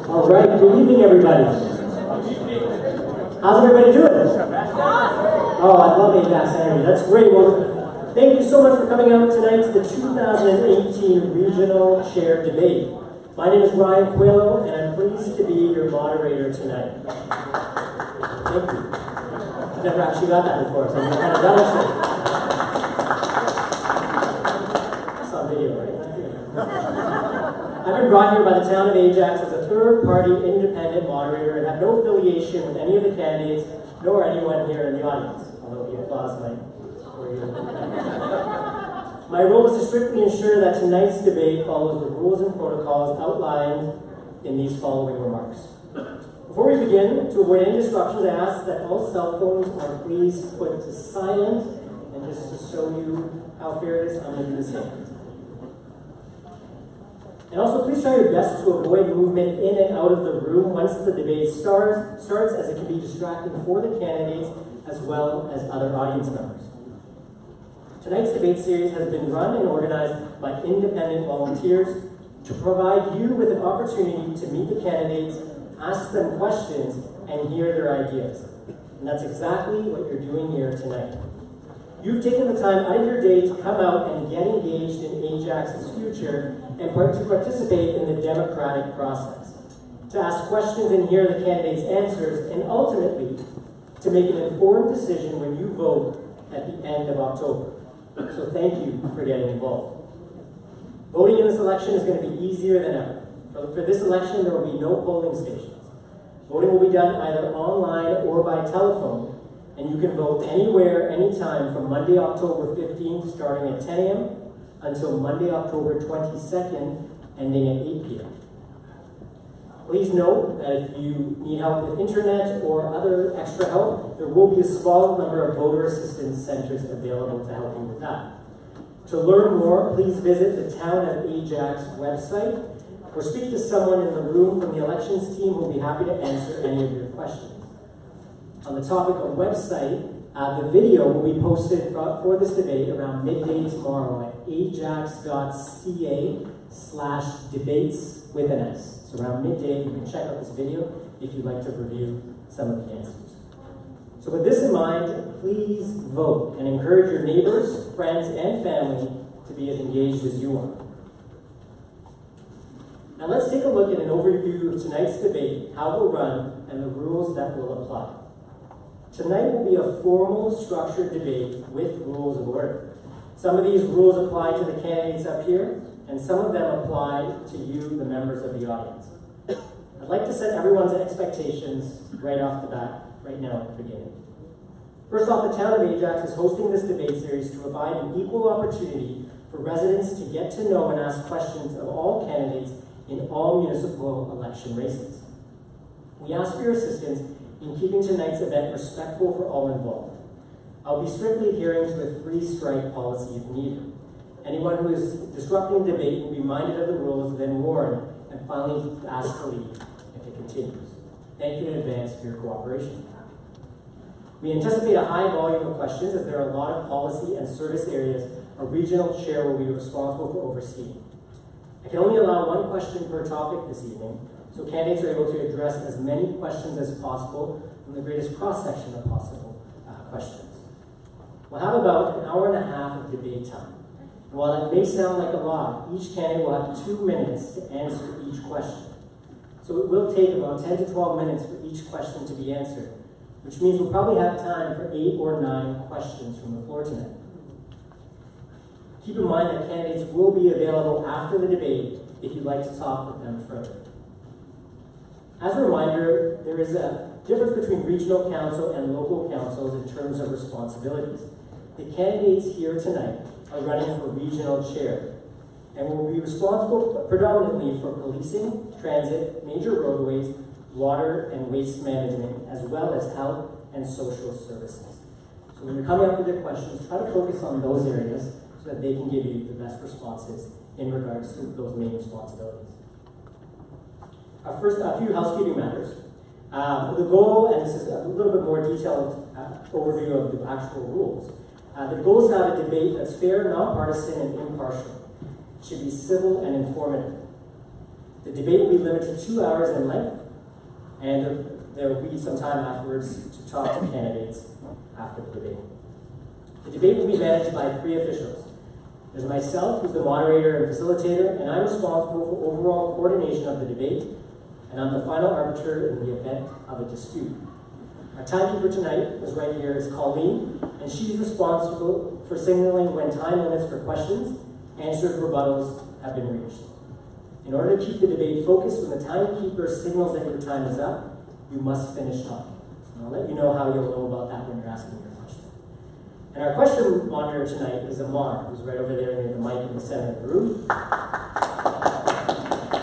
All right, good evening, everybody. How's everybody doing? Oh, I love AJAX energy. That's great. Well, thank you so much for coming out tonight to the 2018 Regional Chair Debate. My name is Ryan Coelho, and I'm pleased to be your moderator tonight. Thank you. I've never actually got that before, so I'm kind of done actually. It's on video, right? I've been brought here by the town of Ajax as a third-party independent moderator and have no affiliation with any of the candidates nor anyone here in the audience, although the applause might for you. My role is to strictly ensure that tonight's debate follows the rules and protocols outlined in these following remarks. Before we begin, to avoid any disruptions, I ask that all cell phones are please put to silent, and just to show you how fair it is, I'm going to do the same. And also, please try your best to avoid movement in and out of the room once the debate starts, as it can be distracting for the candidates as well as other audience members. Tonight's debate series has been run and organized by independent volunteers to provide you with an opportunity to meet the candidates, ask them questions, and hear their ideas. And that's exactly what you're doing here tonight. You've taken the time out of your day to come out and get engaged in Ajax's future and to participate in the democratic process, to ask questions and hear the candidates' answers, and ultimately to make an informed decision when you vote at the end of October. So thank you for getting involved. Voting in this election is going to be easier than ever. For this election, there will be no polling stations. Voting will be done either online or by telephone, and you can vote anywhere, anytime from Monday, October 15th, starting at 10 a.m. until Monday, October 22nd, ending at 8 p.m. Please note that if you need help with internet or other extra help, there will be a small number of voter assistance centers available to help you with that. To learn more, please visit the Town of Ajax website or speak to someone in the room from the elections team who will be happy to answer any of your questions. On the topic of website, the video will be posted for this debate around midday tomorrow at ajax.ca/debates with an S. So around midday, you can check out this video if you'd like to review some of the answers. So with this in mind, please vote and encourage your neighbors, friends, and family to be as engaged as you are. Now let's take a look at an overview of tonight's debate, how it will run, and the rules that will apply. Tonight will be a formal, structured debate with rules of order. Some of these rules apply to the candidates up here, and some of them apply to you, the members of the audience. I'd like to set everyone's expectations right off the bat, right now at the beginning. First off, the town of Ajax is hosting this debate series to provide an equal opportunity for residents to get to know and ask questions of all candidates in all municipal election races. We ask for your assistance in keeping tonight's event respectful for all involved. I'll be strictly adhering to the three-strike policy if needed. Anyone who is disrupting the debate will be minded of the rules, then warned, and finally asked to leave if it continues. Thank you in advance for your cooperation. We anticipate a high volume of questions as there are a lot of policy and service areas a regional chair will be responsible for overseeing. I can only allow one question per topic this evening, so candidates are able to address as many questions as possible from the greatest cross-section of possible questions. We'll have about an hour and a half of debate time. And while that may sound like a lot, each candidate will have 2 minutes to answer each question. So it will take about 10 to 12 minutes for each question to be answered, which means we'll probably have time for 8 or 9 questions from the floor tonight. Keep in mind that candidates will be available after the debate if you'd like to talk with them further. As a reminder, there is a difference between regional council and local councils in terms of responsibilities. The candidates here tonight are running for regional chair and will be responsible predominantly for policing, transit, major roadways, water and waste management, as well as health and social services. So when you're coming up with your questions, try to focus on those areas so that they can give you the best responses in regards to those main responsibilities. First, a few housekeeping matters. The goal, and this is a little bit more detailed overview of the actual rules. The goal is to have a debate that's fair, nonpartisan, and impartial. It should be civil and informative. The debate will be limited to 2 hours in length, and there will be some time afterwards to talk to candidates after the debate. The debate will be managed by 3 officials. There's myself, who's the moderator and facilitator, and I'm responsible for overall coordination of the debate, and I'm the final arbiter in the event of a dispute. Our timekeeper tonight is right here, is Colleen, and she's responsible for signaling when time limits for questions, answers, rebuttals have been reached. In order to keep the debate focused, when the timekeeper signals that your time is up, you must finish talking. And I'll let you know how you'll know about that when you're asking your question. And our question monitor tonight is Amar, who's right over there near the mic in the center of the room.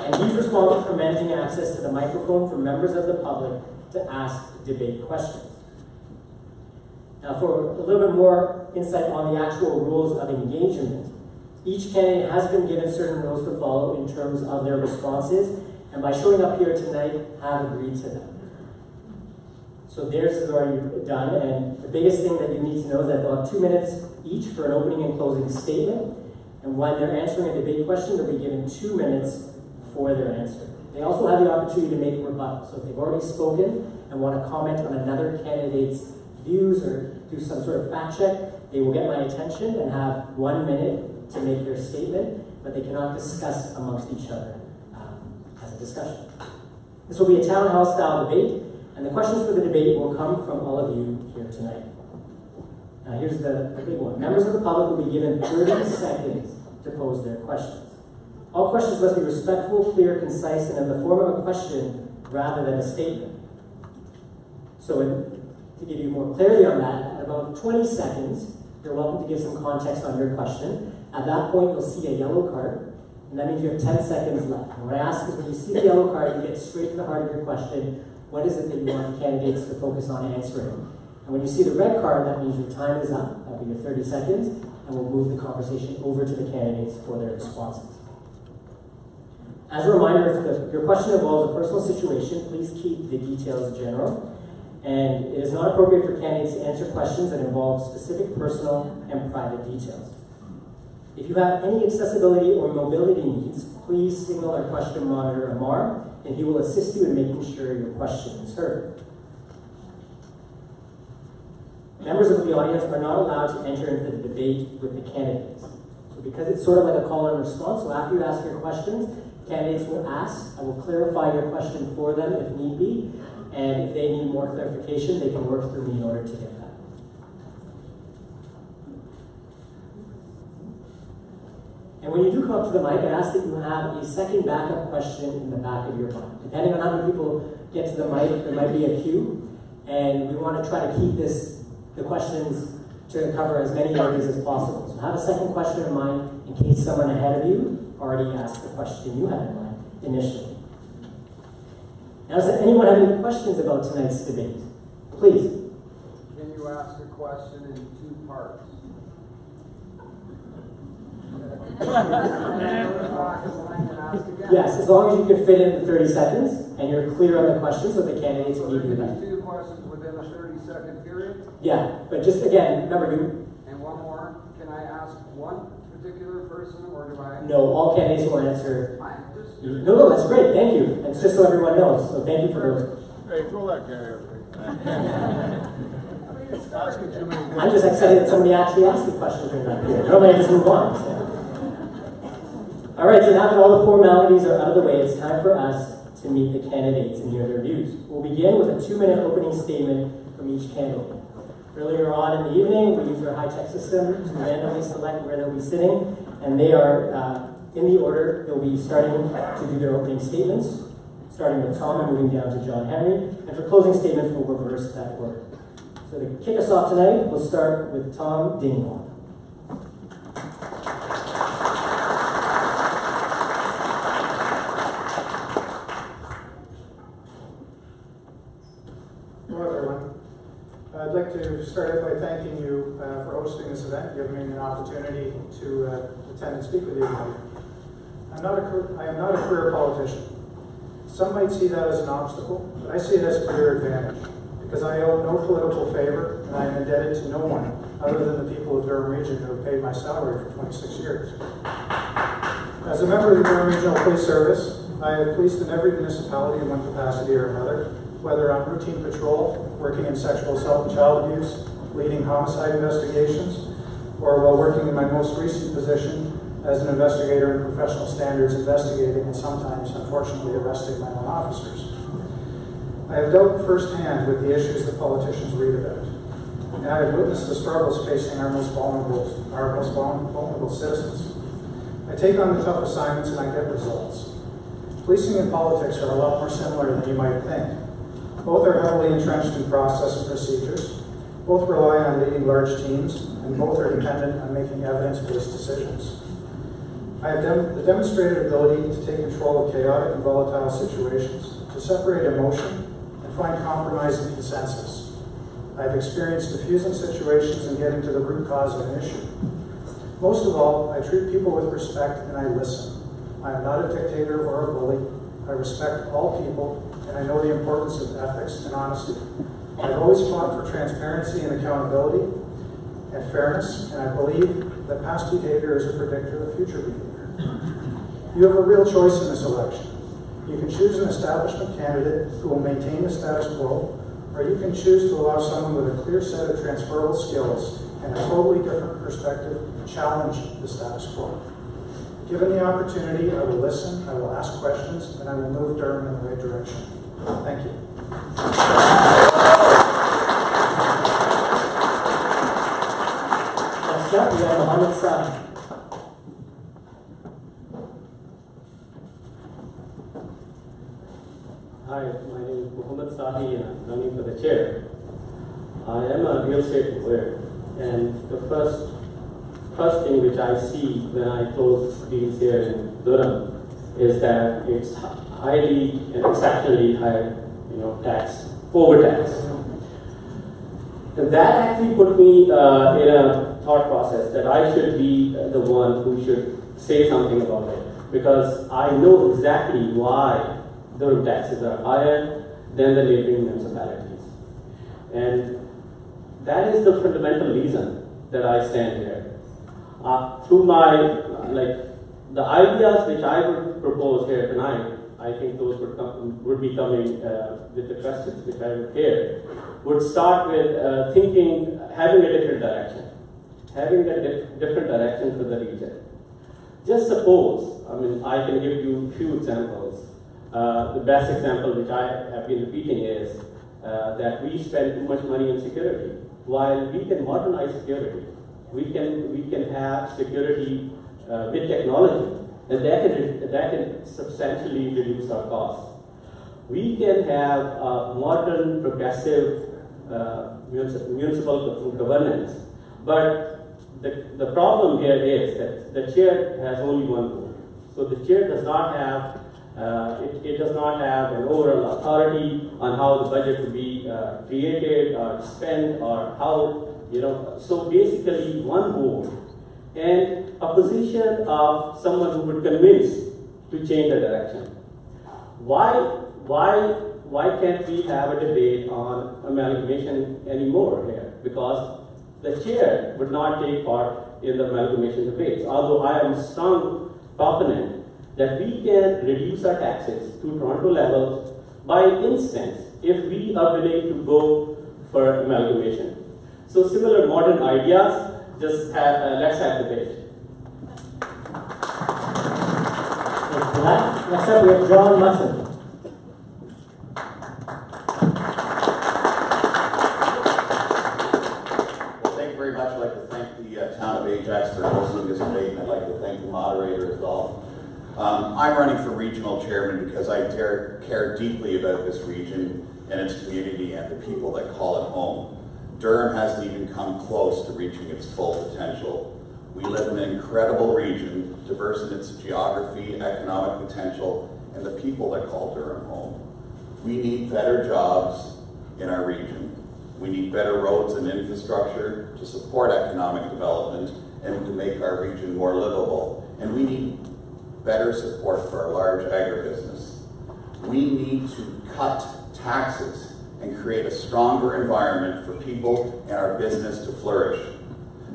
And he's responsible for managing access to the microphone for members of the public to ask debate questions. Now, for a little bit more insight on the actual rules of engagement, each candidate has been given certain rules to follow in terms of their responses, and by showing up here tonight, have agreed to them. So theirs is already done, and the biggest thing that you need to know is that they'll have 2 minutes each for an opening and closing statement, and when they're answering a debate question, they'll be given 2 minutes for their answer. They also have the opportunity to make rebuttals. So if they've already spoken and want to comment on another candidate's views or do some sort of fact check, they will get my attention and have 1 minute to make their statement, but they cannot discuss amongst each other as a discussion. This will be a town hall style debate, and the questions for the debate will come from all of you here tonight. Now here's the big one. Members of the public will be given 30 seconds to pose their questions. All questions must be respectful, clear, concise, and in the form of a question rather than a statement. So to give you more clarity on that, at about 20 seconds, you're welcome to give some context on your question. At that point, you'll see a yellow card, and that means you have 10 seconds left. And what I ask is when you see the yellow card, you get straight to the heart of your question. What is it that you want the candidates to focus on answering? And when you see the red card, that means your time is up. That'll be your 30 seconds, and we'll move the conversation over to the candidates for their responses. As a reminder, if your question involves a personal situation, please keep the details general. And it is not appropriate for candidates to answer questions that involve specific personal and private details. If you have any accessibility or mobility needs, please signal our question monitor, Amar, and he will assist you in making sure your question is heard. Members of the audience are not allowed to enter into the debate with the candidates. So because it's sort of like a call and response, so after you ask your questions, candidates will ask. I will clarify your question for them if need be, and if they need more clarification, they can work through me in order to get that. And when you do come up to the mic, I ask that you have a second backup question in the back of your mind. Depending on how many people get to the mic, there might be a queue, and we want to try to keep the questions to cover as many areas as possible. So have a second question in mind in case someone ahead of you already asked the question you had in mind initially. Now, does anyone have any questions about tonight's debate? Please. Can you ask a question in 2 parts? Yes, as long as you can fit in the 30 seconds and you're clear on the question so the candidates will give you the 2 questions within a 30-second period? Yeah, but just again, remember you. And one more, can I ask one particular person or do I? No, all candidates will answer. No, that's great, thank you. It's just so everyone knows, so thank you for those. Hey, throw that guy over. I'm just excited that somebody actually asked the question during that period. Normally I just move on. So. All right, so now that all the formalities are out of the way, it's time for us to meet the candidates and hear their views. We'll begin with a 2-minute opening statement from each candidate. Earlier on in the evening, we used our high-tech system to randomly select where they'll be sitting, and they are in the order. They'll be starting to do their opening statements, starting with Tom and moving down to John Henry. And for closing statements, we'll reverse that order. So to kick us off tonight, we'll start with Tom Dingwall. Hello, everyone. I'd like to start out by thanking you for hosting this event, giving me an opportunity to attend and speak with you tonight. I am not a career politician. Some might see that as an obstacle, but I see it as a career advantage because I owe no political favor and I am indebted to no one other than the people of Durham Region who have paid my salary for 26 years. As a member of the Durham Regional Police Service, I have policed in every municipality in one capacity or another, whether on routine patrol, working in sexual assault and child abuse, leading homicide investigations, or while working in my most recent position as an investigator in professional standards, investigating and sometimes, unfortunately, arresting my own officers. I have dealt firsthand with the issues that politicians read about, and I have witnessed the struggles facing our most vulnerable citizens. I take on the tough assignments and I get results. Policing and politics are a lot more similar than you might think. Both are heavily entrenched in process and procedures. Both rely on leading large teams, and both are dependent on making evidence-based decisions. I have the demonstrated ability to take control of chaotic and volatile situations, to separate emotion, and find compromise and consensus. I have experienced diffusing situations and getting to the root cause of an issue. Most of all, I treat people with respect and I listen. I am not a dictator or a bully. I respect all people, and I know the importance of ethics and honesty. I've always fought for transparency and accountability and fairness, and I believe that past behavior is a predictor of future behavior. You have a real choice in this election. You can choose an establishment candidate who will maintain the status quo, or you can choose to allow someone with a clear set of transferable skills and a totally different perspective to challenge the status quo. Given the opportunity, I will listen, I will ask questions, and I will move Durham in the right direction. Thank you. Next up, we have Mohammed Sahi. Hi, my name is Mohammed Sahi and I'm running for the chair. I am a real estate lawyer, and the first thing which I see when I close deals here in Durham is that it's highly and exceptionally high, tax, overtax. And that actually put me in a thought process that I should be the one who should say something about it, because I know exactly why Durham taxes are higher than the neighboring municipalities. And that is the fundamental reason that I stand here. Through my, the ideas which I would propose here tonight, I think those would be coming with the questions which I would hear, would start with having a different direction. Having a different direction for the region. Just suppose, I can give you a few examples. The best example which I have been repeating is that we spend too much money on security. While we can modernize security, we can have security with technology, and that can substantially reduce our costs. We can have modern, progressive municipal governance, but the problem here is that the chair has only one vote. So the chair does not have it does not have an overall authority on how the budget to be created or spent or how, so basically one vote and a position of someone who would convince to change the direction. Why can't we have a debate on amalgamation anymore here? Because the chair would not take part in the amalgamation debates, although I am a strong proponent that we can reduce our taxes to Toronto levels by instance if we are willing to go for amalgamation. So similar modern ideas, just let's have debate. Thanks for that. Next up, we have John Musson. Well, thank you very much. I'd like to thank the town of Ajax for hosting this debate, and I'd like to thank the moderator as well. I'm running for regional chairman because I care deeply about this region and its community and the people that call it home. Durham hasn't even come close to reaching its full potential. We live in an incredible region, diverse in its geography, economic potential, and the people that call Durham home. We need better jobs in our region. We need better roads and infrastructure to support economic development and to make our region more livable. And we need better support for our large agribusiness. We need to cut taxes and create a stronger environment for people and our business to flourish.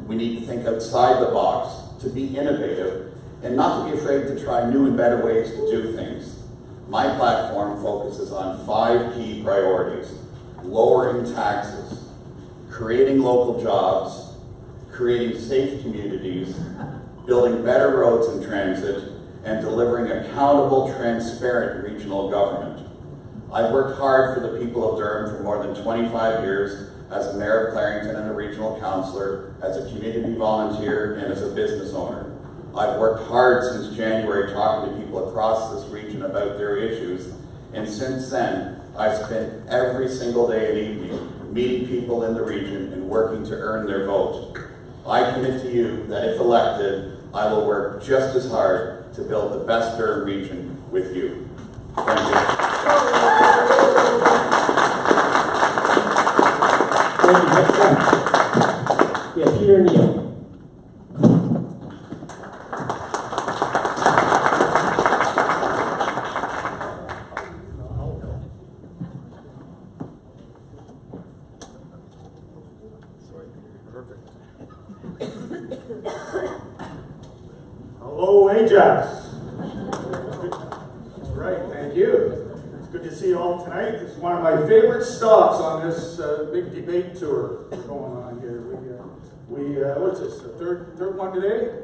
We need to think outside the box, to be innovative, and not to be afraid to try new and better ways to do things. my platform focuses on 5 key priorities: lowering taxes, creating local jobs, creating safe communities, building better roads and transit, and delivering accountable, transparent regional government. I've worked hard for the people of Durham for more than 25 years as a mayor of Clarington and a regional councillor, as a community volunteer, and as a business owner. I've worked hard since January talking to people across this region about their issues, and since then, I've spent every single day and evening meeting people in the region and working to earn their vote. I commit to you that if elected, I will work just as hard to build the best Durham region with you. Thank you. Thank you. Next up, we have Peter Neal. Hello, Ajax. That's right, thank you. It's good to see you all tonight. This is one of my favorite stops on this big debate tour we're going on here. What's this, the third one today?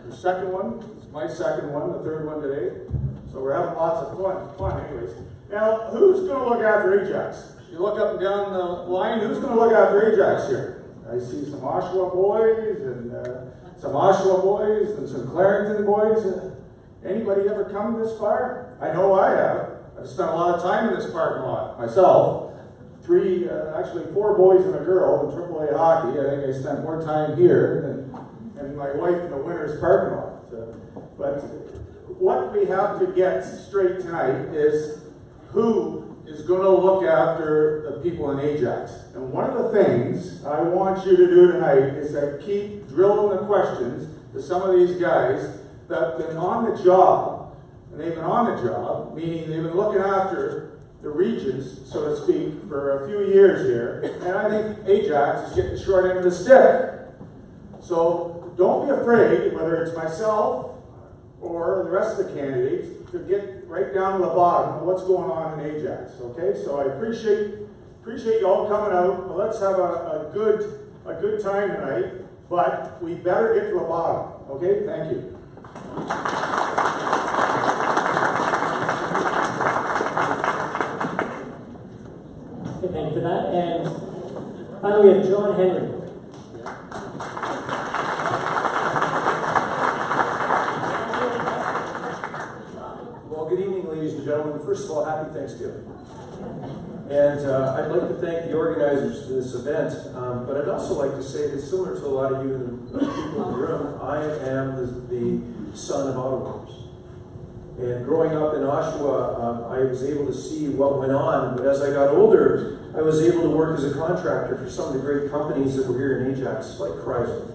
The second one? It's my second one, the third one today. So we're having lots of fun anyways. Now, who's going to look after Ajax? You look up and down the line, who's going to look after Ajax here? I see some Oshawa boys and some Clarington boys. Anybody ever come this far? I know I have. I've spent a lot of time in this parking lot myself. 4 boys and a girl in AAA hockey. I think I spent more time here than my wife in the winter's parking lot. But what we have to get straight tonight is who is going to look after the people in Ajax. And one of the things I want you to do tonight is to keep drilling the questions to some of these guys that have been on the job, and they've been on the job, meaning they've been looking after the regions, so to speak, for a few years here, and I think Ajax is getting the short end of the stick. So don't be afraid, whether it's myself or the rest of the candidates, to get right down to the bottom of what's going on in Ajax, okay? So I appreciate you all coming out. Well, let's have a good time tonight, but we better get to the bottom, okay? Thank you. Okay, thank you for that. And finally, we have John Henry. Well, good evening, ladies and gentlemen. First of all, happy Thanksgiving. And I'd like to thank the organizers for this event, but I'd also like to say that similar to a lot of you and the people in the room, I am the son of auto workers. And growing up in Oshawa, I was able to see what went on, but as I got older, I was able to work as a contractor for some of the great companies that were here in Ajax, like Chrysler,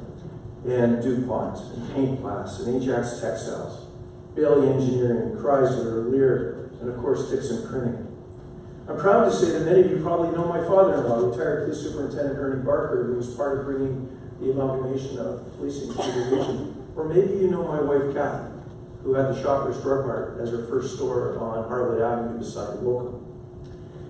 and DuPont, and Paint Glass, and Ajax Textiles, Bailey Engineering, Chrysler, Lear, and of course Dixon Printing. I'm proud to say that many of you probably know my father-in-law, retired Police Superintendent Ernie Barker, who was part of bringing the amalgamation of policing to the region. Or maybe you know my wife, Kathy, who had the Shoppers Drug Mart as her first store on Harwood Avenue beside Woken.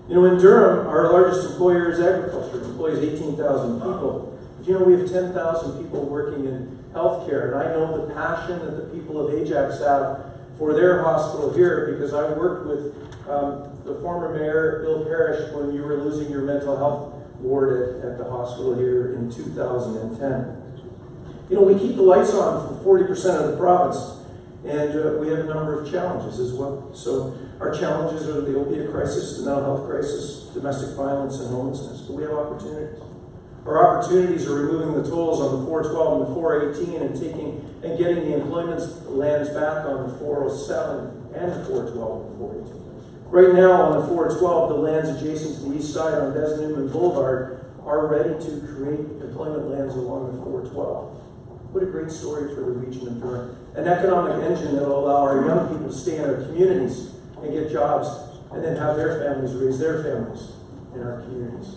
You know, in Durham, our largest employer is agriculture. It employs 18,000 people. But you know, we have 10,000 people working in healthcare, and I know the passion that the people of Ajax have for their hospital here, because I worked with the former mayor, Bill Parrish, when you were losing your mental health ward at the hospital here in 2010. You know, we keep the lights on for 40% of the province, and we have a number of challenges as well. So our challenges are the opiate crisis, the mental health crisis, domestic violence, and homelessness. But we have opportunities. Our opportunities are removing the tolls on the 412 and the 418 and getting the employment lands back on the 407 and the 412 and the 418. Right now on the 412, the lands adjacent to the east side on Des Newman Boulevard are ready to create employment lands along the 412. What a great story for the region of Durham. An economic engine that will allow our young people to stay in our communities and get jobs, and then have their families raise their families in our communities.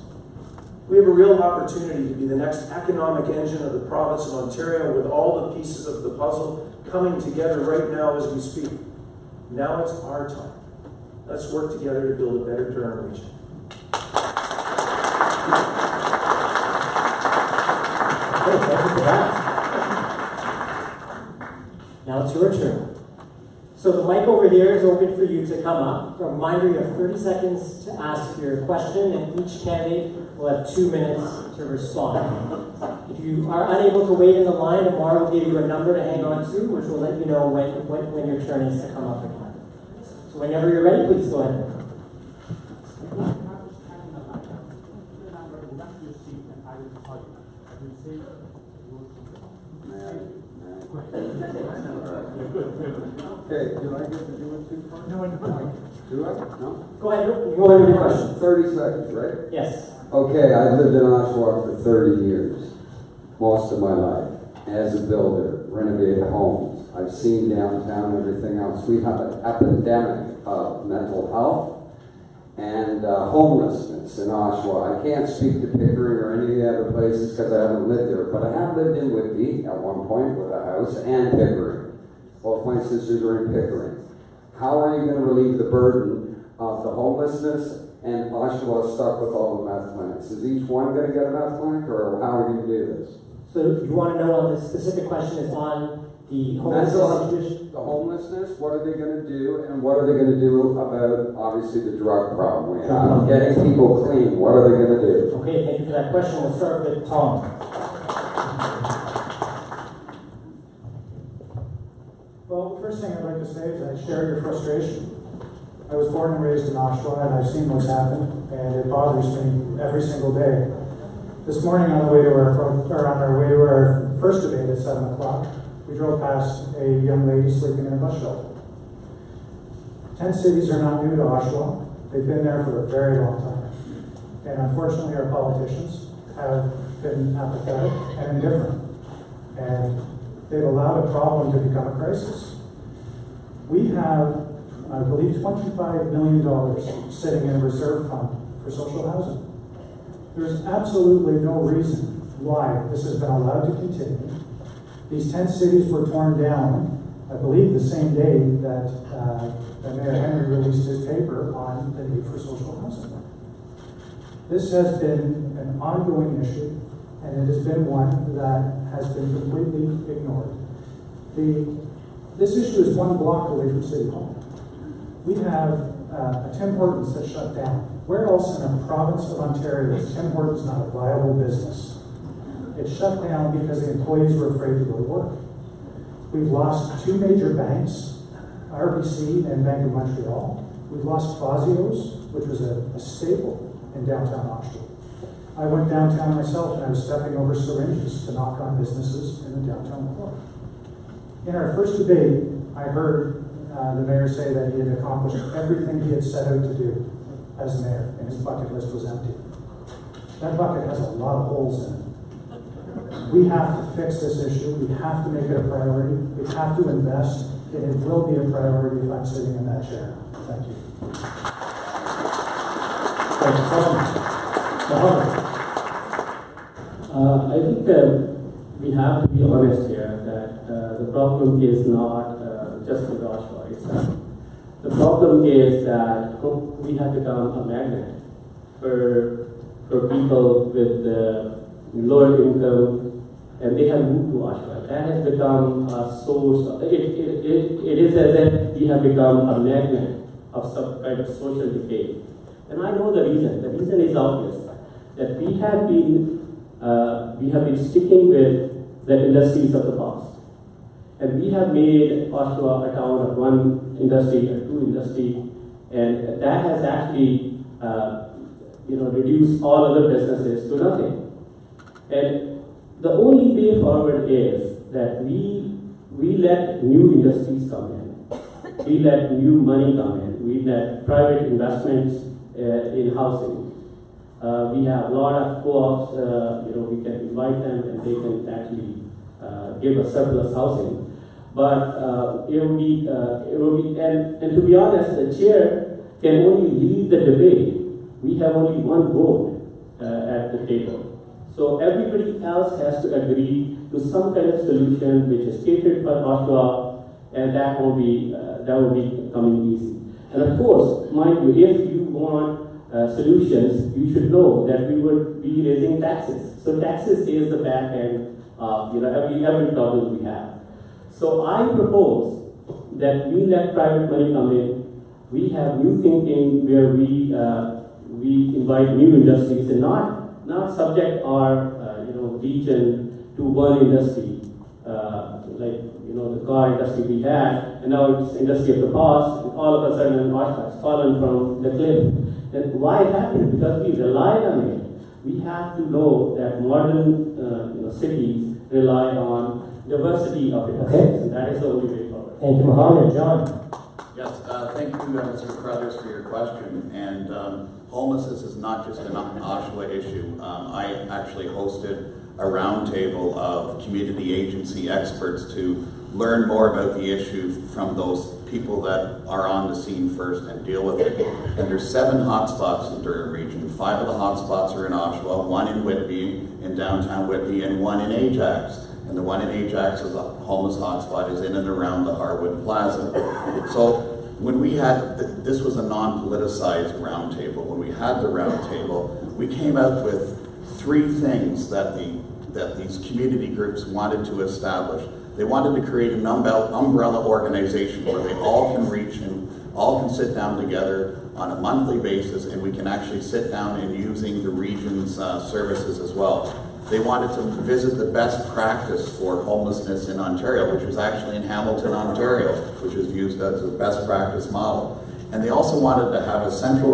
We have a real opportunity to be the next economic engine of the province of Ontario, with all the pieces of the puzzle coming together right now as we speak. Now it's our time. Let's work together to build a better Durham region. Okay, thank you for that. Now it's your turn. So the mic over here is open for you to come up. A reminder, you have 30 seconds to ask your question, and each candidate will have 2 minutes to respond. If you are unable to wait in the line, Amar will give you a number to hang on to, which will let you know when your turn is to come up again. So whenever you're ready, please go ahead. Okay, do I get to do it too? No, I don't. Do I? No? Go ahead. Go ahead with your question. 30 seconds, right? Yes. Okay, I've lived in Oshawa for 30 years, most of my life, as a builder, renovated homes. I've seen downtown, everything else. We have an epidemic of mental health and homelessness in Oshawa. I can't speak to Pickering or any of the other places because I haven't lived there, but I have lived in Whitby at one point with a house and Pickering. Both my sisters are in Pickering. How are you going to relieve the burden of the homelessness and Oshawa stuck with all the meth clinics? Is each one going to get a meth clinic, or how are you going to do this? So you want to know on the specific question is on the homelessness? The homelessness, what are they going to do, and what are they going to do about, obviously, the drug problem we have? Getting people clean, what are they going to do? Okay, thank you for that question. We'll start with Tom. Well, the first thing I'd like to say is I share your frustration. I was born and raised in Oshawa, and I've seen what's happened, and it bothers me every single day. This morning, on our way to our first debate at 7 o'clock, we drove past a young lady sleeping in a bus shelter. Tent cities are not new to Oshawa. They've been there for a very long time. And unfortunately, our politicians have been apathetic and indifferent. And they've allowed a problem to become a crisis. We have, I believe, $25 million sitting in a reserve fund for social housing. There's absolutely no reason why this has been allowed to continue. These tent cities were torn down, I believe, the same day that Mayor Henry released his paper on the need for social housing. This has been an ongoing issue, and it has been one that has been completely ignored. This issue is 1 block away from City Hall. We have a Tim Hortons that shut down. Where else in a province of Ontario is Tim Hortons not a viable business? It shut down because the employees were afraid to go to work. We've lost 2 major banks, RBC and Bank of Montreal. We've lost Fazio's, which was a staple in downtown Oshawa. I went downtown myself and I was stepping over syringes to knock on businesses in the downtown core. In our first debate, I heard the mayor say that he had accomplished everything he had set out to do as mayor, and his bucket list was empty. That bucket has a lot of holes in it. We have to fix this issue. We have to make it a priority. We have to invest, and it will be a priority if I'm sitting in that chair. Thank you. I think we have to be honest here that the problem is not just with Oshawa itself. The problem is that we have become a magnet for people with lower income, and they have moved to Oshawa. That has become a source of, it is as if we have become a magnet of some kind of social debate. And I know the reason. The reason is obvious, that we have been sticking with the industries of the past. And we have made Oshawa a town of 1 industry or 2 industry, and that has actually reduced all other businesses to nothing. And the only way forward is that we let new industries come in, we let new money come in, we let private investments in housing. We have a lot of co-ops, we can invite them and they can actually give us surplus housing. But it will be, and to be honest, the chair can only lead the debate. We have only 1 vote at the table. So everybody else has to agree to some kind of solution which is catered for Oshawa, and that will be coming easy. And of course, mind you, if you want solutions, you should know that we would be raising taxes. So taxes is the back end of every problem we have. So I propose that we let private money come in. We have new thinking where we invite new industries and not subject our region to one industry, the car industry we had, and now it's industry of the past, and all of a sudden Oshawa has fallen from the cliff. And why it happened? Because we relied on it. We have to know that modern cities rely on diversity of industries, and that is the only way forward. Thank you, Mohammed. John? Yes, thank you, Mr. Crothers, for your question. And homelessness is not just an Oshawa issue. I actually hosted a roundtable of community agency experts to learn more about the issue from those people that are on the scene first and deal with it. And there's 7 hotspots in the Durham region. 5 of the hotspots are in Oshawa, 1 in Whitby, in downtown Whitby, and 1 in Ajax. And the one in Ajax is a homeless hotspot, is in and around the Harwood Plaza. So when we had, this was a non-politicized roundtable. When we had the roundtable, we came out with 3 things that these community groups wanted to establish. They wanted to create an umbrella organization where they all can reach and all can sit down together on a monthly basis, and we can actually sit down and using the region's services as well. They wanted to visit the best practice for homelessness in Ontario, which was actually in Hamilton, Ontario, which was used as a best practice model. And they also wanted to have a central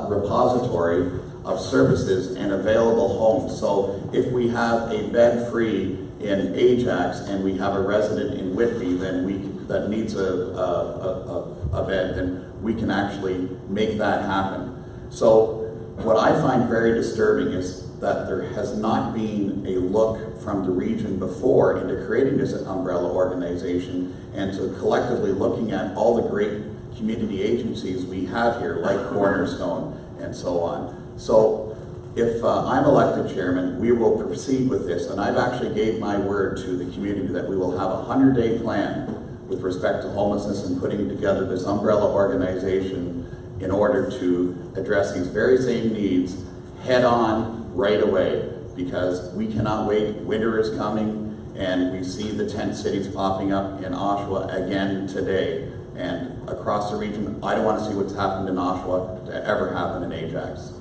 repository of services and available homes. So if we have a bed free in Ajax and we have a resident in Whitby that needs a bed, then we can actually make that happen. So what I find very disturbing is that there has not been a look from the region before into creating this umbrella organization and to collectively looking at all the great community agencies we have here, like Cornerstone and so on. So if I'm elected chairman, we will proceed with this, and I've actually gave my word to the community that we will have a 100-day plan with respect to homelessness and putting together this umbrella organization in order to address these very same needs head on right away, because we cannot wait. Winter is coming, and we see the tent cities popping up in Oshawa again today and across the region. I don't want to see what's happened in Oshawa to ever happen in Ajax.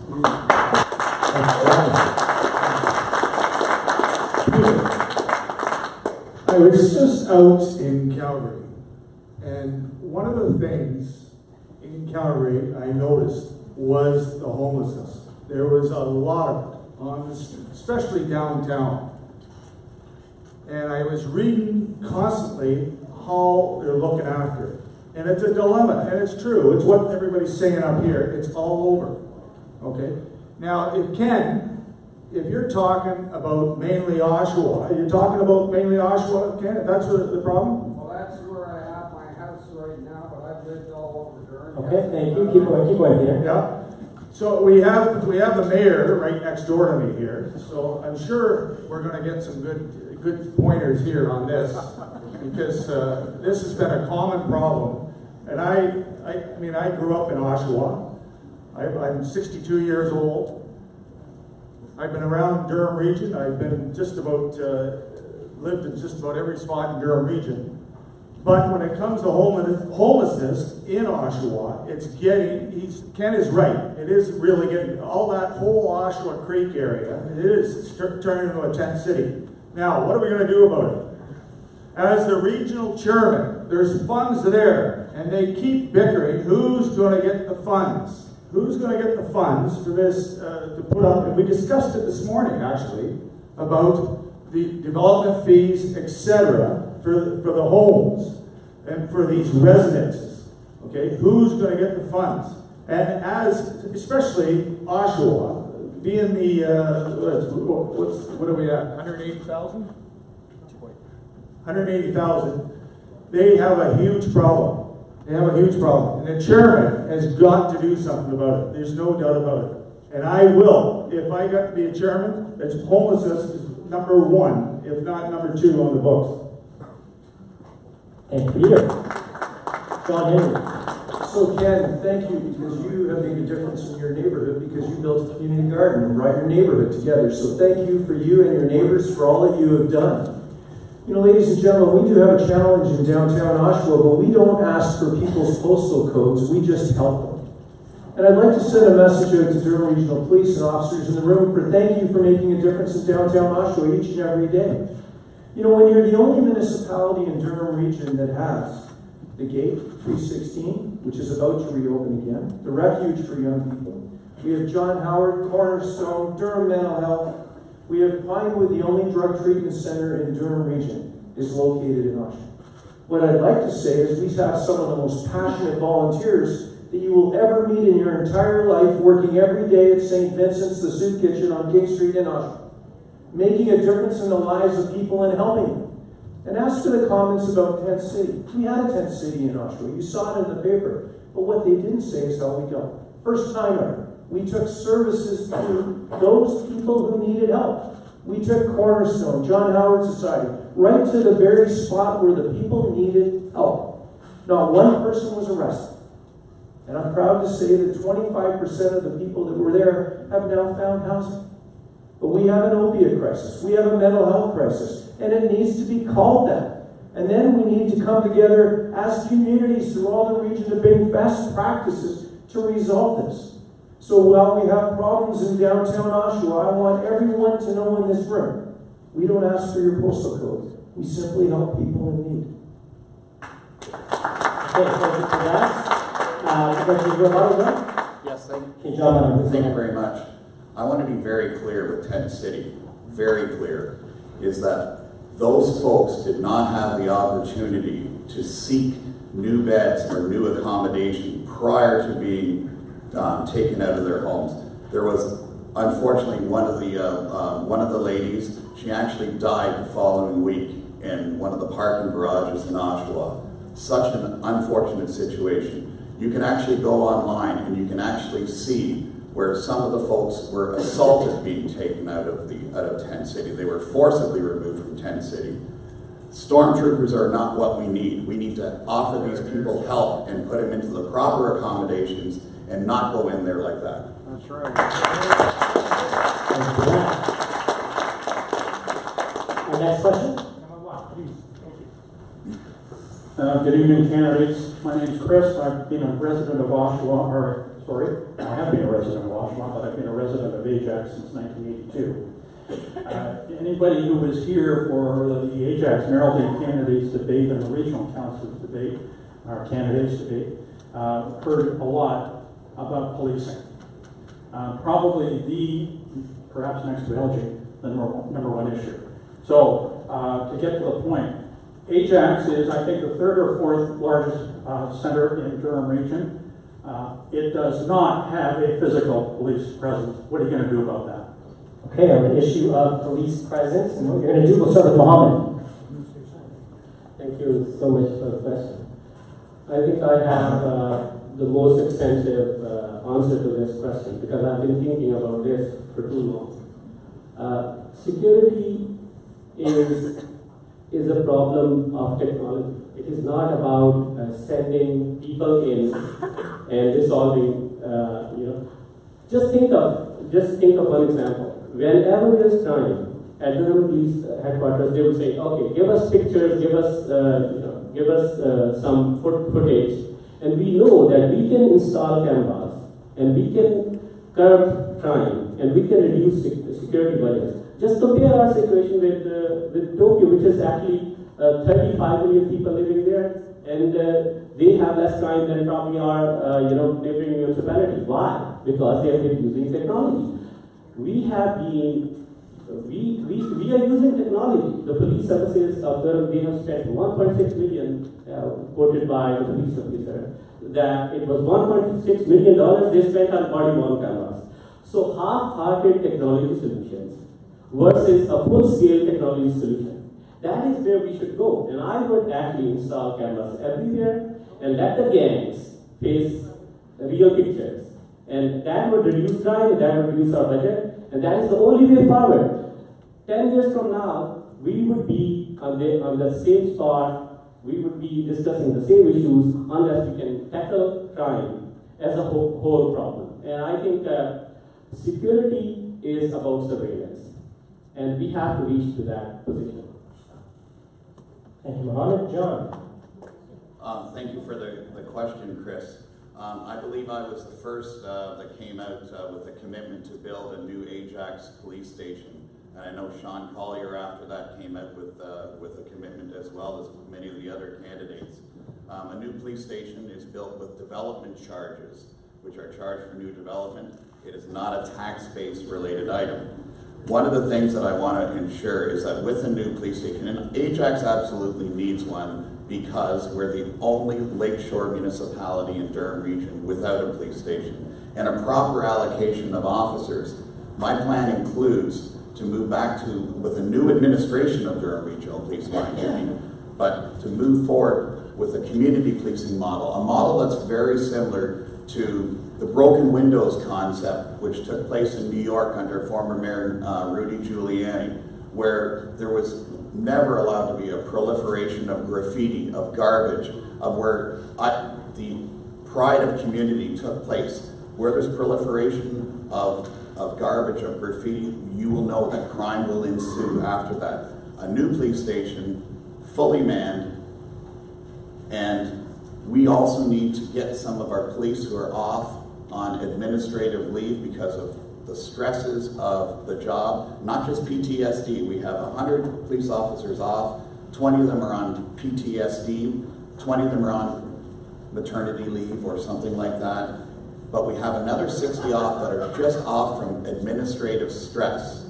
I was just out in Calgary, and one of the things in Calgary I noticed was the homelessness. There was a lot of it, especially downtown. And I was reading constantly how they're looking after it. And it's a dilemma, and it's true. It's what everybody's saying up here. It's all over. Okay? Now, if you're talking about mainly Oshawa, you're talking about mainly Oshawa, Ken? That's the problem? Well, that's where I have my house right now, but I've lived all over Durham. Okay, thank you. Keep going, Peter. Yeah. So we have the mayor right next door to me here. So I'm sure we're going to get some good pointers here on this, because this has been a common problem. And I mean, I grew up in Oshawa. I'm 62 years old. I've been around Durham region. I've been just about lived in just about every spot in Durham region. But when it comes to homelessness in Oshawa, Ken is right. It is really getting, all that whole Oshawa Creek area, it is turning into a tent city. Now, what are we going to do about it? As the regional chairman, there's funds there, and they keep bickering who's going to get the funds. Who's going to get the funds for this to put up? And we discussed it this morning, actually, about the development fees, etc., for the homes and for these residences. Okay, who's going to get the funds? And especially Oshawa, being the what are we at? 180,000. 180,000. They have a huge problem. They have a huge problem, and the chairman has got to do something about it. There's no doubt about it. And I will, if I got to be a chairman, that's homelessness is #1, if not #2 on the books. Thank you, Peter. John Henry. So Ken, thank you, because you have made a difference in your neighborhood, because you built a community garden and brought your neighborhood together. So thank you for you and your neighbors for all that you have done. You know, ladies and gentlemen, we do have a challenge in downtown Oshawa, but we don't ask for people's postal codes, we just help them. And I'd like to send a message out to Durham Regional Police and officers in the room for thank you for making a difference in downtown Oshawa each and every day. You know, when you're the only municipality in Durham region that has the gate 316, which is about to reopen again, the refuge for young people. We have John Howard, Cornerstone, Durham Mental Health. We have Pinewood, the only drug treatment center in Durham region, is located in Oshawa. What I'd like to say is we have some of the most passionate volunteers that you will ever meet in your entire life, working every day at St. Vincent's, the Soup Kitchen on King Street in Oshawa, making a difference in the lives of people and helping them. And as for the comments about Tent City, we had a Tent City in Oshawa. You saw it in the paper. But what they didn't say is how we go. First time ever, we took services to those people who needed help. We took Cornerstone, John Howard Society, right to the very spot where the people needed help. Not one person was arrested. And I'm proud to say that 25% of the people that were there have now found housing. But we have an opiate crisis. We have a mental health crisis. And it needs to be called that. And then we need to come together as communities through all the region to bring best practices to resolve this. So while we have problems in downtown Oshawa, I want everyone to know in this room, we don't ask for your postal code. We simply help people in need. Okay, thank you for that. Questions for Bob? Yes, thank Thank you very much. I want to be very clear with Tent City, very clear, is that those folks did not have the opportunity to seek new beds or new accommodation prior to being taken out of their homes. There was, unfortunately, one of the ladies, she actually died the following week in one of the parking garages in Oshawa. Such an unfortunate situation. You can actually go online and you can actually see where some of the folks were assaulted being taken out of Tent City. They were forcibly removed from Tent City. Stormtroopers are not what we need. We need to offer these people help and put them into the proper accommodations and not go in there like that. That's right. Thank you for that. Our next question? Good evening, candidates. My name is Chris. I've been a resident of Oshawa, I have been a resident of Oshawa, but I've been a resident of Ajax since 1982. Anybody who was here for the Ajax Merrilton candidates debate and the regional council's debate, our candidates debate, heard a lot about policing. Probably perhaps next to LG, the number one issue. So, to get to the point, Ajax is, I think, the third or fourth largest center in Durham region. It does not have a physical police presence. What are you going to do about that? Okay, on the issue of police presence, and what you're going to do, we'll start with Mohammed. Thank you so much for the question. I think I have the most extensive answer to this question because I've been thinking about this for too long. Security is a problem of technology. It is not about sending people in and resolving. Just think of one example. Whenever there's crime at the police headquarters, they will say, "Okay, give us pictures, give us some footage," and we know that we can install cameras and we can curb crime and we can reduce security budgets. Just compare our situation with Tokyo, which is actually 35 million people living there, and they have less crime than probably our neighboring municipalities. Why? Because they have been using technology. We are using technology. The police services of Durham, they have spent 1.6 million, quoted by the police officer, that it was $1.6 million they spent on body-worn cameras. So half-hearted technology solutions versus a full-scale technology solution. That is where we should go. And I would actually install cameras everywhere and let the gangs face real pictures. And that would reduce crime, that would reduce our budget, and that is the only way forward. 10 years from now, we would be on the same spot we would be discussing the same issues unless we can tackle crime as a whole problem. And I think security is about surveillance, and we have to reach to that position. Thank you, Mohammed. John. Thank you for the question, Chris. I believe I was the first that came out with a commitment to build a new Ajax police station. And I know Sean Collier after that came out with a commitment as well as many of the other candidates. A new police station is built with development charges, which are charged for new development. It is not a tax-based related item. One of the things that I want to ensure is that with a new police station, and Ajax absolutely needs one because we're the only lakeshore municipality in Durham region without a police station, and a proper allocation of officers. My plan includes to move back to, with a new administration of Durham Regional Police, but to move forward with a community policing model, a model that's very similar to the broken windows concept, which took place in New York under former Mayor Rudy Giuliani, where there was never allowed to be a proliferation of graffiti, of garbage, of where the pride of community took place. Where there's proliferation of garbage, of graffiti, you will know that crime will ensue after that. A new police station, fully manned, and we also need to get some of our police who are off on administrative leave because of the stresses of the job, not just PTSD. We have 100 police officers off, 20 of them are on PTSD, 20 of them are on maternity leave or something like that, but we have another 60 off that are just off from administrative stress.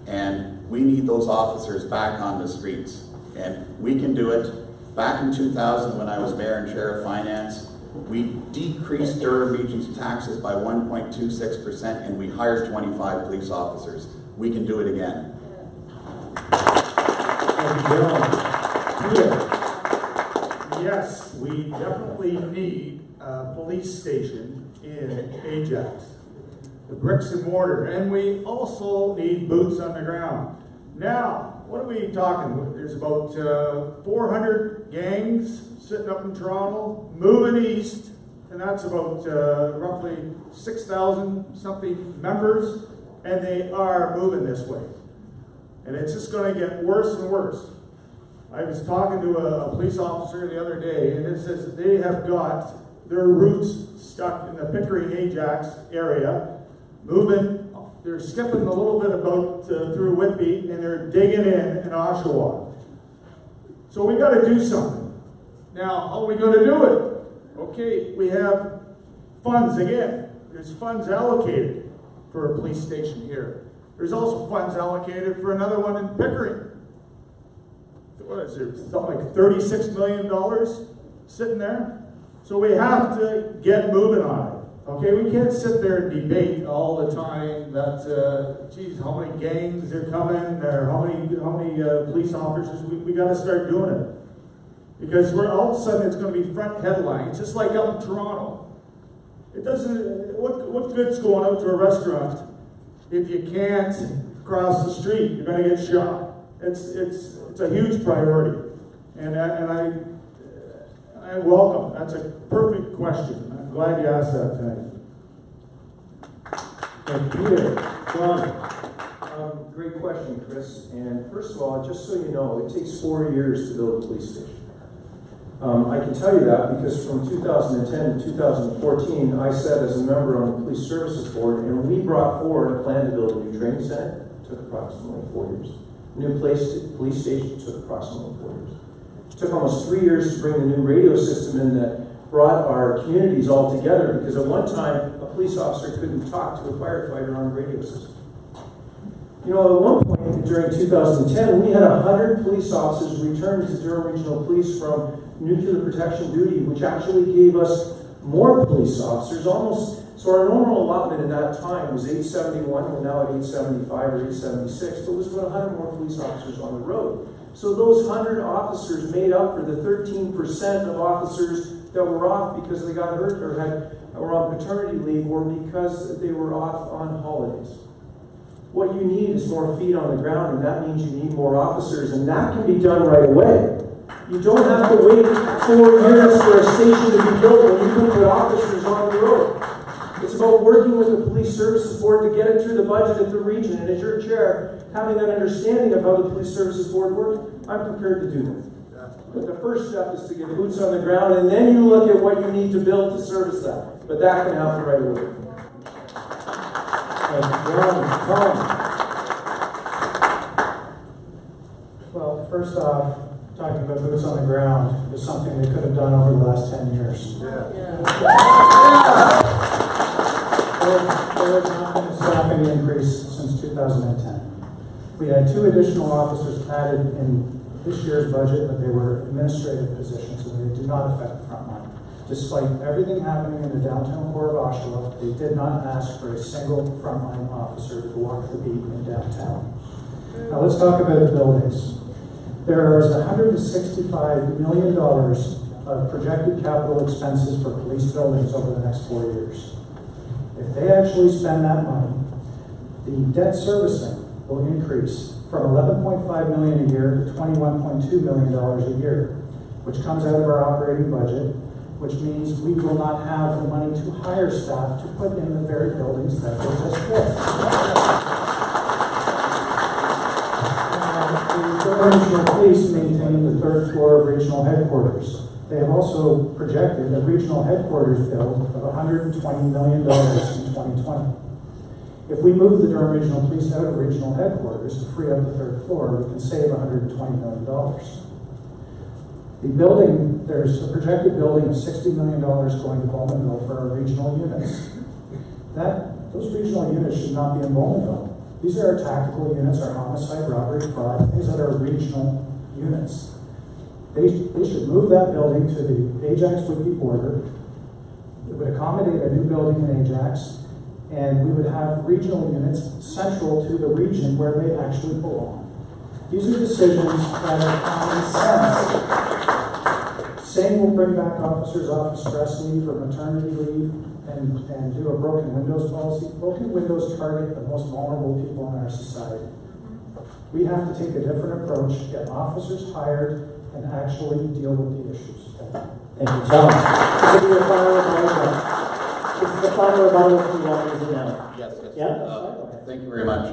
And we need those officers back on the streets. And we can do it. Back in 2000, when I was mayor and chair of finance, we decreased Durham Region's taxes by 1.26%, and we hired 25 police officers. We can do it again. Thank you, John. Yes, we definitely need a police station in Ajax. The bricks and mortar, and we also need boots on the ground. Now, what are we talking? There's about 400 gangs sitting up in Toronto, moving east, and that's about roughly 6,000 something members, and they are moving this way. And it's just going to get worse and worse. I was talking to a police officer the other day, and it says they have got their roots stuck in the Pickering Ajax area, moving. They're skipping a little bit about through Whitby, and they're digging in Oshawa. So we got to do something. Now, how are we going to do it? Okay, we have funds again. There's funds allocated for a police station here. There's also funds allocated for another one in Pickering. What is there? Something like $36 million sitting there. So we have to get moving on it. Okay, we can't sit there and debate all the time that, geez, how many gangs are coming, or how many police officers. We got to start doing it. Because all of a sudden it's going to be front headlines, just like out in Toronto. It doesn't, what good's going out to a restaurant if you can't cross the street? You're going to get shot. It's a huge priority. And I welcome, that's a perfect question. I'm glad you asked that tonight. Thank you. John, great question, Chris. And first of all, just so you know, it takes 4 years to build a police station. I can tell you that because from 2010 to 2014, I sat as a member on the Police Services Board, and we brought forward a plan to build a new training center. It took approximately 4 years. A new police station took approximately 4 years. It took almost 3 years to bring the new radio system in that brought our communities all together, because at one time, a police officer couldn't talk to a firefighter on the radio system. You know, at one point during 2010, we had 100 police officers return to Durham Regional Police from nuclear protection duty, which actually gave us more police officers, almost. So our normal allotment at that time was 871, we're now at 875 or 876, but it was about 100 more police officers on the road. So those 100 officers made up for the 13% of officers that were off because they got hurt or were on paternity leave, or because they were off on holidays. What you need is more feet on the ground, and that means you need more officers, and that can be done right away. You don't have to wait 4 years for a station to be built when you can put officers on the road. It's about working with the Police Services Board to get it through the budget of the region, and as your chair, having that understanding of how the Police Services Board works, I'm prepared to do that. But the first step is to get boots on the ground, and then you look at what you need to build to service that. But that can happen right away. Well, first off, talking about boots on the ground is something they could have done over the last 10 years. There has not been a staffing increase since 2010. We had 2 additional officers added in this year's budget, but they were administrative positions, so they do not affect the front line. Despite everything happening in the downtown core of Oshawa, they did not ask for a single frontline officer to walk the beat in downtown. Now let's talk about the buildings. There is $165 million of projected capital expenses for police buildings over the next 4 years. If they actually spend that money, the debt servicing will increase from $11.5 million a year to $21.2 million a year, which comes out of our operating budget, which means we will not have the money to hire staff to put in the very buildings that were just built. The regional police maintain the 3rd floor of regional headquarters. They have also projected a regional headquarters build of $120 million in 2020. If we move the Durham Regional Police out of regional headquarters to free up the 3rd floor, we can save $120 million. The building, there's a projected building of $60 million going to Bowmanville for our regional units. Those regional units should not be in Bowmanville. These are our tactical units, our homicide, robbery, fraud, things that are regional units. They should move that building to the Ajax-Whitby border. It would accommodate a new building in Ajax, and we would have regional units central to the region where they actually belong. These are decisions that are common sense. Saying we'll bring back officers off of stress leave or maternity leave and do a broken windows policy. Broken windows target the most vulnerable people in our society. We have to take a different approach, get officers hired, and actually deal with the issues. Thank you, Tom. This is your final rebuttal. This is the final rebuttal from the audience now. Yes. Yeah? Thank you very much.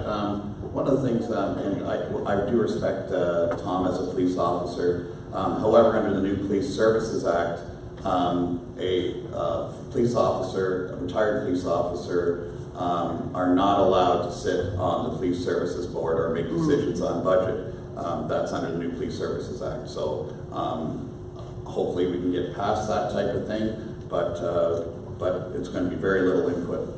One of the things, and I do respect Tom as a police officer. However, under the new Police Services Act, a police officer, a retired police officer, are not allowed to sit on the Police Services Board or make decisions on budget. That's under the new Police Services Act. So hopefully we can get past that type of thing, but it's going to be very little input.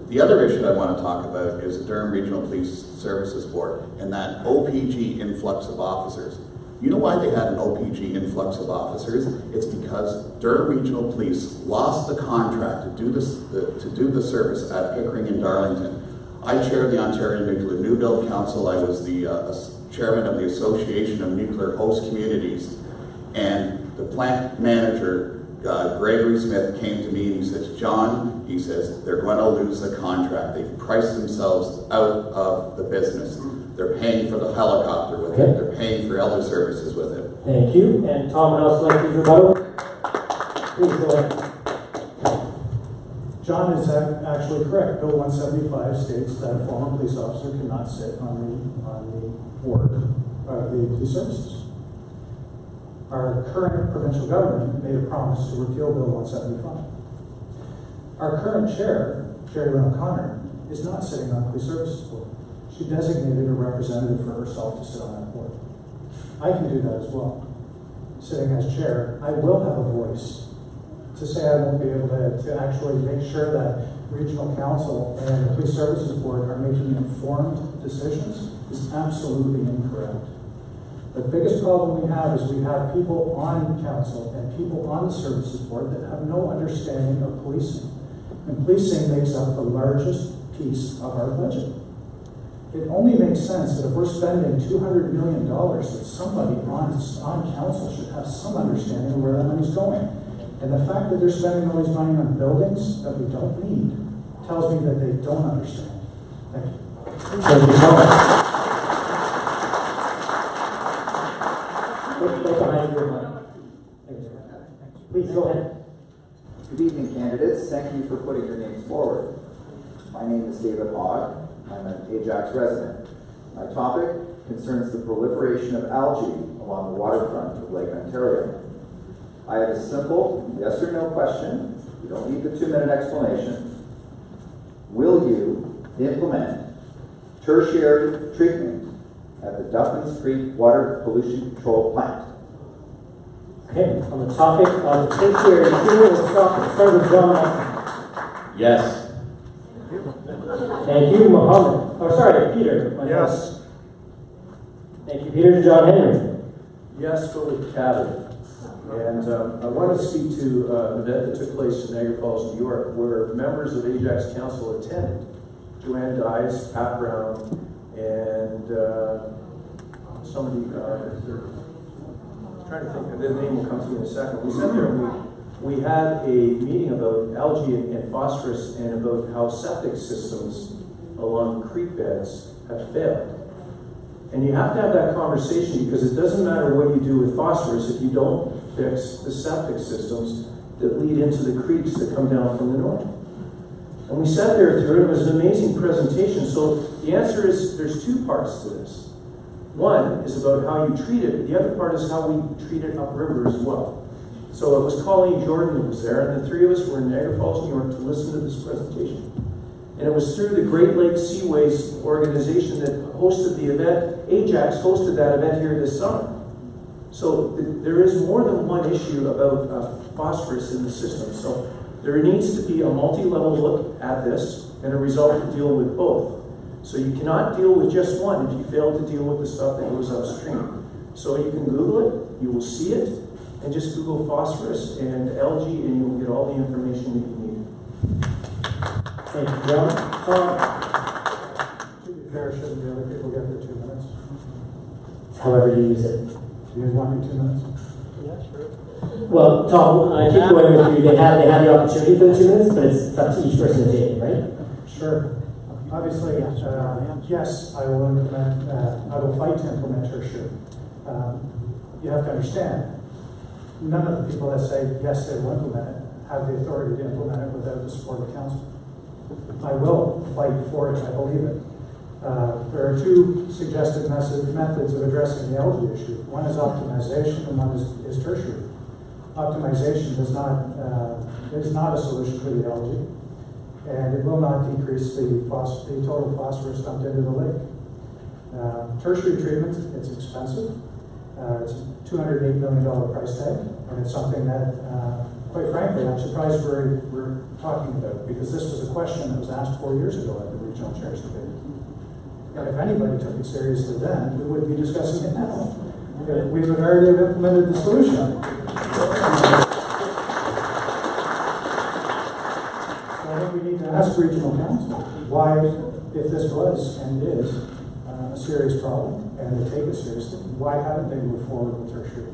The other issue I want to talk about is the Durham Regional Police Services Board and that OPG influx of officers. You know why they had an OPG influx of officers? It's because Durham Regional Police lost the contract to do the service at Pickering and Darlington. I chaired the Ontario Nuclear New Build Council. I was the chairman of the Association of Nuclear Host Communities, and the plant manager, Gregory Smith, came to me and he says, John, he says, they're going to lose the contract. They've priced themselves out of the business. They're paying for the helicopter with it. They're paying for elder services with it. Thank you. And Tom, would also like to rebuttal? Please go ahead. John is actually correct. Bill 175 states that a former police officer cannot sit on the board of the police services. Our current provincial government made a promise to repeal Bill 175. Our current chair, Jerry Lynn O'Connor, is not sitting on the police services board. She designated a representative for herself to sit on that board. I can do that as well. Sitting as chair, I will have a voice. To say I won't be able to actually make sure that regional council and the police services board are making informed decisions is absolutely incorrect. The biggest problem we have is we have people on council and people on the services board that have no understanding of policing. And policing makes up the largest piece of our budget. It only makes sense that if we're spending $200 million, that somebody on council should have some understanding of where that money's going. And the fact that they're spending all this money on buildings that we don't need tells me that they don't understand. Thank you. Thank you so much. Look behind your mic. Please go ahead. Good evening, candidates. Thank you for putting your names forward. My name is David Hogg. I'm an Ajax resident. My topic concerns the proliferation of algae along the waterfront of Lake Ontario. I have a simple yes or no question. You don't need the 2-minute explanation. Will you implement tertiary treatment at the Duffins Creek Water Pollution Control Plant? Okay, on the topic of the tertiary treatment, we'll start with John. Yes. Thank you, Mohammed. Oh, sorry, Peter. Yes. Thank you, Peter. John Henry. Yes, go with Cabot. And I want to speak to an event that took place in Niagara Falls, New York, where members of Ajax Council attended. Joanne Dice, Pat Brown, and somebody, I'm trying to think, the name will come to me in a second. We sat there and we had a meeting about algae and phosphorus and about how septic systems along creek beds have failed. And you have to have that conversation because it doesn't matter what you do with phosphorus if you don't fix the septic systems that lead into the creeks that come down from the north. And we sat there through it. It was an amazing presentation. So the answer is there's 2 parts to this. One is about how you treat it. The other part is how we treat it upriver as well. So it was Colleen Jordan who was there, and the 3 of us were in Niagara Falls, New York to listen to this presentation. And it was through the Great Lakes Seaways organization that hosted the event. Ajax hosted that event here this summer. So there is more than one issue about phosphorus in the system. So there needs to be a multi-level look at this and a result to deal with both. So you cannot deal with just one if you fail to deal with the stuff that goes upstream. So you can Google it, you will see it, and just Google phosphorus and algae and you will get all the information that you need. Thank you, John. To be fair, shouldn't the other people get their 2 minutes? However you use it. Do you want me 2 minutes? Well, Tom, I keep going with you. They have the opportunity for the 2 minutes, but it's up to each person to take it, right? Sure. Obviously, yes, I will implement. I will fight to implement tertiary. You have to understand, none of the people that say yes, they will implement it have the authority to implement it without the support of council. I will fight for it. I believe it. There are 2 suggested methods of addressing the algae issue. One is optimization, and one is tertiary. Optimization is not a solution for the algae, and it will not decrease the total phosphorus dumped into the lake. Tertiary treatment, it's expensive. It's a $208 million price tag, and it's something that, quite frankly, I'm surprised we're talking about, because this was a question that was asked 4 years ago at the regional chairs debate. And if anybody took it seriously then, we would be discussing it now. We would already have implemented the solution. So I think we need to ask regional council why, if this was and is a serious problem and they take it seriously, why haven't they moved forward with tertiary?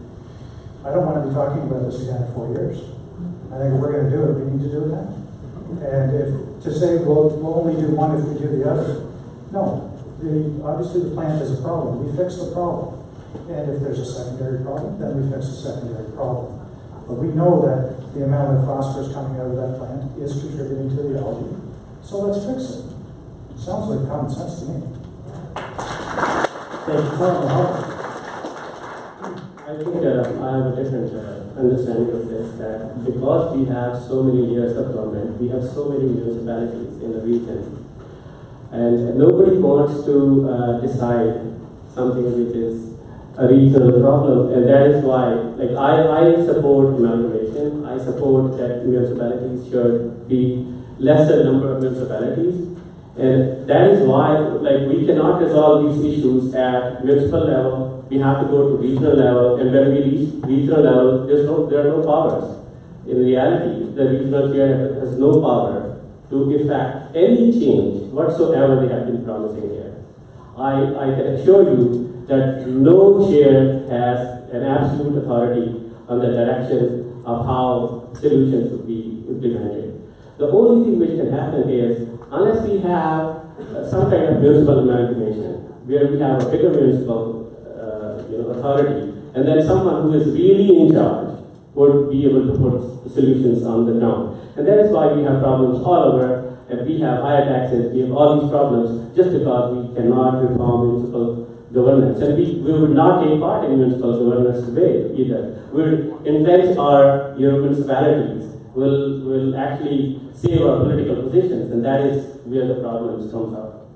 I don't want to be talking about this again in 4 years. I think if we're going to do it, we need to do it now. And if to say we'll only do one if we do the other, no. Obviously the plant is a problem. We fix the problem. And if there's a secondary problem, then we fix the secondary problem. But we know that the amount of phosphorus coming out of that plant is contributing to the algae. So let's fix it. Sounds like common sense to me. Thank you, Tom. I think I have a different understanding of this, that because we have so many years of government, we have so many municipalities in the region, and nobody wants to decide something which is a regional problem, and that is why, like, I support amalgamation. I support that municipalities should be lesser number of municipalities, and that is why, like, we cannot resolve these issues at municipal level. We have to go to regional level, and when we reach regional level, there are no powers. In reality, the regional chair has no power to effect any change whatsoever they have been promising here. I can assure you that no chair has an absolute authority on the direction of how solutions would be implemented. The only thing which can happen is, unless we have some kind of municipal amalgamation, where we have a bigger municipal authority, and then someone who is really in charge, would be able to put solutions on the ground. And that is why we have problems all over. And we have higher taxes, we have all these problems just because we cannot reform municipal governance. And we would not take part in municipal governance debate either. We would entrench our municipalities, will actually save our political positions, and that is where the problems comes out.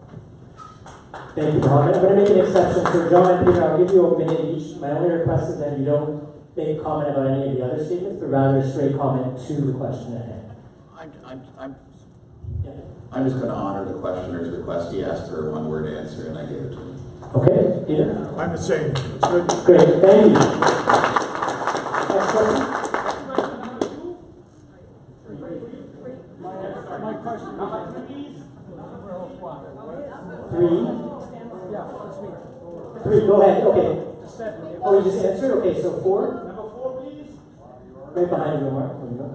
Thank you, Mohammed. I'm going to make an exception for John and Peter. I'll give you a minute each. My only request is that you don't make a comment about any of the other statements, but rather a straight comment to the question at hand. I'm just going to honor the questioner's request. He asked for a one-word answer, and I gave it to him. Okay, Peter? I'm the same. It's good. Great, thank you. Next question. My question. Three, go ahead, okay. Oh, you just answered? Okay, so 4? Number 4, please. Right behind you, Mark. There you go.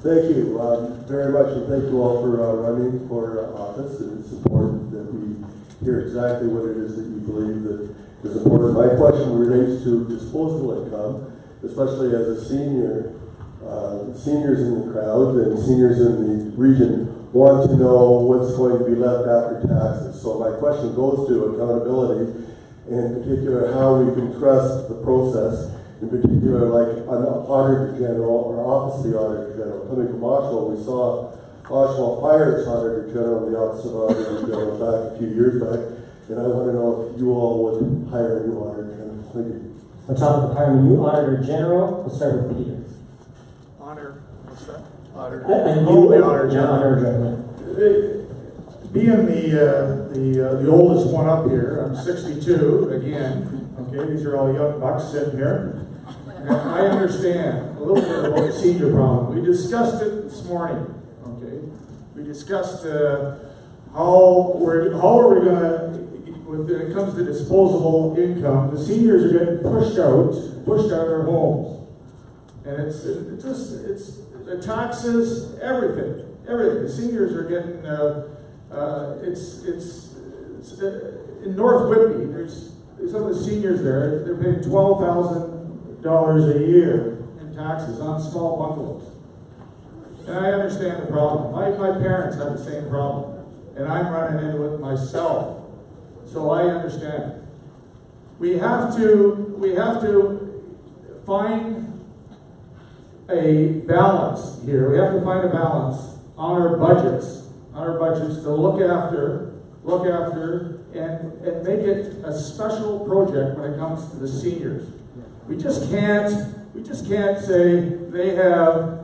Thank you very much, and thank you all for running for office. And it's important that we hear exactly what it is that you believe that is important. My question relates to disposable income, especially as a senior. Seniors in the crowd and seniors in the region want to know what's going to be left after taxes. So my question goes to accountability, in particular how we can trust the process. In particular, like an Auditor General or Office of the Auditor General. Coming from Oshawa, we saw Oshawa Fire's Auditor General in the Office of Auditor General back a few years back, and I want to know if you all would hire a new Auditor General. Thank you. On top of hiring a new Auditor General, we'll start with Peter. What's that? Auditor. The Auditor General. Auditor General. Being the oldest one up here, I'm 62 again. Okay, these are all young bucks sitting here. And I understand a little bit about the senior problem. We discussed it this morning. Okay, we discussed how are we going to, when it comes to disposable income, the seniors are getting pushed out of their homes, and it's the taxes, everything. The seniors are getting in North Whitby. There's some of the seniors there. They're paying $12,000 a year in taxes on small bungalows. And I understand the problem. My parents had the same problem, and I'm running into it myself. So I understand. We have to find a balance here. We have to find a balance on our budgets to look after and make it a special project when it comes to the seniors. We just can't say they have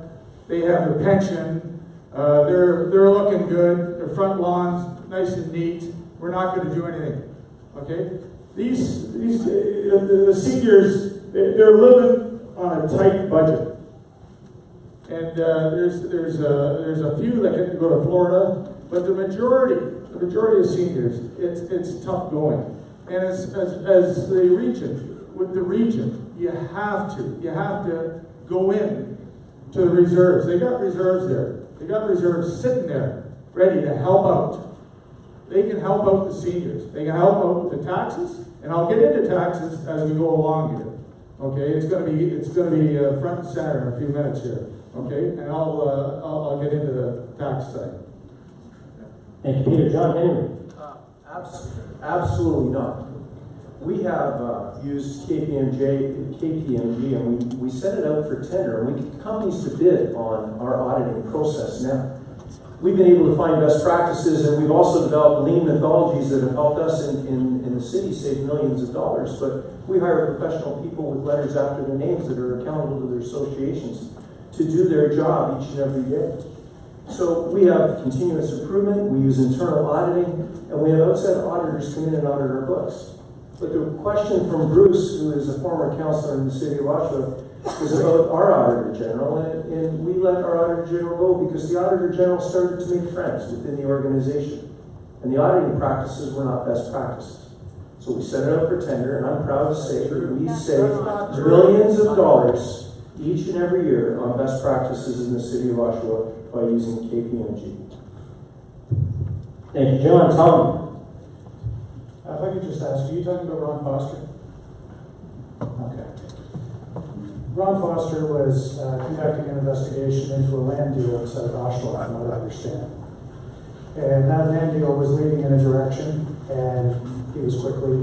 a pension, they're looking good, their front lawn's nice and neat, we're not going to do anything. Okay? The seniors, they're living on a tight budget. And there's a few that get to go to Florida, but the majority of seniors, it's tough going. And as the region, with the region, you have to go in to the reserves. They got reserves there. They got reserves sitting there, ready to help out. They can help out the seniors. They can help out with the taxes, and I'll get into taxes as we go along here. Okay, it's going to be front and center in a few minutes here. Okay, and I'll get into the tax side. Thank you, Peter. John Henry. Absolutely not. We have used KPMG, and we sent it out for tender, and we get companies to bid on our auditing process now. We've been able to find best practices, and we've also developed lean methodologies that have helped us in the city save millions of dollars. But we hire professional people with letters after their names that are accountable to their associations to do their job each and every day. So we have continuous improvement, we use internal auditing, and we have outside auditors come in and audit our books. But the question from Bruce, who is a former councillor in the city of Oshawa, was about our Auditor General, and we let our Auditor General go because the Auditor General started to make friends within the organization. And the auditing practices were not best practices. So we set it up for tender, and I'm proud to say that we save millions of dollars each and every year on best practices in the city of Oshawa by using KPMG. Thank you, John. Tom. If I could just ask, are you talking about Ron Foster? Okay. Ron Foster was conducting an investigation into a land deal outside of Oshawa, from what I understand. And that land deal was leading in a direction, and he was quickly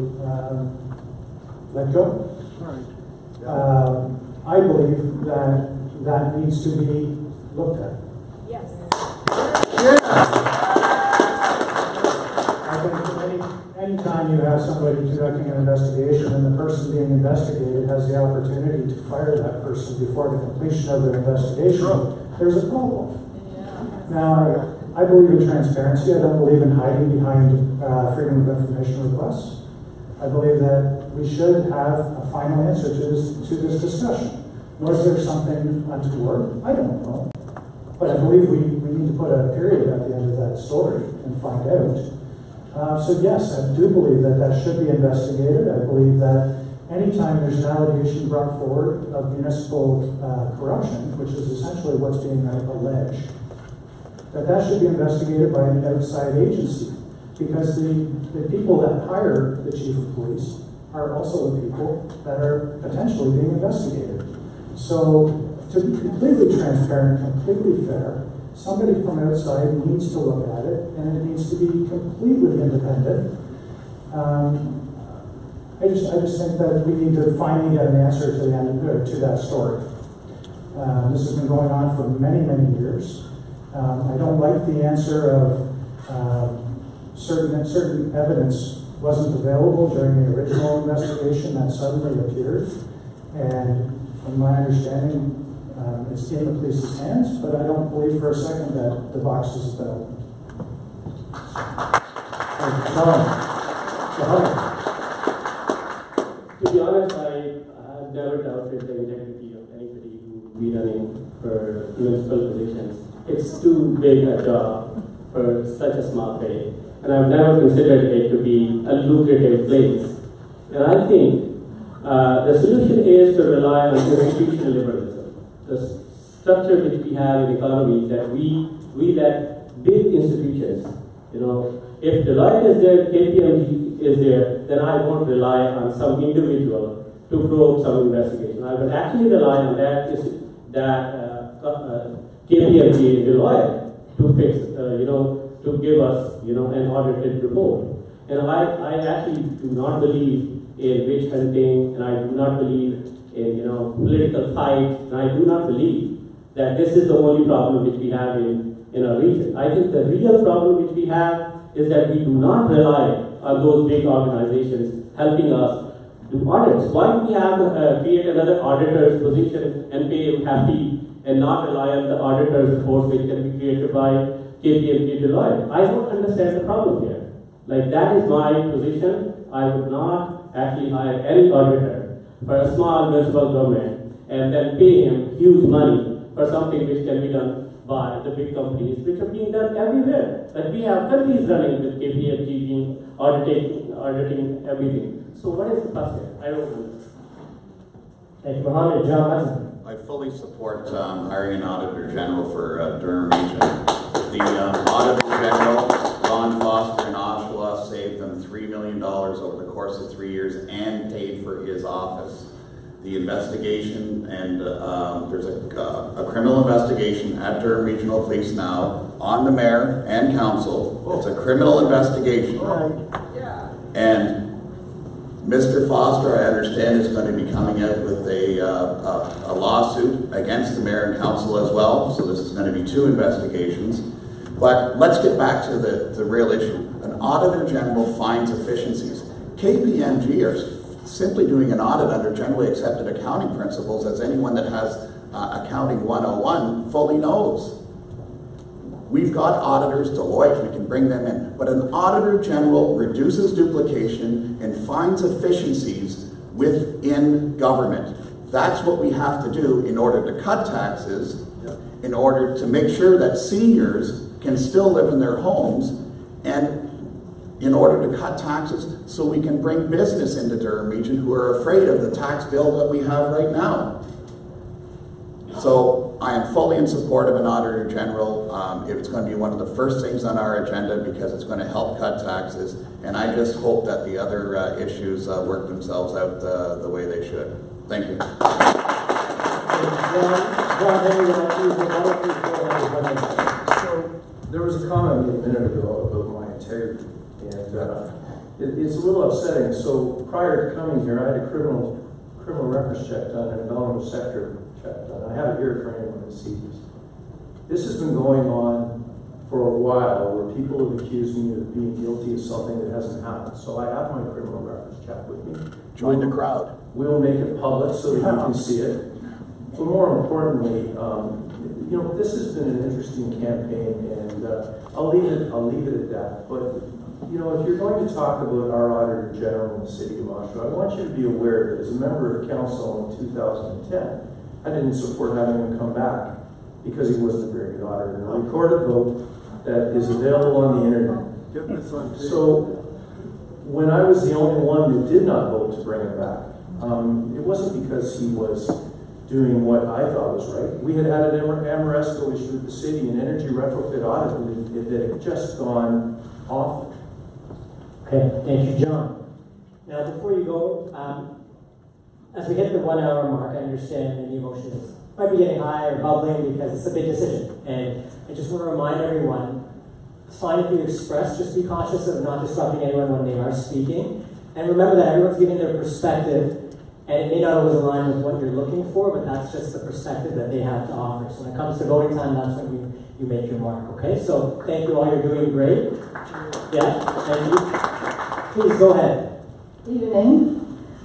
let go. I believe that that needs to be looked at. Yes. I think any time you have somebody conducting an investigation and the person being investigated has the opportunity to fire that person before the completion of their investigation, there's a problem. Now, I believe in transparency. I don't believe in hiding behind freedom of information requests. I believe that we should have a final answer to this discussion. Was there something untoward? I don't know. But I believe we need to put a period at the end of that story and find out. So yes, I do believe that that should be investigated. I believe that anytime there's an allegation brought forward of municipal corruption, which is essentially what's being alleged, that should be investigated by an outside agency, because the people that hire the chief of police are also the people that are potentially being investigated. So to be completely transparent, completely fair, somebody from outside needs to look at it, and it needs to be completely independent. I just think that we need to finally get an answer to the end to that story. This has been going on for many, many years. I don't like the answer of certain evidence wasn't available during the original investigation that suddenly appeared, and from my understanding, it's in the police's hands, but I don't believe for a second that the box has been opened. To be honest, I've never doubted the integrity of anybody who would be running for municipal positions. It's too big a job for such a small pay, and I've never considered it to be a lucrative place. And I think the solution is to rely on institutional liberalism. The structure which we have in the economy is that we let big institutions, if Deloitte is there, KPMG is there, then I won't rely on some individual to probe some investigation. I would actually rely on that KPMG and Deloitte to fix, to give us, an audited report. And I actually do not believe in witch hunting, and I do not believe in, political fight, and I do not believe that this is the only problem which we have in our region. I think the real problem which we have is that we do not rely on those big organizations helping us do audits. Why do we have to create another auditor's position and pay him hefty and not rely on the auditor's report which can be created by KPMG Deloitte? I don't understand the problem here. Like, that is my position. I would not actually hire any auditor for a small municipal government and then pay him huge money for something which can be done by the big companies, which are being done everywhere. Like, we have countries running with KPMG being auditing everything. So what is the fuss here? I don't understand. Thank you, Mohammed. John Hudson. I fully support hiring an Auditor General for Durham Region. The Auditor General, Ron Foster in Oshawa, saved them $3 million over the course of 3 years and paid for his office. The investigation, and there's a criminal investigation at Durham Regional Police now on the mayor and council. It's a criminal investigation. And Mr. Foster, I understand, is going to be coming out with a lawsuit against the mayor and council as well. So this is going to be 2 investigations. But let's get back to the real issue. An Auditor General finds efficiencies. KPMG are simply doing an audit under generally accepted accounting principles, as anyone that has Accounting 101 fully knows. We've got auditors, Deloitte, we can bring them in. But an Auditor General reduces duplication and finds efficiencies within government. That's what we have to do in order to cut taxes, in order to make sure that seniors can still live in their homes, and in order to cut taxes so we can bring business into Durham Region who are afraid of the tax bill that we have right now. So I am fully in support of an Auditor General. It's going to be one of the first things on our agenda because it's going to help cut taxes, and I just hope that the other issues work themselves out the way they should. Thank you. John Henry, would like to use the water, please go ahead. So there was a comment a minute ago about my integrity, and it's a little upsetting. So prior to coming here, I had a criminal records check done and a Bellingham sector check done. I have it here for anyone to see this. This has been going on for a while, where people have accused me of being guilty of something that hasn't happened. So I have my criminal records check with me. Join the crowd. We'll make it public so that you can see it. But more importantly, you know, this has been an interesting campaign, and I'll leave it at that. But you know, if you're going to talk about our Auditor General in the City of Oshawa, I want you to be aware that as a member of council in 2010, I didn't support having him come back because he wasn't a very good auditor. And a recorded vote that is available on the internet. So when I was the only one that did not vote to bring him back, it wasn't because he was doing what I thought was right. We had an Amoresco issue with the city, an energy retrofit audit that had just gone awful. Okay, thank you, John. Now, before you go, as we hit the 1 hour mark, I understand the emotions might be getting high or bubbling because it's a big decision. And I just want to remind everyone, it's fine if you express, just be cautious of not disrupting anyone when they are speaking. And remember that everyone's giving their perspective, and it may not always align with what you're looking for, but that's just the perspective that they have to offer. So when it comes to voting time, that's when you make your mark, okay? So thank you all, you're doing great. Yeah, thank you. Please go ahead. Evening.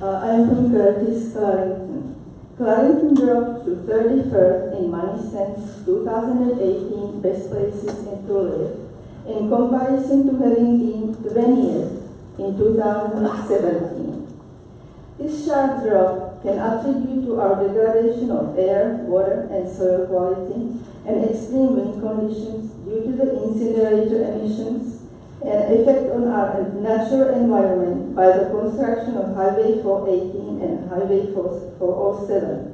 I'm from Curtis, Clarendon. Clarendon dropped to 31st in money since 2018 best places to live, in comparison to having been 20th in 2017. This sharp drop can attribute to our degradation of air, water, and soil quality, and extreme wind conditions due to the incinerator emissions, and effect on our natural environment by the construction of Highway 418 and Highway 407.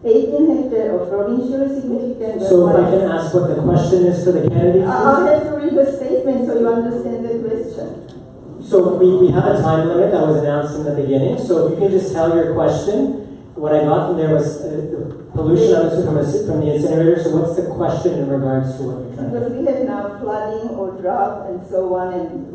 18 hectares of provincially significant... So if I can ask what the question is for the candidate? I'll have to read the statement so you understand the question. So we have a time limit that was announced in the beginning, so if you can just tell your question. What I got from there was the pollution from the incinerator, so what's the question in regards to what you're trying to do? Because we have now flooding or drought and so on, and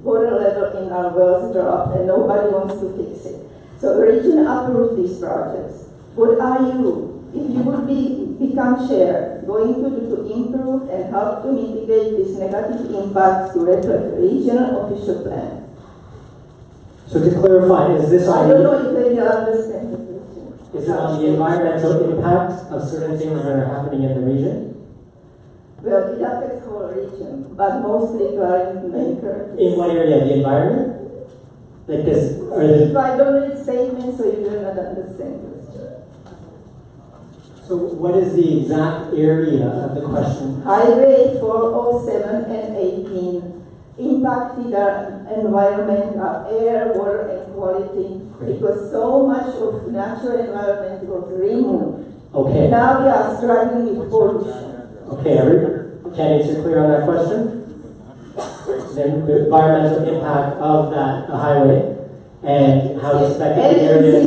water level in our wells dropped, and nobody wants to fix it. So the region approved these projects. What are you, if you would become chair, going to do to improve and help to mitigate these negative impacts to reflect regional official plan? So to clarify, is this I on don't know if they understand the question. Is it on the environmental impact of certain things that are happening in the region? Well, it affects whole region, but mostly Clarendon and Curtis. In what area? The environment? Like this? Or If I don't read statements, so you will not understand this. So what is the exact area of the question? Highway 407 and 18 impacted our environment, our air, water, and quality. Great. Because so much of natural environment was removed. Okay. Now we are struggling with pollution. Okay, candidates are clear on that question? Then the environmental impact of that highway and how it's affecting the area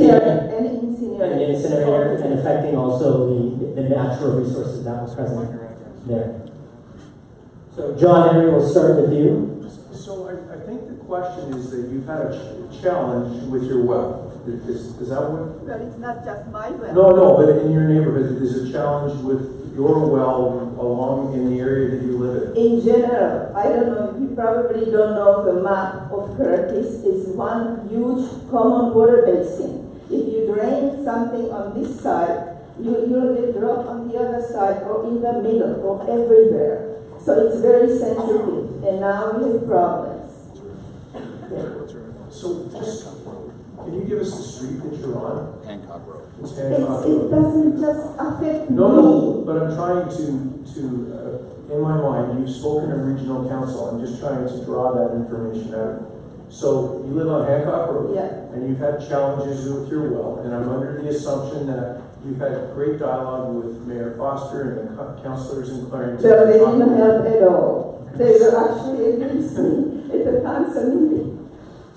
And and the incinerator and affecting also the natural resources that was present there. So John Henry, we'll start with you. So I think the question is that you've had a challenge with your well. Is that what? Well, it's not just my well. No, but in your neighborhood, there's a challenge with your well along in the area that you live in. In general, I don't know, you probably don't know the map of Curtis. It's one huge common water basin. If you drain something on this side, you'll get drop on the other side or in the middle or everywhere. So it's very sensitive, and now we have problems. So just, can you give us the street that you're on? Hancock Road. It's Hancock Road. It doesn't just affect me. No, but I'm trying to in my mind, you've spoken of regional council. I'm just trying to draw that information out. So you live on Hancock Road, Yeah. and you've had challenges with your well, and I'm under the assumption that you've had great dialogue with Mayor Foster and the councillors in Clarendon. So they didn't help at all. They were actually against me at the council meeting.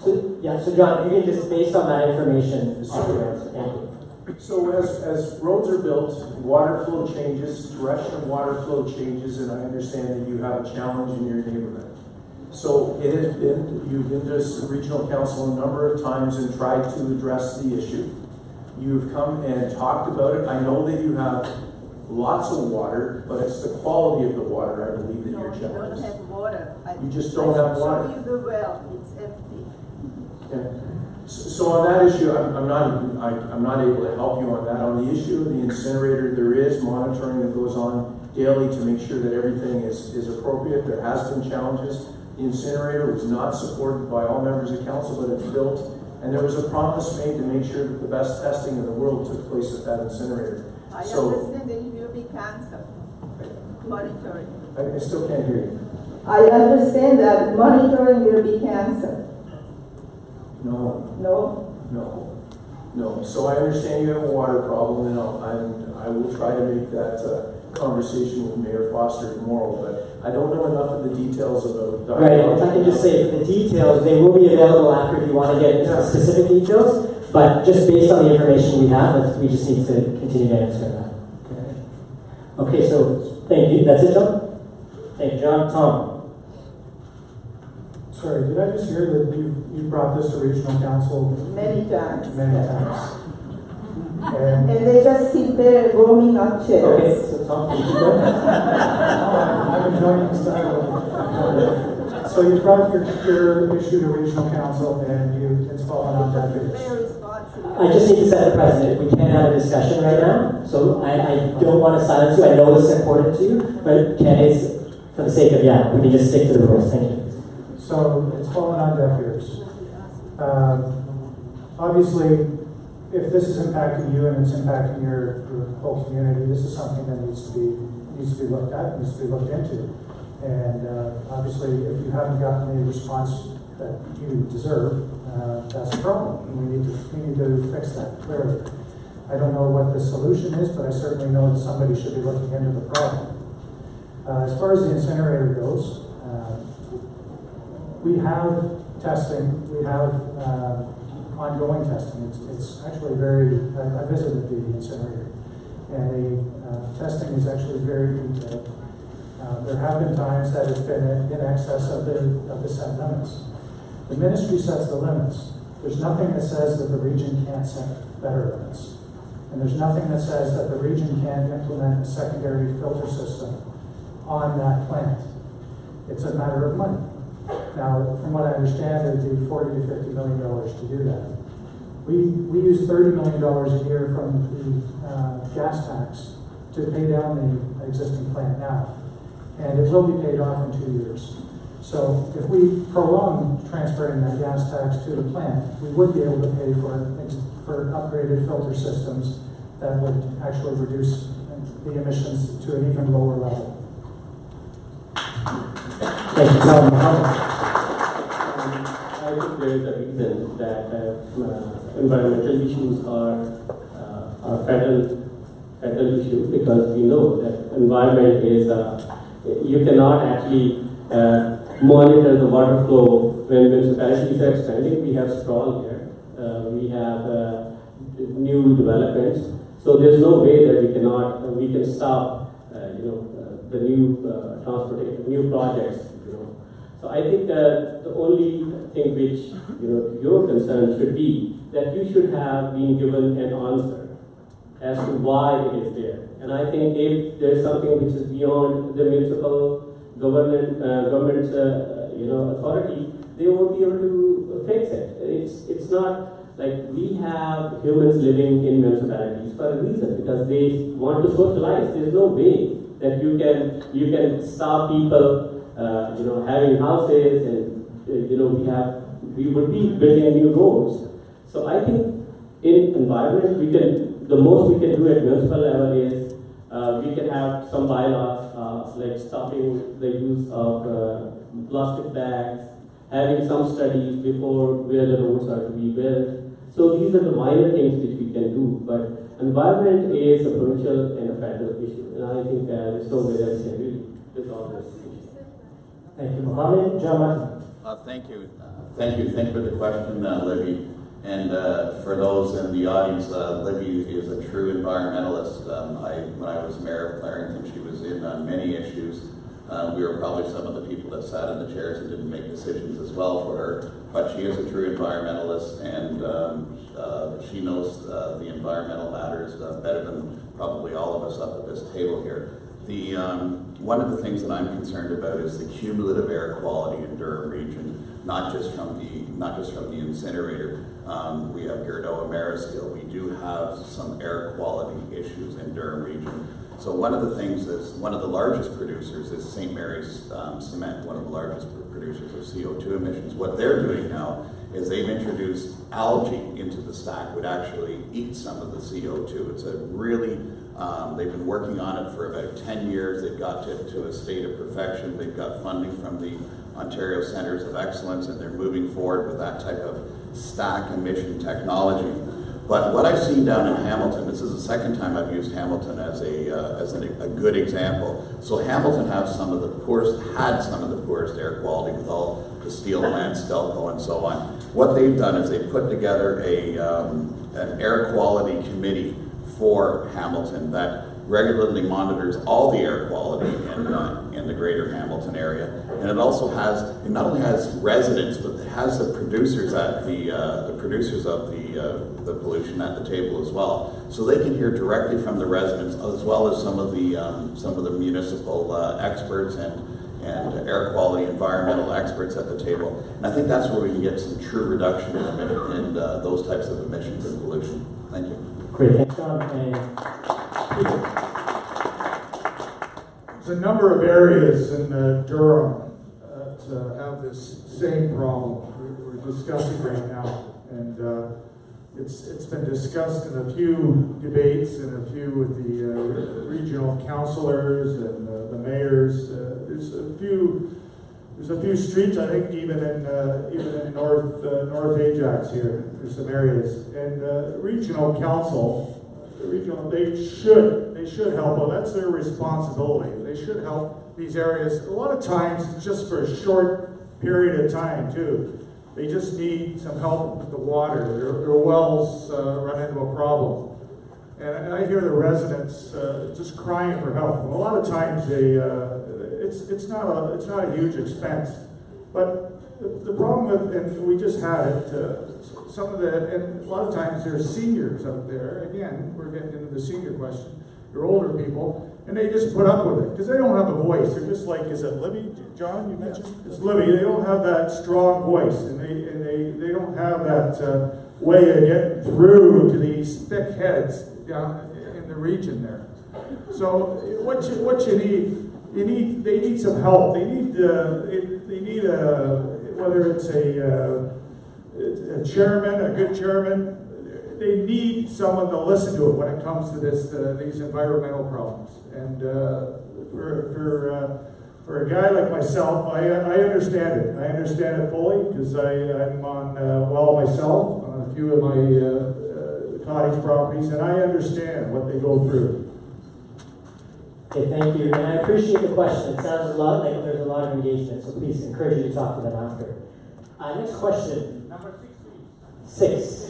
So John, if you can just, based on that information, offer your answer. Thank you. So as roads are built, water flow changes, direction of water flow changes, and I understand that you have a challenge in your neighborhood. So it has been, you've been to regional council a number of times and tried to address the issue. You've come and talked about it. I know that you have lots of water, but it's the quality of the water, I believe, that you're challenged. No, you don't have water. You just don't have water. Show you the well, it's empty. Okay. So on that issue, I'm not able to help you on that. On the issue of the incinerator, there is monitoring that goes on daily to make sure that everything is appropriate. There has been challenges. The incinerator was not supported by all members of council, but it's built, and there was a promise made to make sure that the best testing in the world took place at that incinerator. I understand that it will be canceled. Monitoring. I still can't hear you. I understand that monitoring will be canceled. No. No? No. So I understand you have a water problem, and I will try to make that conversation with Mayor Foster tomorrow, but I don't know enough of the details about that. Right, and if I can just say, for the details, they will be available after if you want to get into the specific details, but just based on the information we have, we just need to continue to answer that. Okay, so thank you. That's it, John? Thank you, John. Tom? Sorry, did I just hear that you brought this to regional council? Many times. Many times. And they just sit there warming up chairs. Okay, so Tom, can you keep going? I'm enjoying this dialogue. So you brought your issue to regional council and it's fallen on deaf ears. I just need to set the precedent. We can't have a discussion right now, so I don't want to silence you. I know it's important to you, but it's for the sake of, we can just stick to the rules. Thank you. So it's fallen on deaf ears. Obviously, if this is impacting you and it's impacting your whole community, this is something that needs to be looked at, needs to be looked into. And obviously, if you haven't gotten the response that you deserve, that's a problem. And we need to fix that clearly. I don't know what the solution is, but I certainly know that somebody should be looking into the problem. As far as the incinerator goes, we have testing. We have ongoing testing. It's actually I visited the incinerator, and the testing is actually very detailed. There have been times that it's been in excess of the set limits. The ministry sets the limits. There's nothing that says that the region can't set better limits. And there's nothing that says that the region can't implement a secondary filter system on that plant. It's a matter of money. Now, from what I understand, it would be $40 to $50 million to do that. We use $30 million a year from the gas tax to pay down the existing plant now. And it will be paid off in 2 years. So if we prolong transferring that gas tax to the plant, we would be able to pay for upgraded filter systems that would actually reduce the emissions to an even lower level. Thank you, Tom. I think there is a reason that environmental issues are federal issue, because we know that environment is you cannot actually monitor the water flow when municipalities are expanding. We have sprawl here. We have new developments. So there's no way that we can stop the new transportation, new projects. So I think the only thing which your concern should be that you should have been given an answer as to why it is there. And I think if there's something which is beyond the municipal government's authority, they won't be able to fix it. It's not like we have humans living in municipalities for a reason, because they want to socialize. There's no way that you can stop people having houses, and we would be building new roads. So I think in environment the most we can do at municipal level is we can have some bylaws like stopping the use of plastic bags, having some studies before where the roads are to be built. So these are the minor things which we can do, but environment is a provincial and a federal issue, and I think there's no way that we can really resolve this issue. Thank you, Mohammed. John Martin. Thank you. Thank you for the question, Libby. And for those in the audience, Libby is a true environmentalist. When I was mayor of Clarington, she was in on many issues. We were probably some of the people that sat in the chairs and didn't make decisions as well for her, but she is a true environmentalist, and she knows the environmental matters better than probably all of us up at this table here. One of the things that I'm concerned about is the cumulative air quality in Durham region, not just from the incinerator. We have Gardoa Mariskill. We do have some air quality issues in Durham region. So one of the things is, one of the largest producers is St. Mary's Cement, one of the largest producers of CO2 emissions. What they're doing now is they've introduced algae into the stack, would actually eat some of the CO2. It's a really, they've been working on it for about 10 years. They've got to a state of perfection. They've got funding from the Ontario Centres of Excellence, and they're moving forward with that type of stack emission technology. But what I've seen down in Hamilton, this is the second time I've used Hamilton as a good example. So Hamilton had some of the poorest air quality with all the steel plants, Stelco, and so on. What they've done is they've put together an air quality committee for Hamilton that regularly monitors all the air quality in the greater Hamilton area. And it also has, it not only has residents, but it has the producers at the producers of the pollution at the table as well. So they can hear directly from the residents, as well as some of the municipal experts and air quality environmental experts at the table. And I think that's where we can get some true reduction in those types of emissions and pollution. Thank you. Great, thanks, John. And Peter. There's a number of areas in Durham that have this same problem we're discussing right now, and it's been discussed in a few debates and a few with the regional councillors and the mayors. There's a few streets, I think, even in North Ajax here. There's some areas, and regional council. They should help. Well, that's their responsibility. They should help these areas. A lot of times, it's just for a short period of time, too. They just need some help with the water. Their wells run into a problem. And I hear the residents just crying for help. A lot of times, it's not a huge expense. But the problem with, and we just had it, and a lot of times there's seniors up there. Again, we're getting into the senior question. They're older people, and they just put up with it because they don't have a voice. They're just like, is it Libby, John? You mentioned it's Libby. They don't have that strong voice, and they don't have that way of getting through to these thick heads down in the region there. So what you need, they need some help. They need whether it's a chairman, a good chairman. They need someone to listen to it when it comes to these environmental problems. And for a guy like myself, I understand it. I understand it fully because I'm on well myself on a few of my cottage properties, and I understand what they go through. Okay, thank you. And I appreciate the question. It sounds a lot like there's a lot of engagement, so please encourage you to talk to them after. Next question. Number 6.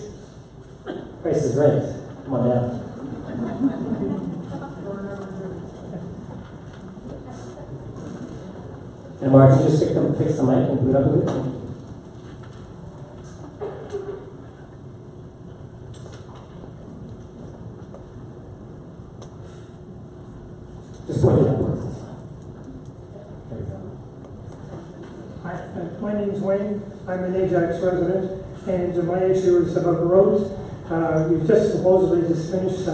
Price is right. Come on down. And Mark, can you just fix the mic and boot up a bit? Just point it upwards. There we go. Hi, my name is Wayne. I'm an Ajax resident, and my issue is about the roads. We've just supposedly finished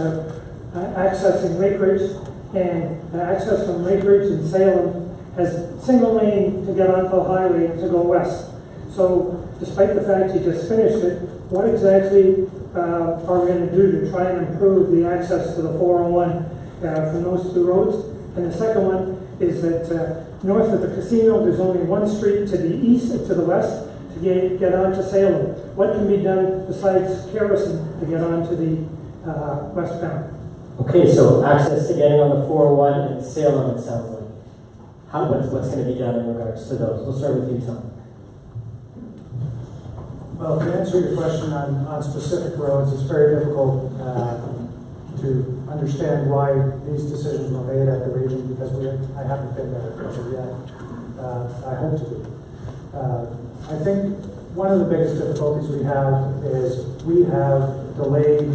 accessing Lake Ridge, and access from Lake Ridge and Salem has single lane to get onto the highway to go west. So, despite the fact you just finished it, what exactly are we going to do to try and improve the access to the 401 from those two roads? And the second one is that north of the casino, there's only one street to the east and to the west to get onto Salem. What can be done besides Kerrison to get onto the westbound? Okay, so access to getting on the 401 and Salem, it sounds like. What's going to be done in regards to those? We'll start with you, Tom. Well, to answer your question on specific roads, it's very difficult to understand why these decisions were made at the region because I haven't been there as of yet. I hope to be. I think one of the biggest difficulties we have is we have delayed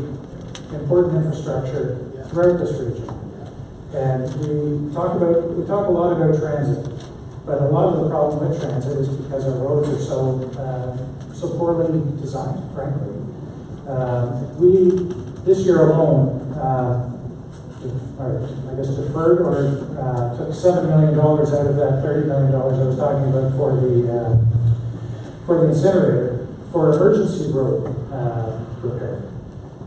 important infrastructure throughout this region. And we talk a lot about transit, but a lot of the problem with transit is because our roads are so poorly designed, frankly. We, this year alone, deferred or took $7 million out of that $30 million I was talking about for the incinerator for emergency road repair.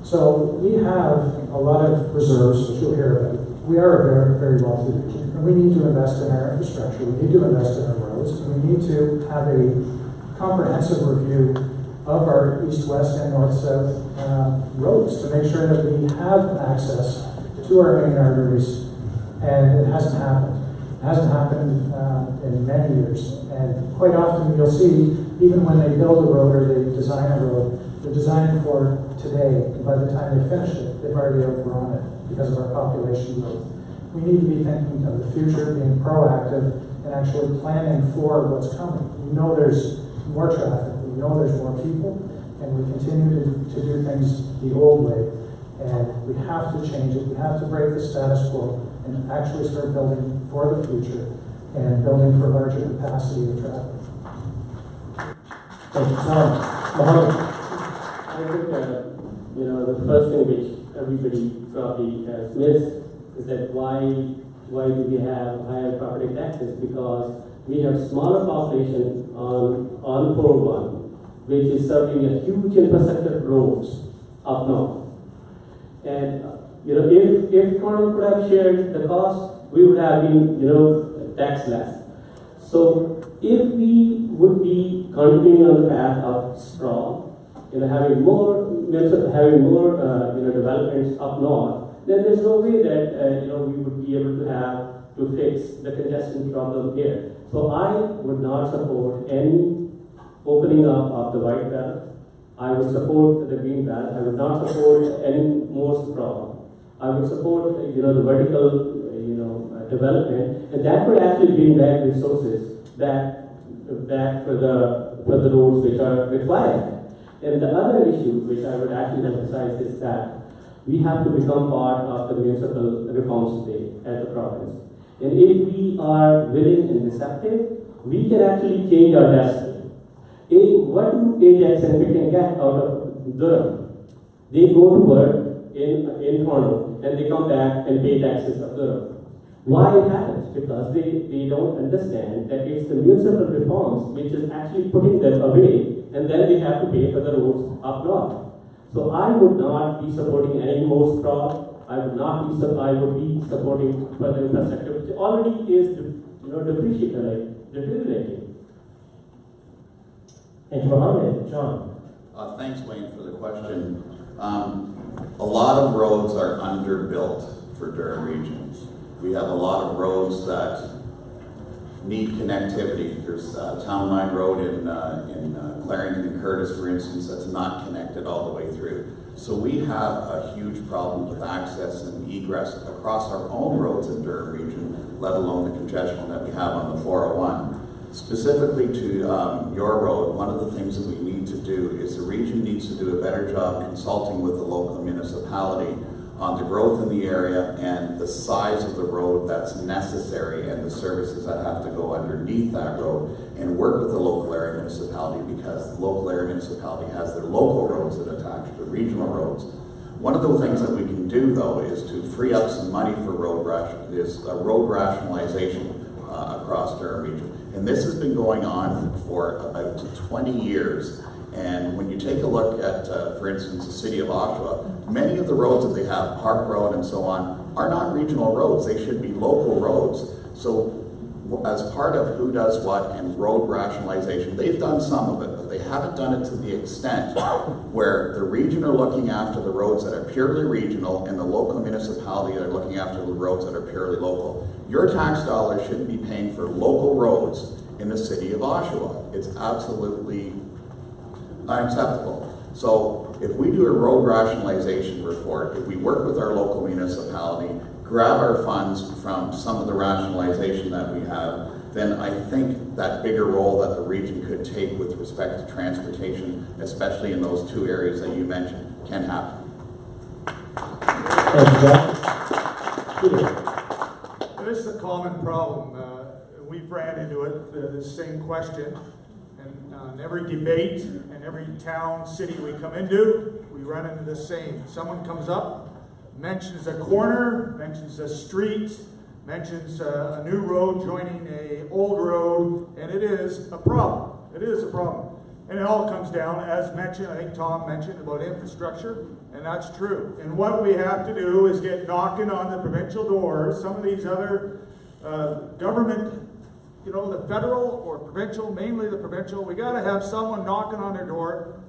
So we have a lot of reserves, which you'll hear about. We are a very, very wealthy region, and we need to invest in our infrastructure. We need to invest in our roads, and we need to have a comprehensive review of our east-west and north-south roads to make sure that we have access to our main arteries, and it hasn't happened. It hasn't happened in many years, and quite often you'll see, even when they build a road or they design a road, they're designing for today, and by the time they finish it, they've already outgrown it because of our population growth. We need to be thinking of the future, being proactive, and actually planning for what's coming. We know there's more traffic, we know there's more people, and we continue to do things the old way. And we have to change it. We have to break the status quo and actually start building for the future and building for larger capacity of traffic. Thank you, Tom. Mohammed. I think the first thing which everybody probably has missed is that why do we have higher property taxes? Because we have smaller population on 401, which is serving a huge infrastructure of roads up north. And if Toronto could have shared the cost, we would have been taxed less. So if we would be continuing on the path of sprawl, having more developments up north, then there's no way that we would be able to fix the congestion problem here. So I would not support any opening up of the white belt. I would support the green belt. I would not support any more sprawl. I would support the vertical development, and that would actually bring back resources back for the roads which are required. And the other issue which I would actually emphasize is that we have to become part of the municipal reforms today at the province. And if we are willing and receptive, we can actually change our destiny. What do Ajax and Pickering get out of Durham? They go to work in Toronto and they come back and pay taxes of Durham. Why it happens? Because they don't understand that it's the municipal reforms which is actually putting them away, and then they have to pay for the roads up north. So I would not be supporting any more sprawl. I would be supporting further infrastructure, which already is deteriorating. Thank you, Mohammed. John. Thanks, Wayne, for the question. A lot of roads are underbuilt for Durham region. We have a lot of roads that need connectivity. There's Town Line Road in Clarington and Curtis, for instance, that's not connected all the way through. So we have a huge problem with access and egress across our own roads in Durham region, let alone the congestion that we have on the 401. Specifically to your road, one of the things that we need to do is the region needs to do a better job consulting with the local municipality on the growth in the area and the size of the road that's necessary and the services that have to go underneath that road, and work with the local area municipality, because the local area municipality has their local roads that attach to the regional roads. One of the things that we can do, though, is to free up some money for road rationalization across Durham region. And this has been going on for about 20 years. And when you take a look at, for instance, the city of Oshawa, many of the roads that they have, Park Road and so on, are not regional roads. They should be local roads. So as part of who does what and road rationalization, they've done some of it, but they haven't done it to the extent where the region are looking after the roads that are purely regional and the local municipality are looking after the roads that are purely local. Your tax dollars shouldn't be paying for local roads in the city of Oshawa. It's absolutely unacceptable. So if we do a road rationalization report, if we work with our local municipality, grab our funds from some of the rationalization that we have, then I think that bigger role that the region could take with respect to transportation, especially in those two areas that you mentioned, can happen. Thank you, Jeff. Peter. This is a common problem. We've ran into it, the same question. And on every debate and every town, city we come into, we run into the same. Someone comes up, mentions a corner, mentions a street, mentions a new road joining an old road, and it is a problem. It is a problem. And it all comes down, as mentioned, I think Tom mentioned, about infrastructure, and that's true. And what we have to do is get knocking on the provincial doors. Some of these other government, you know, the federal or provincial, mainly the provincial, we got to have someone knocking on their door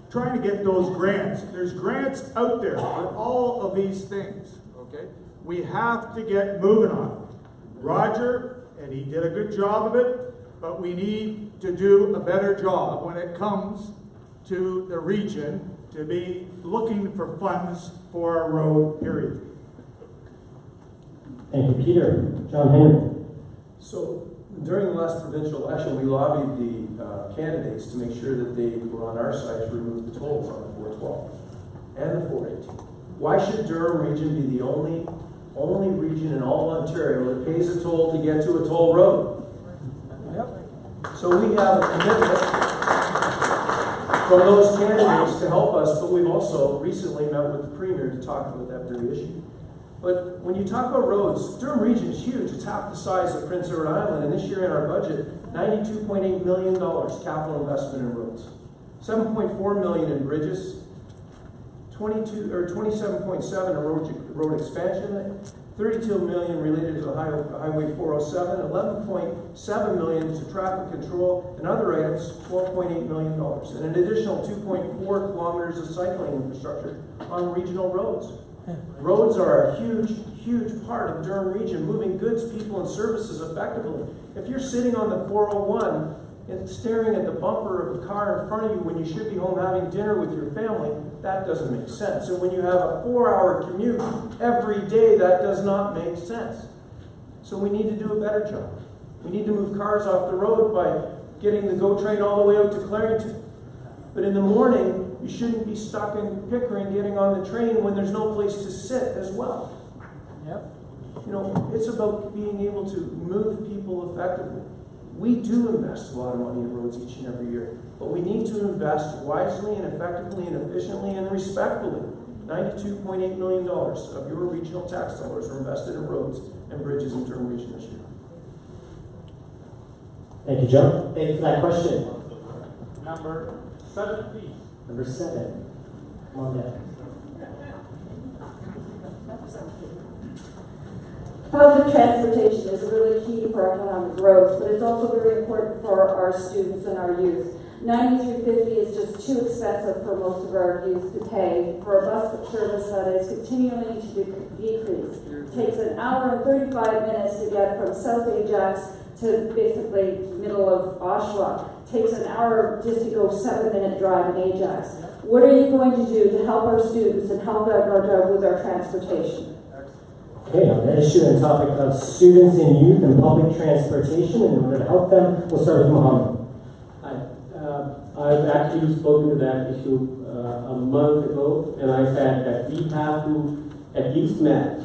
trying to get those grants. There's grants out there for all of these things, okay? We have to get moving on it. Roger, and he did a good job of it, but we need to do a better job when it comes to the region to be looking for funds for our road, period. Thank you, Peter. John Henry. So during the last provincial election, we lobbied the candidates to make sure that they were on our side to remove the tolls on the 412 and the 418. Why should Durham region be the only region in all Ontario that pays a toll to get to a toll road? Yep. So we have a commitment from those candidates to help us, but we've also recently met with the Premier to talk about that very issue. But when you talk about roads, Durham region is huge. It's half the size of Prince Edward Island, and this year in our budget, $92.8 million capital investment in roads, $7.4 million in bridges, 27.7 in road expansion, 32 million related to the Highway 407, 11.7 million to traffic control and other items, $12.8 million, and an additional 2.4 kilometers of cycling infrastructure on regional roads. Roads are a huge, huge part of Durham region, moving goods, people, and services effectively. If you're sitting on the 401 and staring at the bumper of the car in front of you when you should be home having dinner with your family, that doesn't make sense. And when you have a 4-hour commute every day, that does not make sense. So we need to do a better job. We need to move cars off the road by getting the GO train all the way out to Clarington. But in the morning, you shouldn't be stuck in Pickering getting on the train when there's no place to sit as well. Yep. You know, it's about being able to move people effectively. We do invest a lot of money in roads each and every year, but we need to invest wisely and effectively and efficiently and respectfully. $92.8 million of your regional tax dollars are invested in roads and bridges in Durham region this year. Thank you, Joe. Thank you for that question. Number 7, please. Number 7. Come on down. Public transportation is really key for economic growth, but it's also very important for our students and our youth. 9350 is just too expensive for most of our youth to pay for a bus service that is continuing to decrease. It takes an hour and 35 minutes to get from South Ajax to basically middle of Oshawa. It takes an hour just to go 7-minute drive in Ajax. What are you going to do to help our students and help with our transportation? Okay, on the issue and topic of students and youth and public transportation, and in order to help them, we'll start with Mohammed. Hi. I've actually spoken to that issue a month ago, and I said that we have to at least match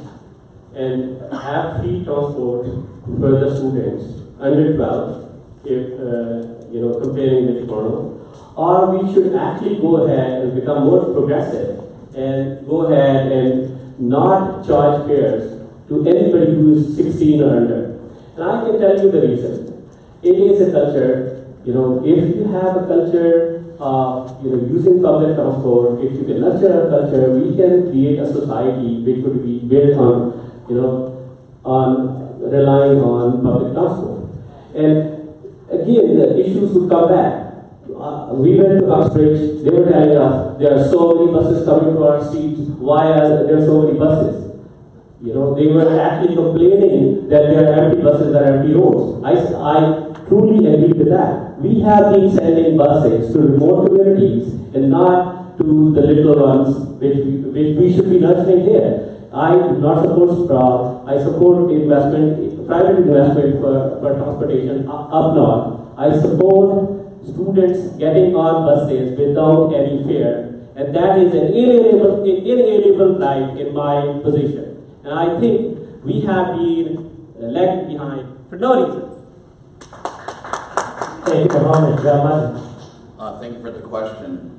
and have free transport for the students under 12, if comparing with tomorrow, or we should actually go ahead and become more progressive and go ahead and not charge fares to anybody who is 16 or under. And I can tell you the reason. It is a culture, if you have a culture of using public transport, if you can nurture our culture, we can create a society which would be built on relying on public transport. And again, the issues would come back. We went to Uxbridge, they were telling us there are so many buses coming to our streets, why are there so many buses? They were actually complaining that there are empty buses and empty roads. I truly agree with that. We have been sending buses to remote communities and not to the little ones which we should be nurturing here. I do not support sprawl. I support investment, private investment for transportation up north. I support students getting on buses without any fare, and that is an inalienable right in my position. And I think we have been lagging behind for no reason. Thank you, Mohammed. Thank you for the question.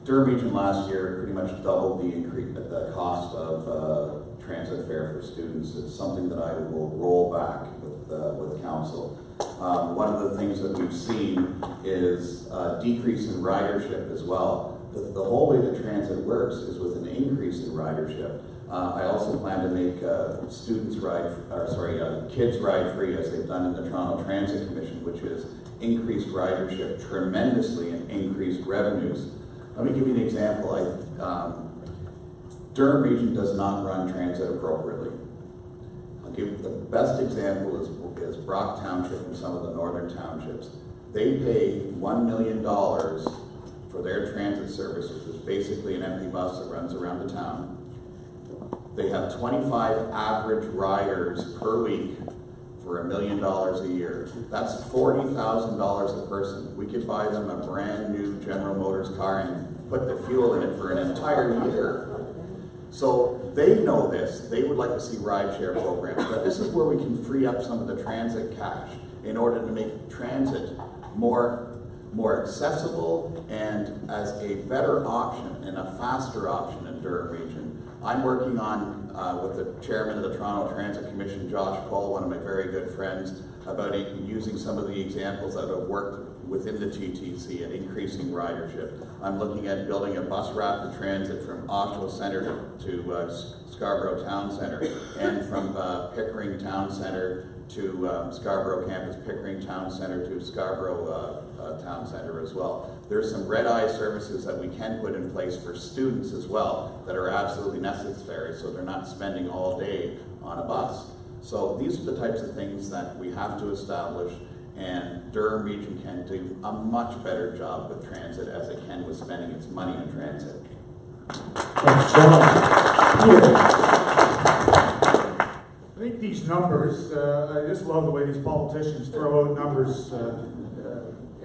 Durham Region last year pretty much doubled the cost of transit fare for students. It's something that I will roll back with council. One of the things that we've seen is a decrease in ridership as well. The whole way that transit works is with an increase in ridership. I also plan to make kids ride free, as they've done in the Toronto Transit Commission, which is increased ridership tremendously and increased revenues. Let me give you an example. Durham Region does not run transit appropriately. I'll give the best example is Brock Township and some of the northern townships. They pay $1 million for their transit service, which is basically an empty bus that runs around the town. They have 25 average riders per week for $1 million a year. That's $40,000 a person. We could buy them a brand new General Motors car and put the fuel in it for an entire year. So they know this. They would like to see rideshare programs, but this is where we can free up some of the transit cash in order to make transit more accessible and as a better option and a faster option in Durham Region. I'm working on, with the chairman of the Toronto Transit Commission, Josh Cole, one of my very good friends, about using some of the examples that have worked within the TTC and increasing ridership. I'm looking at building a bus rapid transit from Oshawa Centre to Scarborough Town Centre, and from Pickering Town Centre to Scarborough Campus, Pickering Town Centre to Scarborough Town Centre as well. There's some red-eye services that we can put in place for students as well that are absolutely necessary, so they're not spending all day on a bus. So these are the types of things that we have to establish, and Durham Region can do a much better job with transit as it can with spending its money on transit. Thanks, John. I think these numbers, I just love the way these politicians throw out numbers.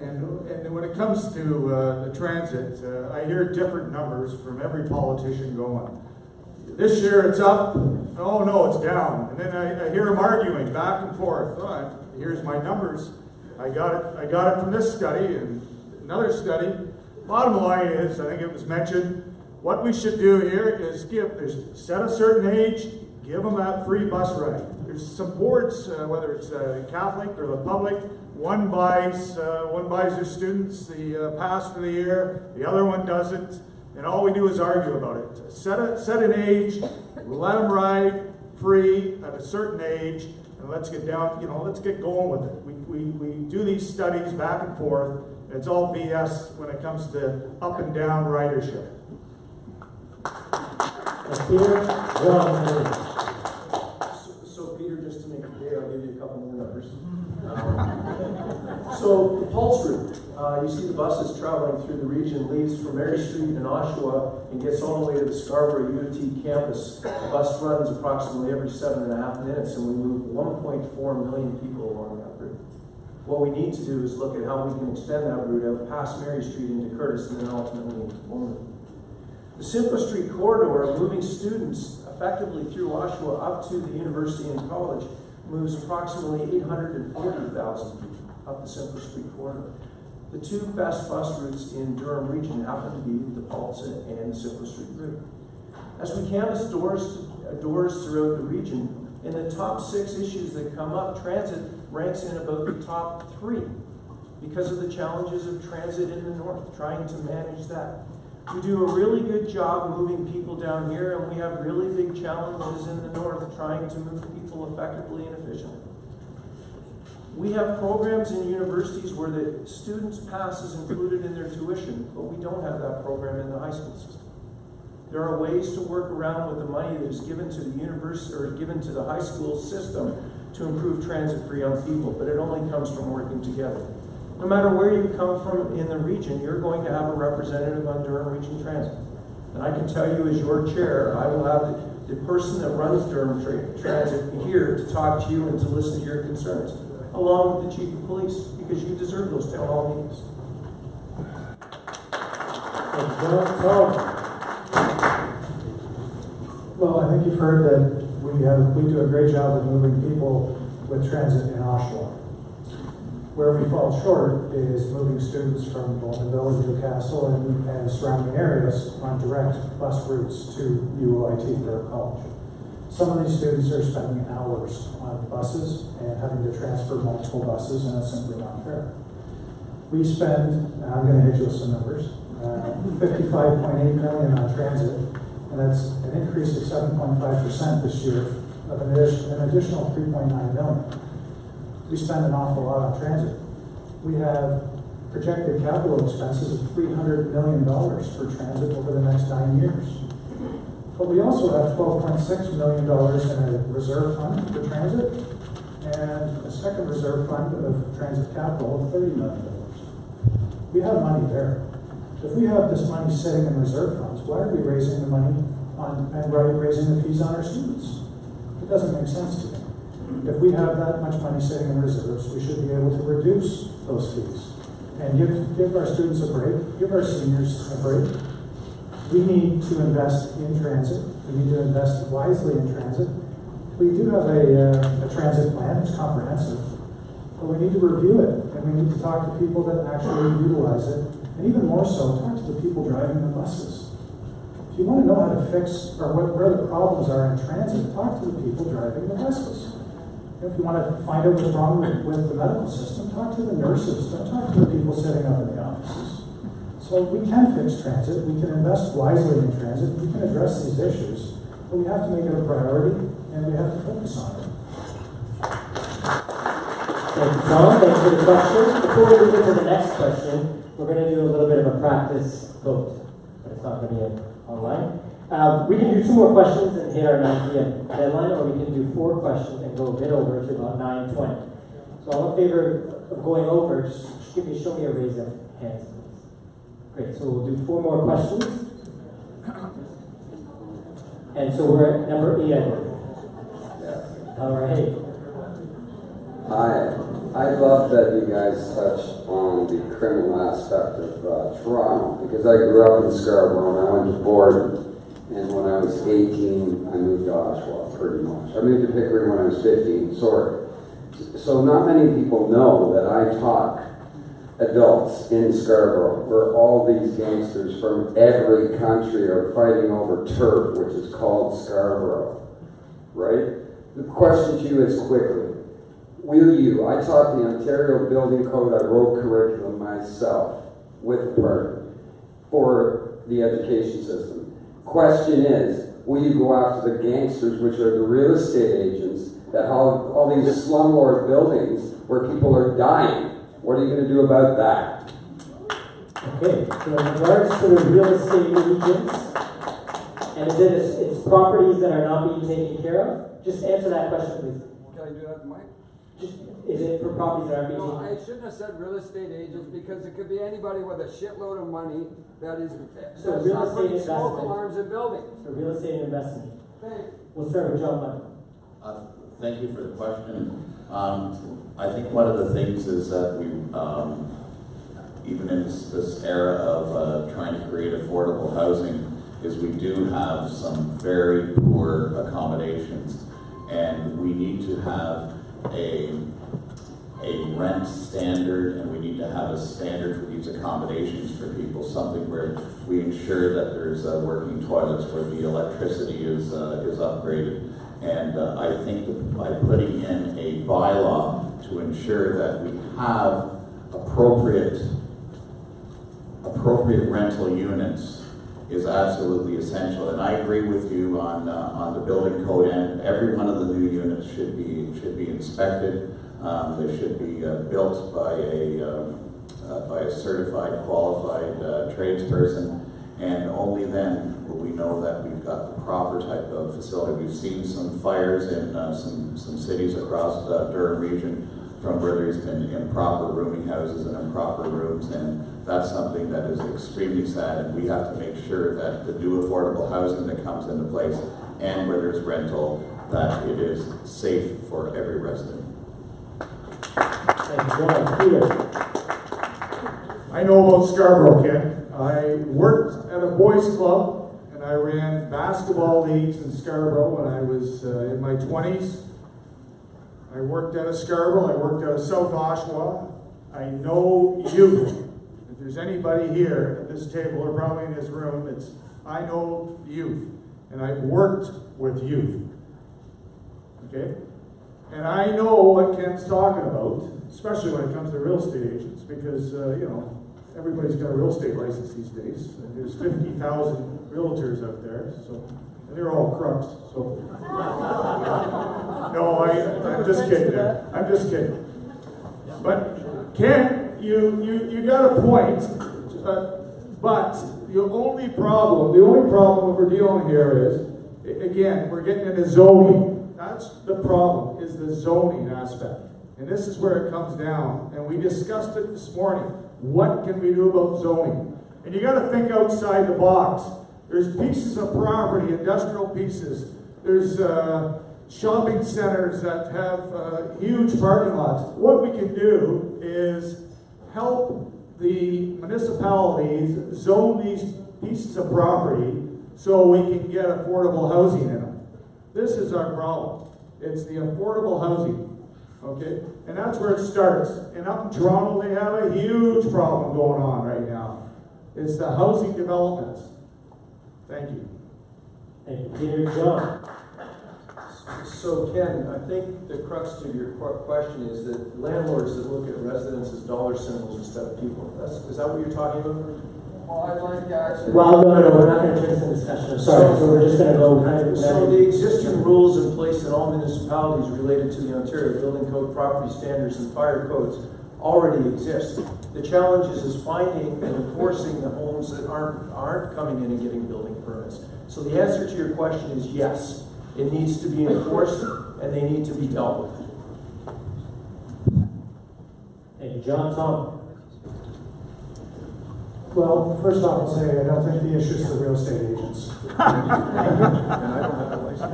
And when it comes to the transit, I hear different numbers from every politician going. This year it's up, oh no, it's down. And then I hear them arguing back and forth. Oh, here's my numbers. I got it from this study and another study. Bottom line is, I think it was mentioned, what we should do here is set a certain age, give them that free bus ride. There's some boards, whether it's Catholic or the public, one buys their students the pass for the year, the other one doesn't, and all we do is argue about it. Set an age, let them ride free at a certain age, and let's get going with it. We do these studies back and forth, and it's all BS when it comes to up and down ridership. So Peter, just to make it clear, I'll give you a couple more numbers. So the Pulse route, you see the buses traveling through the region, leaves from Mary Street in Oshawa and gets all the way to the Scarborough UT campus. The bus runs approximately every 7.5 minutes, and we move 1.4 million people along that route. What we need to do is look at how we can extend that route out past Mary Street into Curtis and then ultimately into Bowman. The Simcoe Street corridor, moving students effectively through Oshawa up to the university and college, moves approximately 840,000 people up the Simcoe Street corridor. The two best bus routes in Durham Region happen to be the Pulse and the Simcoe Street route. As we canvass doors throughout the region, in the top 6 issues that come up, transit ranks in about the top 3 because of the challenges of transit in the north, trying to manage that. We do a really good job moving people down here, and we have really big challenges in the north trying to move people effectively and efficiently. We have programs in universities where the student's pass is included in their tuition, but we don't have that program in the high school system. There are ways to work around with the money that is given to the university or given to the high school system to to improve transit for young people, but it only comes from working together. No matter where you come from in the region, you're going to have a representative on Durham Region Transit. And I can tell you as your chair, I will have the person that runs Durham Transit here to talk to you and to listen to your concerns, along with the chief of police, because you deserve those town hall meetings. Well, I think you've heard that we do a great job of moving people with transit in Oshawa. Where we fall short is moving students from Boltonville, Newcastle, and surrounding areas on direct bus routes to UOIT for college. Some of these students are spending hours on buses and having to transfer multiple buses, and it's simply not fair. We spend, and I'm going to hit you with some numbers, $55.8 million on transit, and that's an increase of 7.5% this year of an additional $3.9 million. We spend an awful lot on transit. We have projected capital expenses of $300 million for transit over the next 9 years. But we also have $12.6 million in a reserve fund for transit and a second reserve fund of transit capital of $30 million. We have money there. If we have this money sitting in reserve funds, why are we raising the money raising the fees on our students? It doesn't make sense to me. If we have that much money sitting in reserves, we should be able to reduce those fees and give our students a break, give our seniors a break. We need to invest in transit. We need to invest wisely in transit. We do have a transit plan. It's comprehensive. But we need to review it, and we need to talk to people that actually utilize it, and even more so, talk to the people driving the buses. If you want to know how to fix or where the problems are in transit, talk to the people driving the buses. If you want to find out what's wrong with the medical system, talk to the nurses. Don't talk to the people sitting up in the offices. So we can fix transit. We can invest wisely in transit. We can address these issues. But we have to make it a priority, and we have to focus on it. Thank you, Tom. Thanks for the question. Before we move into the next question, we're going to do a little bit of a practice vote. But it's not going to be online. We can do 2 more questions and hit our 9 p.m. deadline, or we can do 4 questions and go a bit over to about 9:20. So all in favor of going over, just show me a raise of hands, please. Great, so we'll do 4 more questions. And so we're at number 8, I believe. All right. Hi. I love that you guys touched on the criminal aspect of Toronto, because I grew up in Scarborough and I went to Borden. And when I was 18, I moved to Oshawa, pretty much. I moved to Pickering when I was 15, sorry. So not many people know that I taught adults in Scarborough where all these gangsters from every country are fighting over turf, which is called Scarborough, right? The question to you is quickly, I taught the Ontario Building Code, I wrote curriculum myself with a partner for the education system. Question is, will you go after the gangsters, which are the real estate agents, that have all these slumlord buildings where people are dying? What are you going to do about that? Okay, so in regards to the real estate agents, and it's properties that are not being taken care of? Just answer that question, please. Can I do that, Mike? Is it for properties that aren't being taken care of? I shouldn't have said real estate agents because it could be anybody with a shitload of money that is So real estate putting smoke investment. alarms in buildings. So real estate investment. Thanks. We'll start with John Bunn. Thank you for the question. I think one of the things is that we, even in this era of trying to create affordable housing, is we do have some very poor accommodations, and we need to have a rent standard, and we need to have a standard for these accommodations for people, something where we ensure that there's working toilets, where the electricity is upgraded. And I think that by putting in a bylaw to ensure that we have appropriate rental units is absolutely essential. And I agree with you on the building code, and every one of the new units should be inspected. They should be built by a certified, qualified tradesperson, and only then will we know that we've got the proper type of facility. We've seen some fires in some cities across the Durham region from where there's been improper rooming houses and improper rooms, and that's something that is extremely sad, and we have to make sure that the new affordable housing that comes into place and where there's rental, that it is safe for every resident. I know about Scarborough, Ken. I worked at a boys club and I ran basketball leagues in Scarborough when I was in my 20s. I worked out of Scarborough, I worked out of South Oshawa. I know youth. If there's anybody here at this table or probably in this room, I know youth. And I've worked with youth. Okay? And I know what Ken's talking about, especially when it comes to real estate agents, because, you know, everybody's got a real estate license these days. And there's 50,000 realtors out there, so, and they're all crooks, so. No, I'm just kidding there. I'm just kidding. But, Ken, you got a point, but the only problem that we're dealing here is, again, we're getting into zoning. That's the problem, is the zoning aspect. And this is where it comes down, and we discussed it this morning. What can we do about zoning? And you got to think outside the box. There's pieces of property, industrial pieces. There's shopping centers that have huge parking lots. What we can do is help the municipalities zone these pieces of property so we can get affordable housing in them. This is our problem. It's the affordable housing. Okay? And that's where it starts. And up in Toronto, they have a huge problem going on right now. It's the housing developments. Thank you. Thank you, Peter. John. So Ken, I think the crux to your question is that landlords that look at residents as dollar symbols instead of people. Is that what you're talking about? Well, I'd like to actually... Well, no, we're not going to turn this into discussion. Sorry, so we're just going to go kind of... So the existing rules in place in all municipalities related to the Ontario Building Code, property standards, and fire codes already exist. The challenge is finding and enforcing the homes that aren't coming in and getting building permits. So the answer to your question is yes. It needs to be enforced and they need to be dealt with. Thank you, John. Tom. Well, first off, I'll say I don't think the issue is the real estate agents. I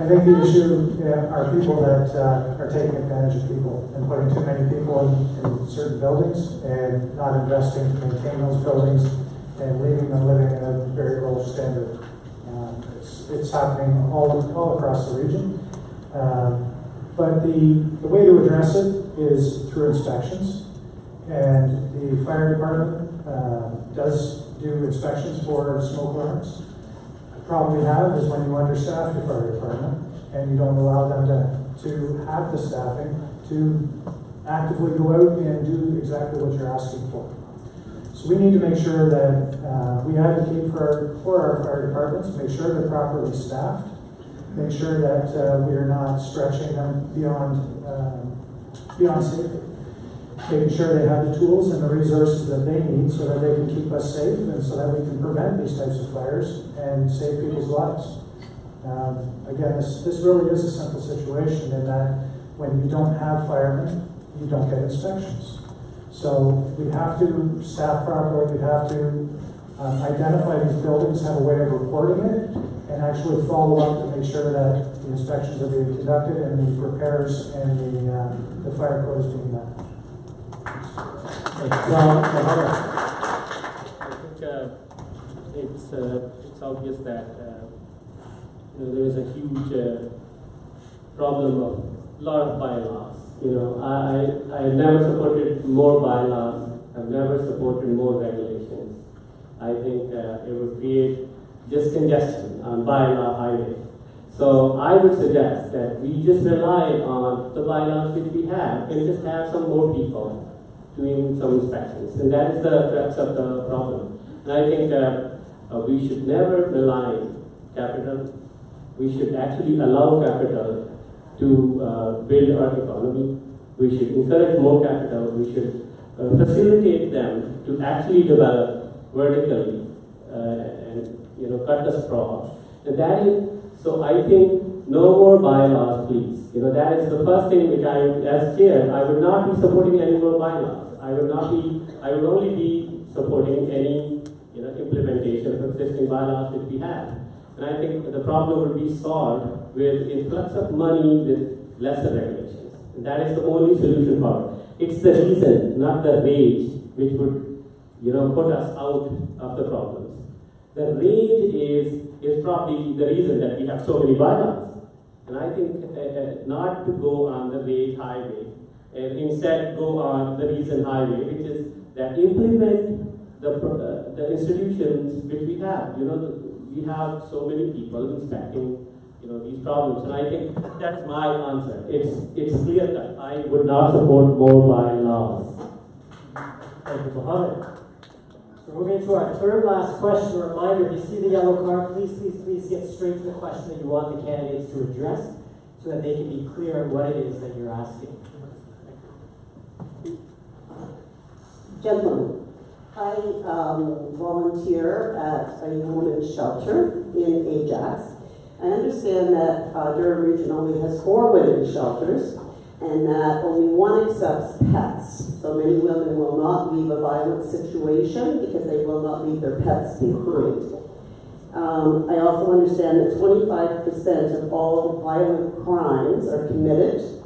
think the issue are people that are taking advantage of people and putting too many people in certain buildings and not investing to maintain those buildings and leaving them living in a very low standard. It's happening all across the region. But the way to address it is through inspections. And the fire department does do inspections for smoke alarms. The problem we have is when you understaff your fire department and you don't allow them to have the staffing to actively go out and do exactly what you're asking for. So we need to make sure that we advocate for our fire departments, make sure they're properly staffed, make sure that we are not stretching them beyond safety. Making sure they have the tools and the resources that they need so that they can keep us safe and so that we can prevent these types of fires and save people's lives. Again, this really is a simple situation in that when you don't have firemen, you don't get inspections. So we have to staff properly, we have to identify these buildings, have a way of reporting it, and actually follow up to make sure that the inspections are being conducted and the repairs and the fire code is being met. I think it's obvious that there is a huge problem of a lot of bylaws. I never supported more bylaws. I've never supported more regulations. I think it would create just congestion on bylaw highway. So I would suggest that we just rely on the bylaws which we have and just have some more people doing some inspections, and that is the crux of the problem. And I think we should never rely on capital. We should actually allow capital to build our economy. We should encourage more capital. We should facilitate them to actually develop vertically and cut the straw That is, so I think no more bylaws, please. That is the first thing which I, as chair, I would not be supporting any more bylaws. I would only be supporting any, implementation of existing bylaws which we have. And I think the problem would be solved with influx of money with lesser regulations. And that is the only solution for it. It's the reason, not the rage, which would, put us out of the problems. The rage is probably the reason that we have so many bylaws. And I think not to go on the rage highway, and instead go on the reason highway, which is that implement the institutions which we have. We have so many people inspecting, these problems, and I think that's my answer. It's clear that I would not support more bylaws. Thank you, Mohammed. So moving to our third last question. A reminder, if you see the yellow card, please get straight to the question that you want the candidates to address so that they can be clear on what it is that you're asking. Gentlemen, I volunteer at a women's shelter in Ajax. I understand that Durham Region only has 4 women's shelters and that only one accepts pets. So many women will not leave a violent situation because they will not leave their pets behind. I also understand that 25% of all violent crimes are committed,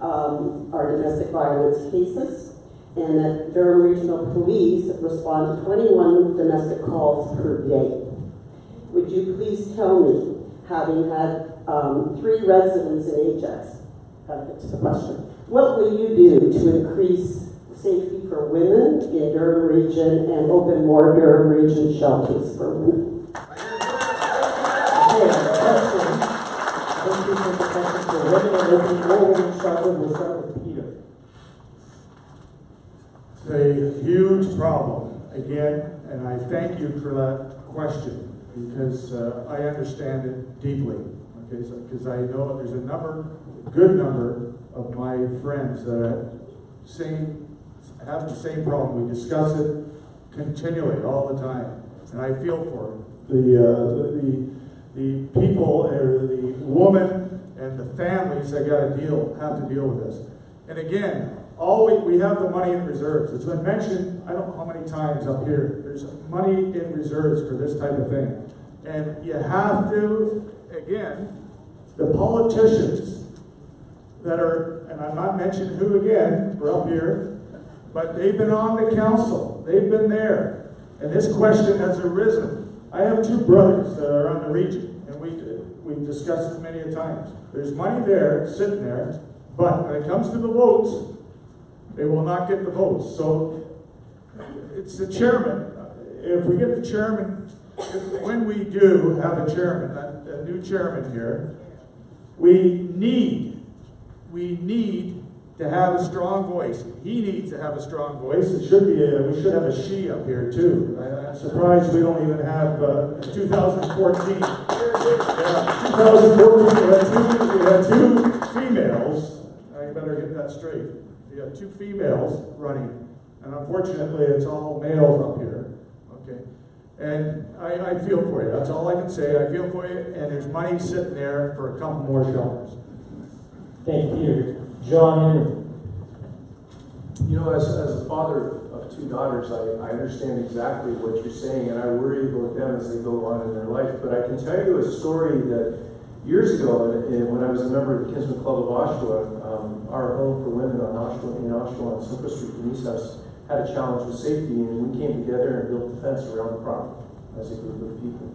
are domestic violence cases, and that Durham Regional Police respond to 21 domestic calls per day. Would you please tell me, having had 3 residents in Ajax, it's a question, what will you do to increase safety for women in Durham Region and open more Durham Region shelters for women? It's a huge problem, again, and I thank you for that question because I understand it deeply. Okay, because I know there's a good number of my friends that have the same problem. We discuss it continually, all the time, and I feel for the people, or the woman and the families that have to deal with this. And again, we have the money in reserves. It's been mentioned, I don't know how many times up here, there's money in reserves for this type of thing. And you have to, again, the politicians that are, and I'm not mentioning who again, we're up here, but they've been on the council. They've been there. And this question has arisen. I have 2 brothers that are on the region, and we've discussed it many a times. There's money there, sitting there, but when it comes to the votes, they will not get the votes. So it's the chairman. If we get the chairman, when we do have a chairman, a new chairman here, we need to have a strong voice. He needs to have a strong voice. It should be we should have a she up here too. I'm surprised we don't even have 2014. Yeah, 2014 we had 2 females. I better get that straight. We have 2 females running, and unfortunately it's all males up here. Okay, and I feel for you. That's all I can say. I feel for you, and there's money sitting there for a couple more shelters. Thank you, Peter. John Henry. As a father of 2 daughters, I understand exactly what you're saying, and I worry about them as they go on in their life. But I can tell you a story that years ago, when I was a member of the Kinsman Club of Oshawa, our home for women in Oshawa on Simcoe Street, Denise House, had a challenge with safety, and we came together and built a fence around the property as a group of people.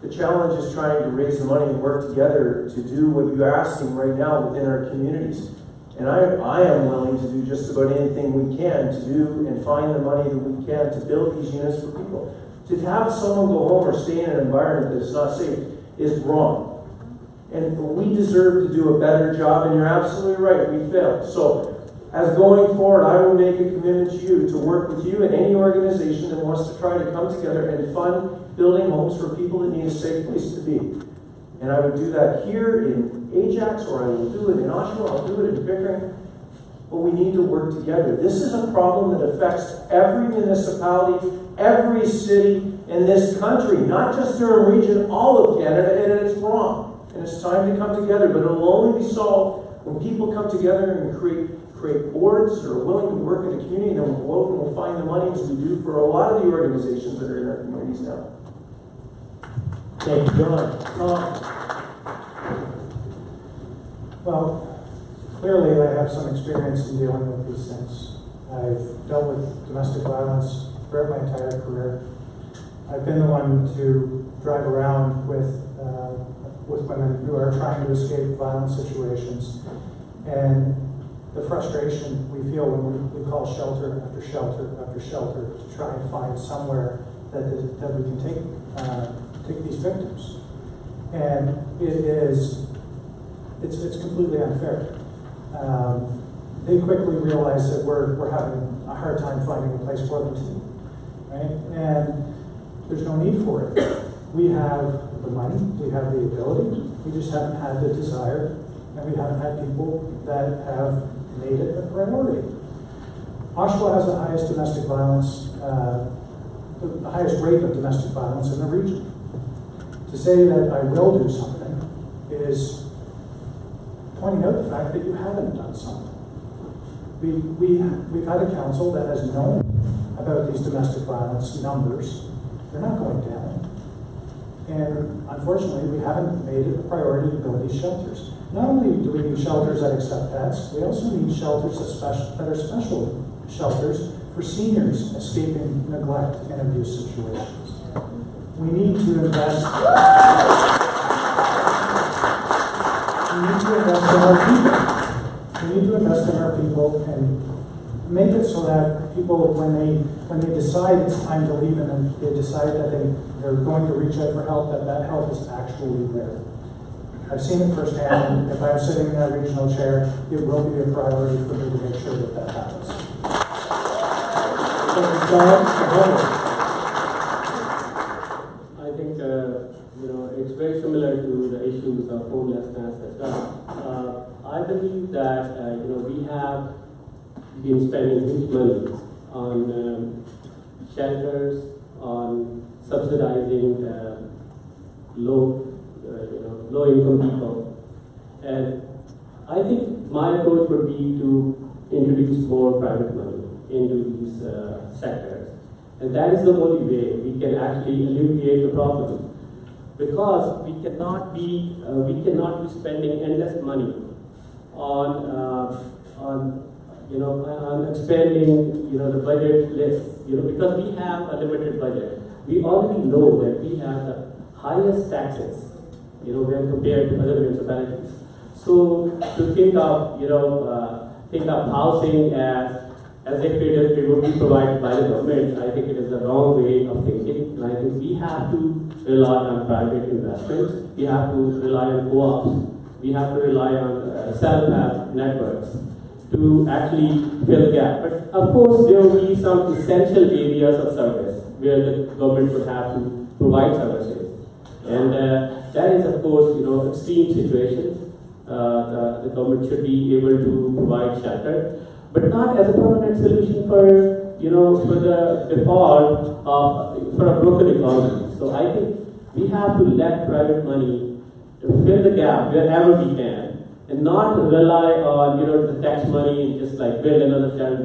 The challenge is trying to raise the money and work together to do what you're asking right now within our communities. And I am willing to do just about anything we can to do and find the money that we can to build these units for people. To have someone go home or stay in an environment that's not safe is wrong. And we deserve to do a better job, and you're absolutely right, we failed. So, as going forward, I will make a commitment to you to work with you and any organization that wants to try to come together and fund building homes for people that need a safe place to be. And I would do that here in Ajax, or I will do it in Oshawa, I'll do it in Pickering. but we need to work together. This is a problem that affects every municipality, every city in this country, not just Durham Region, all of Canada, and it's wrong. And it's time to come together, but it'll only be solved when people come together and create boards that are willing to work in the community, and then we'll go out and we'll find the money as we do for a lot of the organizations that are in our communities now. Thank you, John. Well, clearly I have some experience in dealing with these things. I've dealt with domestic violence throughout my entire career. I've been the one to drive around with women who are trying to escape violent situations. And the frustration we feel when we call shelter after shelter after shelter to try and find somewhere that we can take these victims. And it's completely unfair. They quickly realize that we're having a hard time finding a place for them to, right? And there's no need for it. We have the money, we have the ability, we just haven't had the desire, and we haven't had people that have made it a priority. Oshawa has the highest domestic violence, the highest rate of domestic violence in the region. To say that I will do something is pointing out the fact that you haven't done something. We've had a council that has known about these domestic violence numbers. They're not going down. And unfortunately, we haven't made it a priority to build these shelters. Not only do we need shelters that accept pets, we also need shelters that are special shelters for seniors escaping neglect and abuse situations. We need to invest. We need to invest in our people. We need to invest in our people and make it so that people, when they decide it's time to leave and then they decide that they're going to reach out for help, that help is actually there. I've seen it firsthand. If I'm sitting in that regional chair, it will be a priority for me to make sure that happens. I think it's very similar to the issues of homelessness as well. I believe that we have been spending huge money on shelters, on subsidizing low-income people, and I think my approach would be to introduce more private money into these sectors, and that is the only way we can actually alleviate the problem. Because we cannot be spending endless money on expanding the budget list, because we have a limited budget. We already know that we have the highest taxes, when compared to other municipalities. So to think of housing as if it would be provided by the government, I think it is the wrong way of thinking. And I think we have to rely on private investments. We have to rely on co-ops. We have to rely on self-help networks to actually fill the gap. But of course, there will be some essential areas of service where the government would have to provide services. And that is, of course, extreme situations. The government should be able to provide shelter, but not as a permanent solution for the default for a broken economy. So I think we have to let private money to fill the gap wherever we can, and not rely on the tax money and just like build another shelter.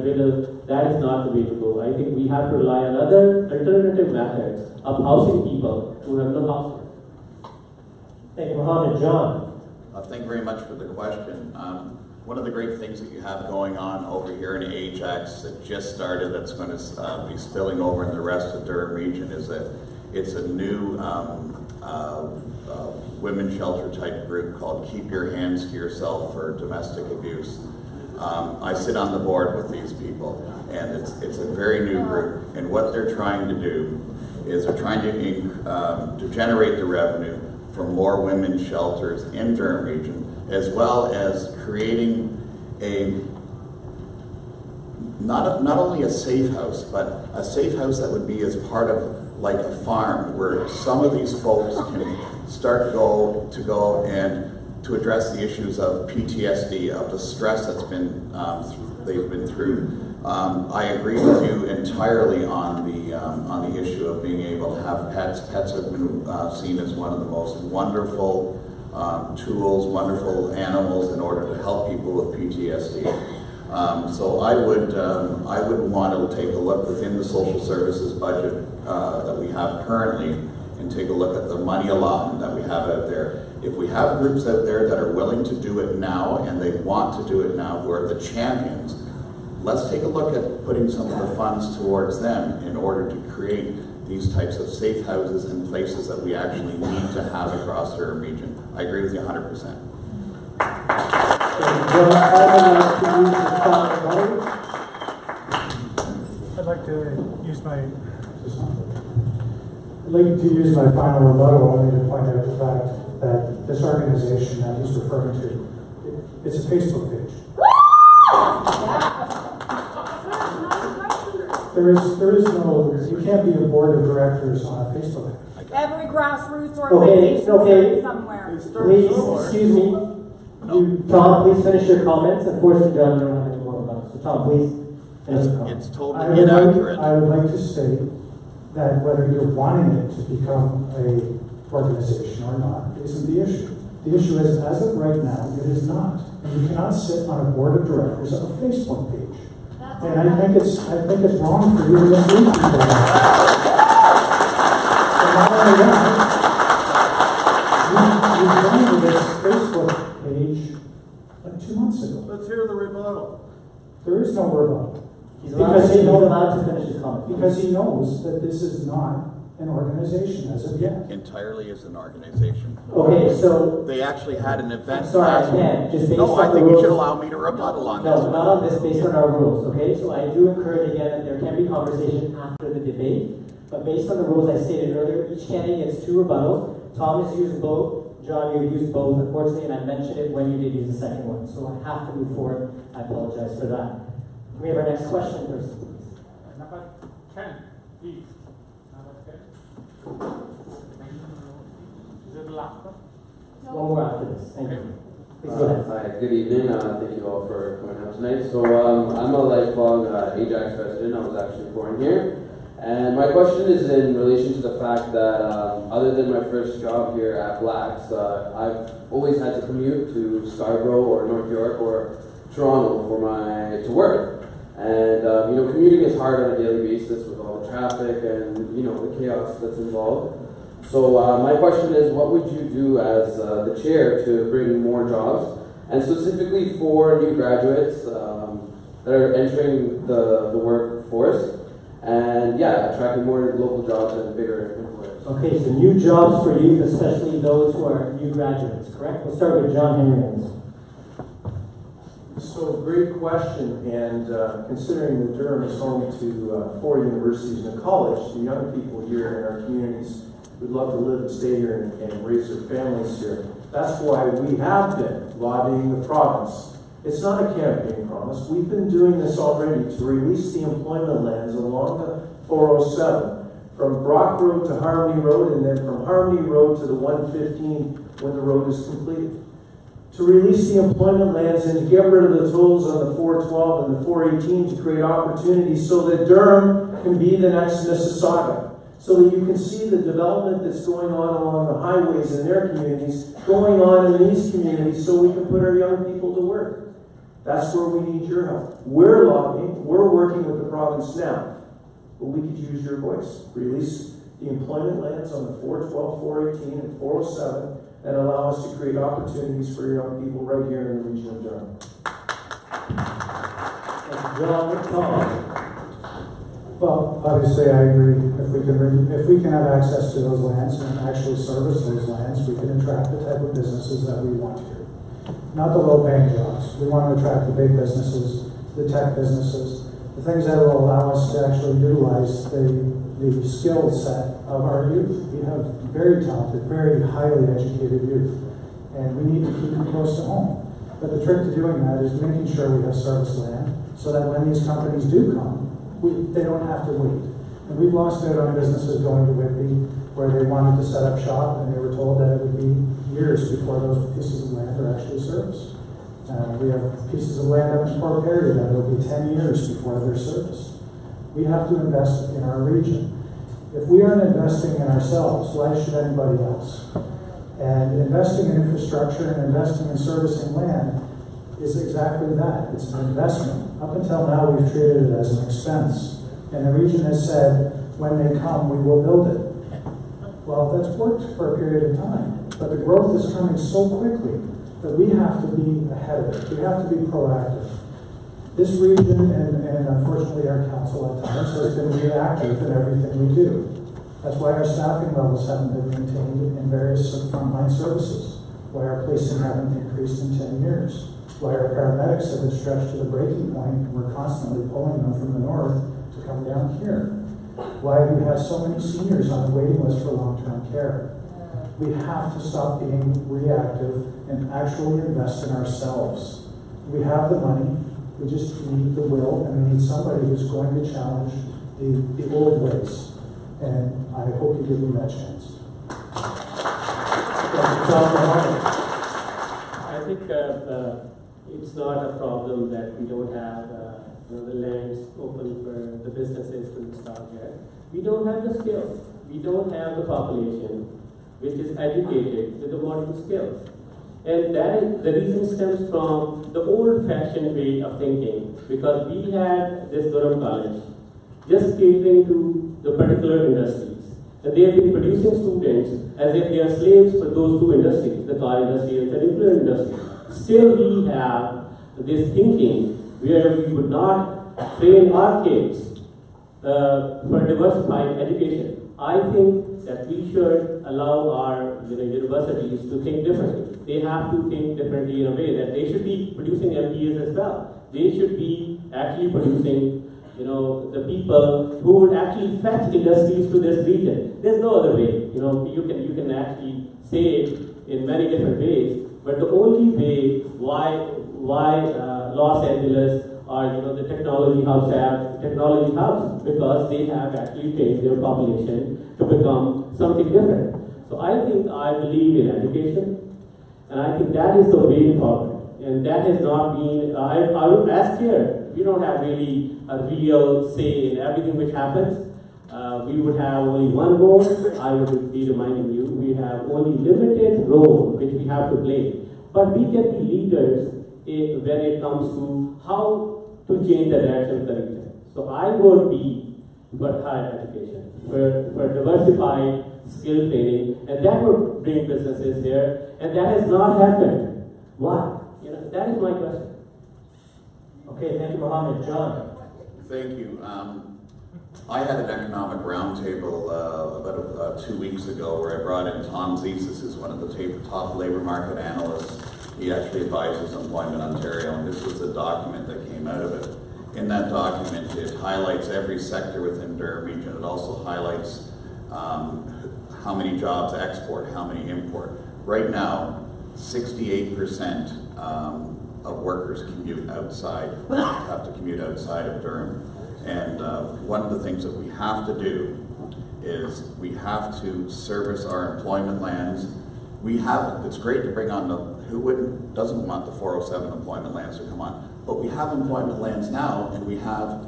That is not the way to go. I think we have to rely on other alternative methods of housing people who have no housing. Thank you, Mohammed. John. Thank you very much for the question. One of the great things that you have going on over here in Ajax that just started, that's going to be spilling over in the rest of Durham region, is that it's a new women's shelter type group called Keep Your Hands to Yourself for Domestic Abuse. I sit on the board with these people, and it's a very new group, and what they're trying to do is they're trying to generate the revenue for more women's shelters in Durham region, as well as creating not only a safe house, but a safe house that would be as part of like a farm, where some of these folks can start to go and to address the issues of PTSD, of the stress that's been they've been through. I agree with you entirely on the issue of being able to have pets. Pets have been seen as one of the most wonderful tools, wonderful animals in order to help people with PTSD. So I would want to take a look within the social services budget that we have currently and take a look at the money allotment that we have out there. If we have groups out there that are willing to do it now and they want to do it now, who are the champions, let's take a look at putting some of the funds towards them in order to create these types of safe houses and places that we actually need to have across our region. I agree with you 100%. I'd like to use my final rebuttal only to point out the fact that this organization that he's referring to, it's a Facebook page. There is no, you can't be a board of directors on a Facebook page. Every grassroots organization Okay. somewhere. Please, excuse me. Tom, please finish your comments. Unfortunately, John, you don't have any more about it. So Tom, please finish your comments. It's totally inaccurate. I would like to state that whether you're wanting it to become a organization or not isn't the issue. The issue is, as of right now, it is not. And you cannot sit on a board of directors of a Facebook page. And I think it's wrong for you to mislead people. And not only that, you joined this Facebook page like 2 months ago. Let's hear the rebuttal. There is no rebuttal. He's allowed to finish his comment. Because he knows that this is not an organization as of yet. Entirely is an organization. Okay, so they actually had an event. I'm sorry, I can't. Just based no, on I think the you rules, should allow me to rebuttal on this. No, not on this, based on our rules, okay? So I do encourage again that there can be conversation after the debate, but based on the rules I stated earlier, each candidate gets 2 rebuttals. Tom has used both, John, you used both, unfortunately, and I mentioned it when you did use the second one, so I have to move forward. I apologize for that. Can we have our next question, please? Number 10, please. Number 10. Is it the last one? One more after this. Thank you. Please go ahead. Hi, good evening. Thank you all for coming out tonight. So I'm a lifelong Ajax resident. I was actually born here. And my question is in relation to the fact that other than my first job here at Black's, I've always had to commute to Scarborough or North York or Toronto to work. And commuting is hard on a daily basis with all the traffic and the chaos that's involved. So my question is, what would you do as the chair to bring more jobs, and specifically for new graduates that are entering the workforce, and attracting more local jobs and bigger employers? Okay, so new jobs for youth, especially those who are new graduates, correct? We'll start with John Henry on this. So, great question, and considering that Durham is home to 4 universities and a college, the young people here in our communities would love to live and stay here and raise their families here. That's why we have been lobbying the province. It's not a campaign promise. We've been doing this already to release the employment lands along the 407, from Brock Road to Harmony Road, and then from Harmony Road to the 115 when the road is completed. To release the employment lands and to get rid of the tolls on the 412 and the 418 to create opportunities so that Durham can be the next Mississauga. So that you can see the development that's going on along the highways in their communities, going on in these communities so we can put our young people to work. That's where we need your help. We're lobbying, we're working with the province now, but we could use your voice. Release the employment lands on the 412, 418, and 407 and allow us to create opportunities for young people right here in the region of Durham. Well, obviously, I agree. If we can have access to those lands and actually service those lands, we can attract the type of businesses that we want here. Not the low-paying jobs. We want to attract the big businesses, the tech businesses, the things that will allow us to actually utilize the skill set of our youth. We have very talented, very highly educated youth, and we need to keep them close to home. But the trick to doing that is making sure we have service land so that when these companies do come, they don't have to wait. And we've lost out on businesses going to Whitby where they wanted to set up shop and they were told that it would be years before those pieces of land are actually serviced. We have pieces of land up in Port Perry that will be 10 years before they're serviced. We have to invest in our region. If we aren't investing in ourselves, why should anybody else? And investing in infrastructure and investing in servicing land is exactly that. It's an investment. Up until now, we've treated it as an expense. And the region has said, when they come, we will build it. Well, that's worked for a period of time. But the growth is coming so quickly that we have to be ahead of it. We have to be proactive. This region, and unfortunately our council at times, has been reactive in everything we do. That's why our staffing levels haven't been maintained in various frontline services, why our policing haven't increased in 10 years, why our paramedics have been stretched to the breaking point, and we're constantly pulling them from the north to come down here, why we have so many seniors on the waiting list for long-term care. We have to stop being reactive and actually invest in ourselves. We have the money, we just need the will, and we need somebody who's going to challenge the old ways. And I hope you give me that chance. I think it's not a problem that we don't have the lands open for the businesses to start here. We don't have the skills. We don't have the population which is educated with the modern skills. And that is, the reason stems from the old-fashioned way of thinking, because we had this Durham College just catering to the particular industries. And they have been producing students as if they are slaves for those two industries, the car industry and the nuclear industry. Still we have this thinking where we would not train our kids for diversified education. I think that we should allow our universities to think differently. They have to think differently in a way that they should be producing MPAs as well. They should be actually producing, the people who would actually fetch industries to this region. There's no other way. You can actually say it in many different ways, but the only way why Los Angeles or the technology hubs have technology hubs, because they have actually trained their population to become something different. So I believe in education. And I think that is the way forward. And that has not been, I would ask here, we don't have really a real say in everything which happens. We would have only one role. I would be reminding you, we have only limited role which we have to play. But we can be leaders when it comes to how to change the direction of the region. So I would be for higher education, for diversified skill training, and that would bring businesses here, and that has not happened. Why? That is my question. Okay, thank you, Mohammed. John. Thank you. I had an economic roundtable about 2 weeks ago where I brought in Tom Zesis, who's one of the top labor market analysts. He actually advises Employment Ontario, and this was the document that came out of it. In that document, it highlights every sector within Durham region. It also highlights how many jobs export, how many import. Right now, 68% of workers commute outside, have to commute outside of Durham. And one of the things that we have to do is we have to service our employment lands. It's great to bring on doesn't want the 407 employment lands to come on, but we have employment lands now, and we have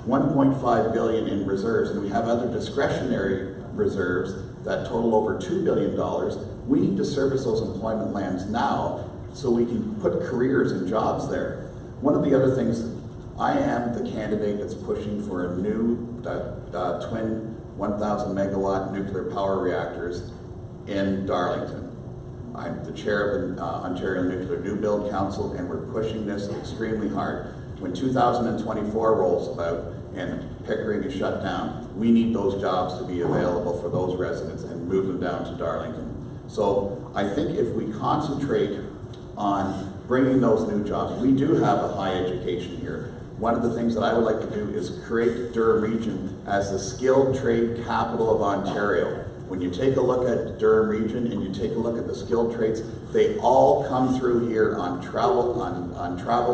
1.5 billion in reserves, and we have other discretionary reserves that total over $2 billion. We need to service those employment lands now so we can put careers and jobs there. One of the other things, I am the candidate that's pushing for a new twin 1,000 megawatt nuclear power reactors in Darlington. I'm the chair of the Ontario Nuclear New Build Council, and we're pushing this extremely hard. When 2024 rolls about and Pickering is shut down, we need those jobs to be available for those residents and move them down to Darlington. So I think if we concentrate on bringing those new jobs, we do have a high education here. One of the things that I would like to do is create Durham region as the skilled trade capital of Ontario. When you take a look at Durham region and you take a look at the skilled trades, they all come through here on travel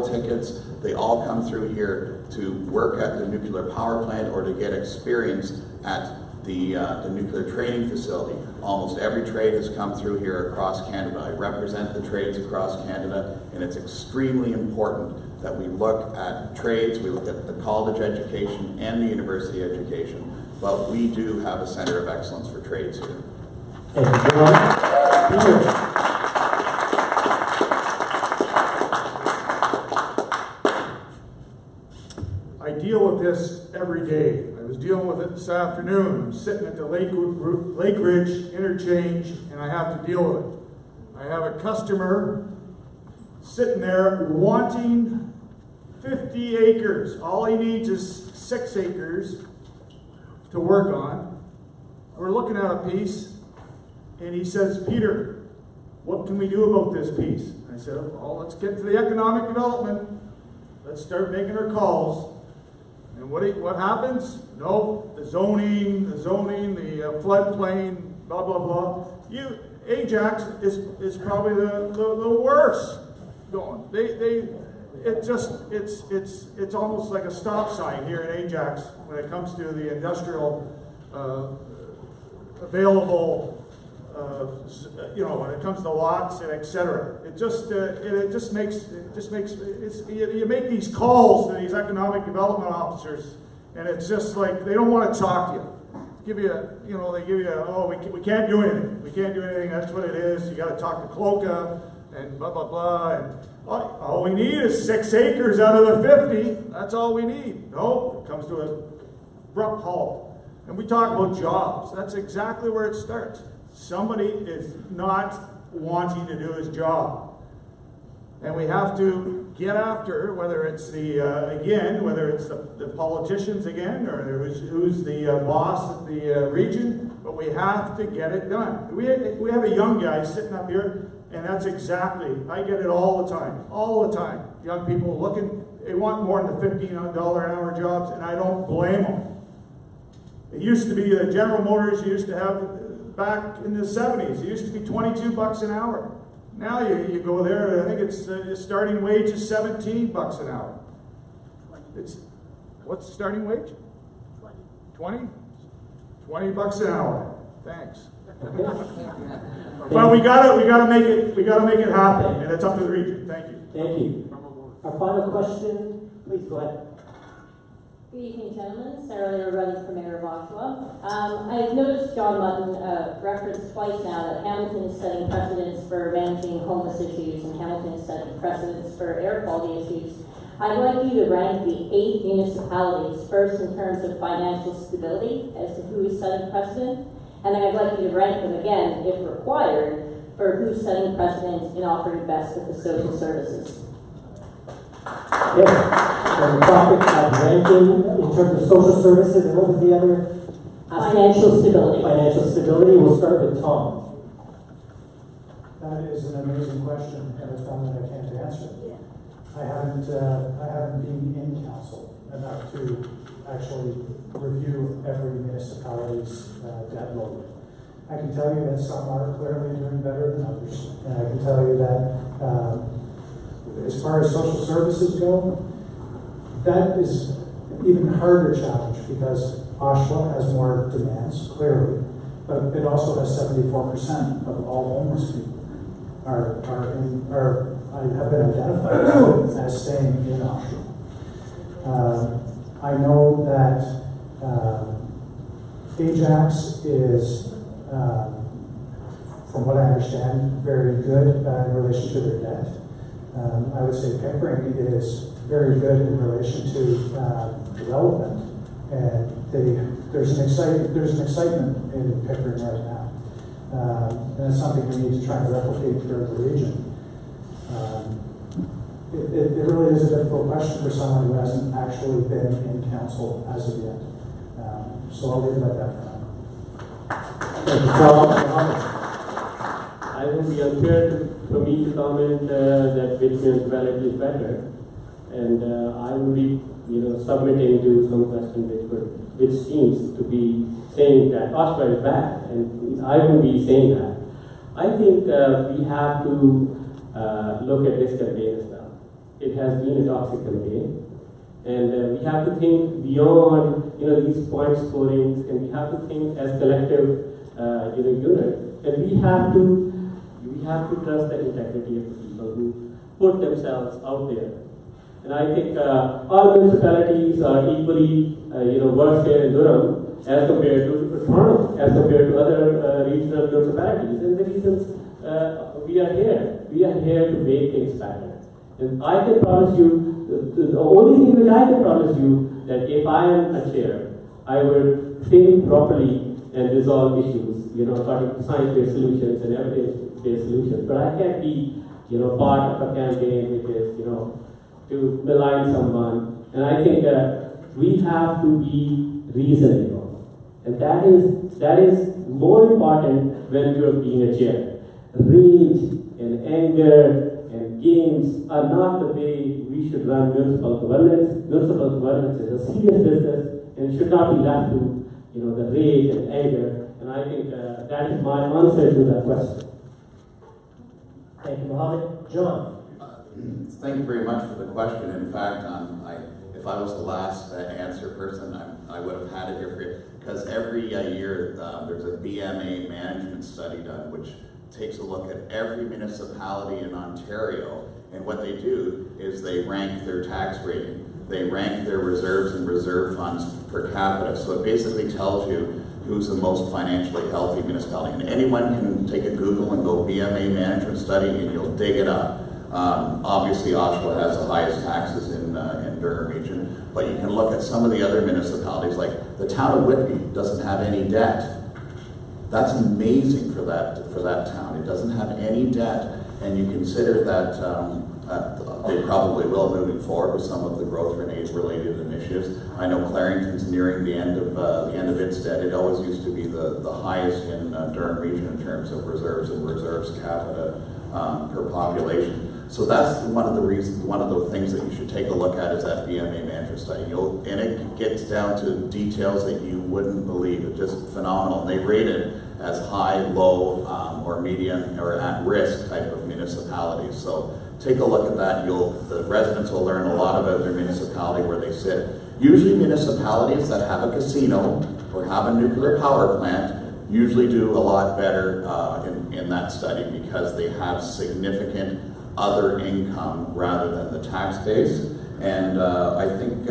tickets. They all come through here to work at the nuclear power plant or to get experience at the nuclear training facility. Almost every trade has come through here across Canada. I represent the trades across Canada, and it's extremely important that we look at trades, we look at the college education and the university education, but we do have a center of excellence for trades here. Thank you, John. I deal with this every day. I was dealing with it this afternoon. I'm sitting at the Lake Ridge interchange, and I have to deal with it. I have a customer sitting there wanting 50 acres. All he needs is 6 acres to work on. We're looking at a piece, and he says, "Peter, what can we do about this piece?" I said, "Well, let's get to the economic development. Let's start making our calls." And what happens? Nope, the zoning, the floodplain, blah, blah, blah. Ajax is probably the worst going. It's almost like a stop sign here in Ajax when it comes to the industrial available, when it comes to lots and etc. You make these calls to these economic development officers, and it's just like they don't want to talk to you. They give you, "Oh, we can't do anything. We can't do anything. That's what it is. You got to talk to Cloca and blah blah blah." And all we need is 6 acres out of the 50. That's all we need. No, it comes to an abrupt halt. And we talk about jobs. That's exactly where it starts. Somebody is not wanting to do his job. And we have to get after, whether it's the politicians again, or who's the boss of the region, but we have to get it done. We have a young guy sitting up here, and that's exactly, I get it all the time. Young people looking, they want more than the $15 an hour jobs, and I don't blame them. It used to be General Motors used to have, back in the 70s, it used to be $22 an hour. Now you go there, I think it's the starting wage is $17 an hour. What's the starting wage? 20? $20 an hour. Thanks. Well, we gotta make it happen, and it's up to the region. Thank you. Thank you. Our final question, please go ahead. Good evening, gentlemen. Sarah Lear running for Mayor of Oshawa. I've noticed John Mutton referenced twice now that Hamilton is setting precedents for managing homeless issues, and Hamilton is setting precedents for air quality issues. I'd like you to rank the 8 municipalities first in terms of financial stability as to who is setting precedent, and then I'd like you to rank them again, if required, for who's setting precedent in offering best with the social services. Yes, there's a topic of ranking in terms of social services, and what was the other? Financial stability. Financial stability. We'll start with Tom. That is an amazing question, and it's one that I can't answer. I haven't been in council enough to actually review every municipality's debt load. I can tell you that some are clearly doing better than others, and I can tell you that as far as social services go, that is an even harder challenge because Oshawa has more demands, clearly, but it also has 74% of all homeless people have been identified as staying in Oshawa. I know that Ajax is, from what I understand, very good in relation to their debt. I would say Pickering is very good in relation to development, and there's an excitement in Pickering right now, and it's something we need to try and replicate throughout the region. It really is a difficult question for someone who hasn't actually been in council as of yet. So I'll leave it at that for now. Thank you, Tom. I will be unfair for me to comment that which municipality is better, and I will be, submitting to some question which seems to be saying that Oshawa is bad, and I will be saying that. I think we have to look at this campaign as well. It has been a toxic campaign, and we we have to think beyond, these point scorings, and we have to think as collective, unit. And we have to trust the integrity of the people who put themselves out there. And I think all municipalities are equally, worse here in Durham as compared to Toronto, as compared to other regional municipalities. And the reasons we are here to make things better. And I can promise you, the only thing which I can promise you, that if I am a chair, I would think properly and resolve issues, according to science-based solutions and evidence-based solutions. But I can't be, part of a campaign which is, to malign someone. And I think we have to be reasonable. And that is more important when you're being a chair. Rage and anger and games are not the way we should run municipal governance. Municipal governance is a serious business and should not be left to, the rage and anger. And I think that is my answer to that question. Thank you, Mohammed. John. Thank you very much for the question. In fact, if I was the last answer person, I would have had it here for you. Because every year there's a BMA management study done, which takes a look at every municipality in Ontario, and what they do is they rank their tax rating. They rank their reserves and reserve funds per capita. So it basically tells you who's the most financially healthy municipality. And anyone can take a Google and go BMA management study and you'll dig it up. Obviously Oshawa has the highest taxes in Durham region, but you can look at some of the other municipalities, like the town of Whitby doesn't have any debt. That's amazing for that town. It doesn't have any debt, and you consider that they probably will moving forward with some of the growth-related initiatives. I know Clarington's nearing the end of its debt. It always used to be the highest in Durham region in terms of reserves and reserves capita per population. So that's one of the things that you should take a look at is that BMA management study. And it gets down to details that you wouldn't believe. It's just phenomenal. And they rate it as high, low, or medium, or at-risk type of municipalities. So take a look at that. The residents will learn a lot about their municipality, where they sit. Usually municipalities that have a casino or have a nuclear power plant usually do a lot better in that study, because they have significant other income rather than the tax base. And I think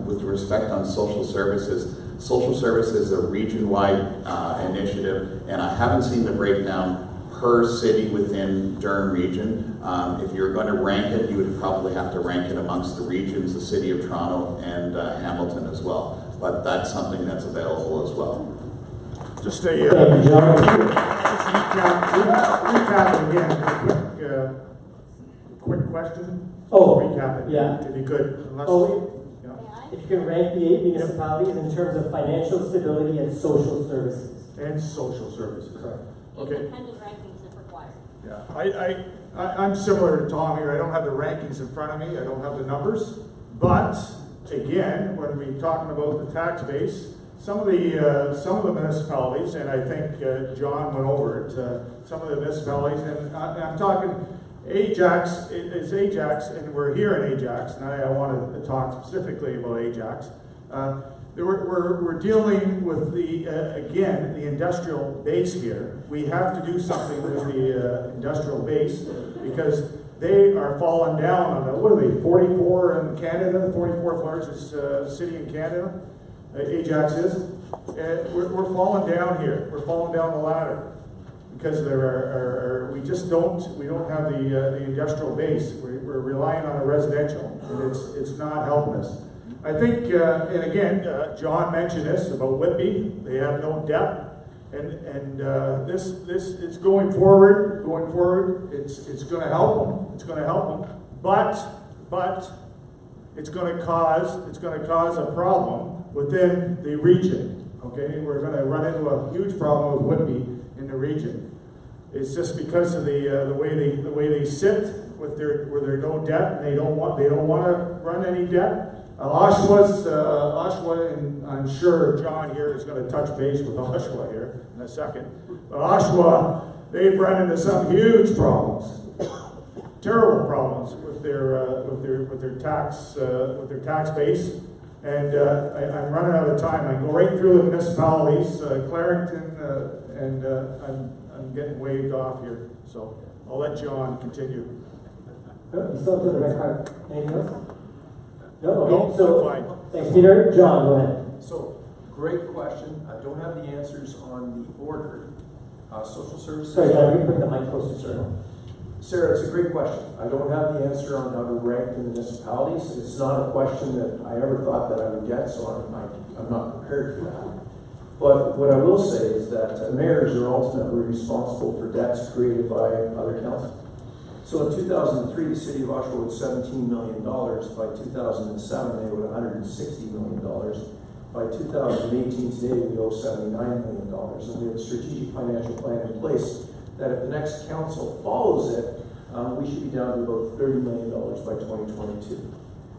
with respect on social services is a region-wide initiative, and I haven't seen the breakdown per city within Durham region. If you're going to rank it, you would probably have to rank it amongst the regions, the City of Toronto and Hamilton as well. But that's something that's available as well. Just a recap again, quick question. Oh, recap it, yeah. If you could. If you can rank the 8 municipalities in terms of financial stability and social services. Right. Okay. Independent rankings if required. Yeah, I'm similar to Tom here. I don't have the rankings in front of me. I don't have the numbers. But again, when we're talking about the tax base, some of the municipalities, and I think John went over it. Some of the municipalities, and I'm talking Ajax. It's Ajax, and we're here in Ajax, and I want to talk specifically about Ajax. We're dealing with again the industrial base here. We have to do something with the industrial base, because they are falling down on what are they, 44 in Canada, the 44th largest city in Canada. Ajax is. And we're falling down here. We're falling down the ladder because we don't have the industrial base. We're relying on a residential, and it's not helping us. I think, and again, John mentioned this about Whitby. They have no debt, and this is going forward. Going forward, it's going to help them. It's going to help them, but it's going to cause a problem within the region. Okay, we're going to run into a huge problem with Whitby in the region. It's just because of the way they sit with their no debt, and they don't want to run any debt. Oshawa, and I'm sure John here is going to touch base with Oshawa here in a second. But Oshawa, they've run into some huge problems, terrible problems with their tax base. And I'm running out of time. I go right through the municipalities, Clarington, and I'm getting waved off here. So I'll let John continue. You still have to the right part. Anything else? No? Okay. No, So, fine. thanks, Peter. John, go ahead. So, great question. I don't have the answers on the order. Social services. Sorry, John, you can put the mic closer, sir. Sarah, it's a great question. I don't have the answer on how to rank the municipalities. It's not a question that I ever thought that I would get, so I'm not prepared for that. But what I will say is that mayors are ultimately responsible for debts created by other councils. So in 2003, the city of Oshawa owed $17 million. By 2007, they owed $160 million. By 2018, today, we owe $79 million. And we have a strategic financial plan in place that if the next council follows it, we should be down to about $30 million by 2022.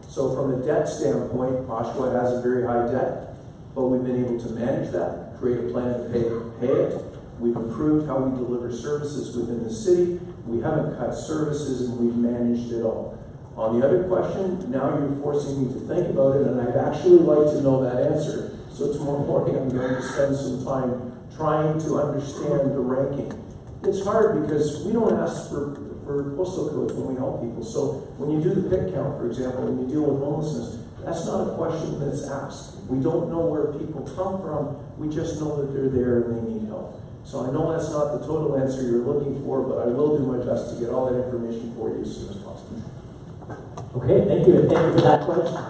So from the debt standpoint, Oshawa has a very high debt, but we've been able to manage that, create a plan to pay it. We've improved how we deliver services within the city. We haven't cut services, and we've managed it all. On the other question, now you're forcing me to think about it, and I'd actually like to know that answer. So tomorrow morning I'm going to spend some time trying to understand the ranking. It's hard because we don't ask for postal codes when we help people. So when you do the pit count, for example, when you deal with homelessness, that's not a question that's asked. We don't know where people come from. We just know that they're there and they need help. So I know that's not the total answer you're looking for, but I will do my best to get all that information for you as soon as possible. Okay, thank you, and thank you for that question.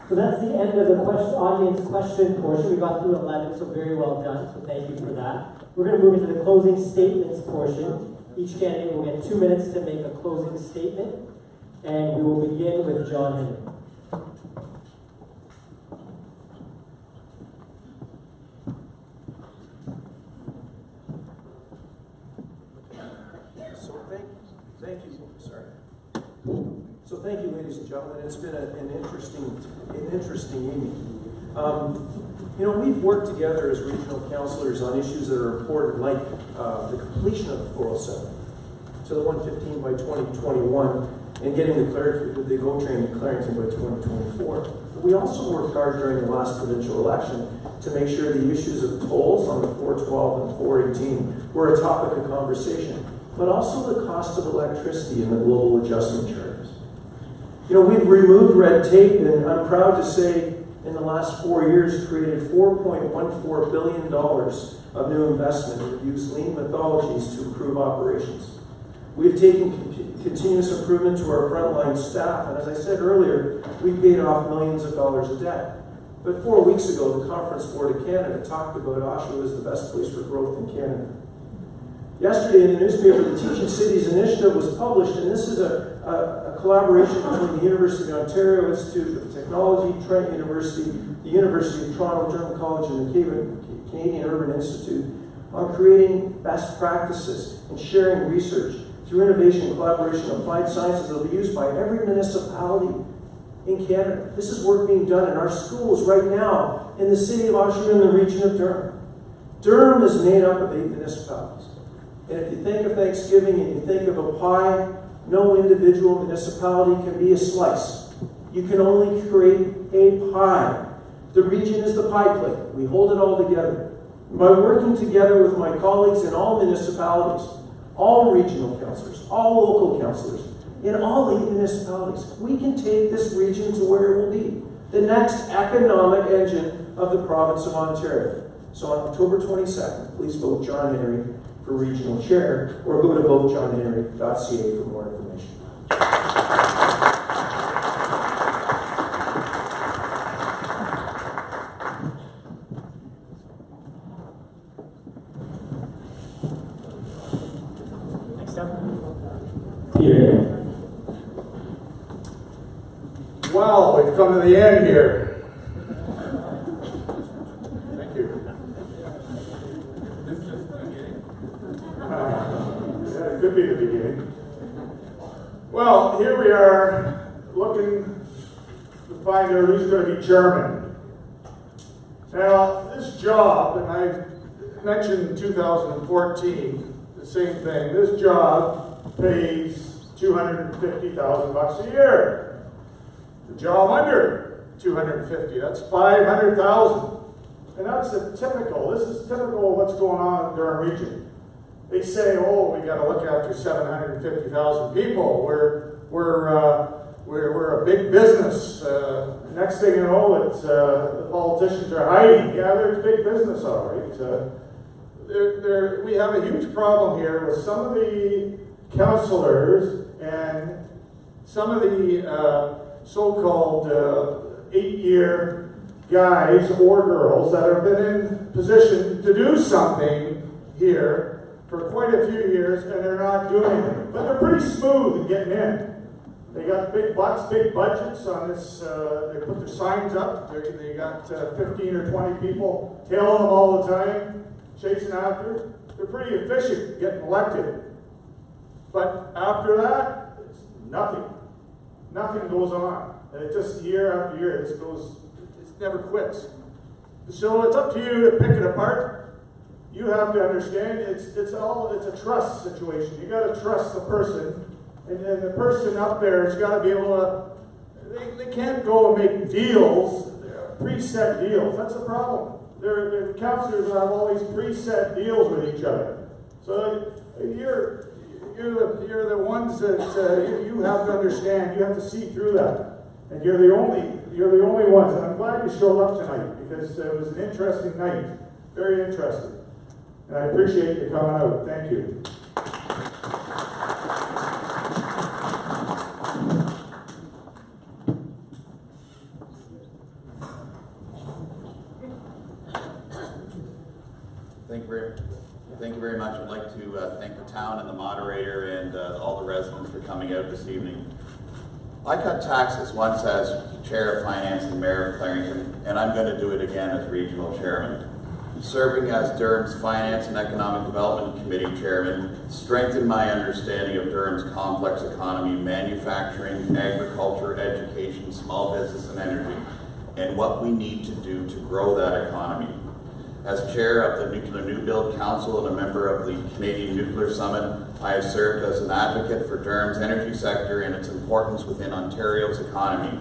So that's the end of the audience question portion. We got through 11, so very well done, so thank you for that. We're going to move into the closing statements portion. Each candidate will get 2 minutes to make a closing statement, and we will begin with John Henry. So thank you, ladies and gentlemen. It's been an interesting evening. You know, we've worked together as regional councillors on issues that are important, like the completion of the 407 to the 115 by 2021 and getting the GO train to Clarington by 2024. But we also worked hard during the last provincial election to make sure the issues of tolls on the 412 and 418 were a topic of conversation, but also the cost of electricity and the global adjustment charges. You know, we've removed red tape, and I'm proud to say in the last 4 years created $4.14 billion of new investment that use lean methodologies to improve operations. We've taken continuous improvement to our frontline staff, and as I said earlier, we paid off millions of dollars of debt. But 4 weeks ago, the Conference Board of Canada talked about Oshawa as the best place for growth in Canada. Yesterday in the newspaper, the Teaching Cities Initiative was published, and this is a collaboration between the University of Ontario Institute of Technology, Trent University, the University of Toronto, Durham College, and the Canadian Urban Institute on creating best practices and sharing research through innovation and collaboration of applied sciences that will be used by every municipality in Canada. This is work being done in our schools right now in the city of Oshawa and the region of Durham. Durham is made up of 8 municipalities. And if you think of Thanksgiving and you think of a pie, no individual municipality can be a slice. You can only create a pie. The region is the pie plate. We hold it all together. By working together with my colleagues in all municipalities, all regional councillors, all local councillors, in all 8 municipalities, we can take this region to where it will be, the next economic engine of the province of Ontario. So on October 22nd, please vote John Henry for regional chair, or go to votejohnhenry.ca for more information. Next up, Peter. Well, we've come to the end here. Thank you. Yeah, it could be the beginning. Well, here we are looking to find out who's going to be chairman. Now, this job, and I mentioned in 2014 the same thing, this job pays $250,000 a year. The job under 250, that's 500,000. And that's this is typical of what's going on in the Durham region. They say, oh, we got to look after 750,000 people. We're a big business. Next thing you know, it's the politicians are hiding. Yeah, there's big business, all right. We have a huge problem here with some of the councillors and some of the so-called 8-year guys or girls that have been in position to do something here for quite a few years, and they're not doing it. But they're pretty smooth in getting in. They got big bucks, big budgets on this. They put their signs up. They got 15 or 20 people tailing them all the time, chasing after. They're pretty efficient getting elected. But after that, it's nothing. Nothing goes on. And it just year after year, it never quits. So it's up to you to pick it apart. You have to understand it's a trust situation. You got to trust the person, and the person up there has got to be able to. They can't go and make deals, preset deals. That's the problem. The councillors have all these preset deals with each other. So you're the ones that you have to understand. You have to see through that. And you're the only ones. And I'm glad you showed up tonight because it was an interesting night. Very interesting. And I appreciate you coming out. Thank you. Thank you very much. I'd like to thank the town and the moderator and all the residents for coming out this evening. I cut taxes once as Chair of Finance and Mayor of Clarington, and I'm going to do it again as Regional Chairman. Serving as Durham's Finance and Economic Development Committee Chairman strengthened my understanding of Durham's complex economy, manufacturing, agriculture, education, small business, and energy, and what we need to do to grow that economy. As Chair of the Nuclear New Build Council and a member of the Canadian Nuclear Summit, I have served as an advocate for Durham's energy sector and its importance within Ontario's economy.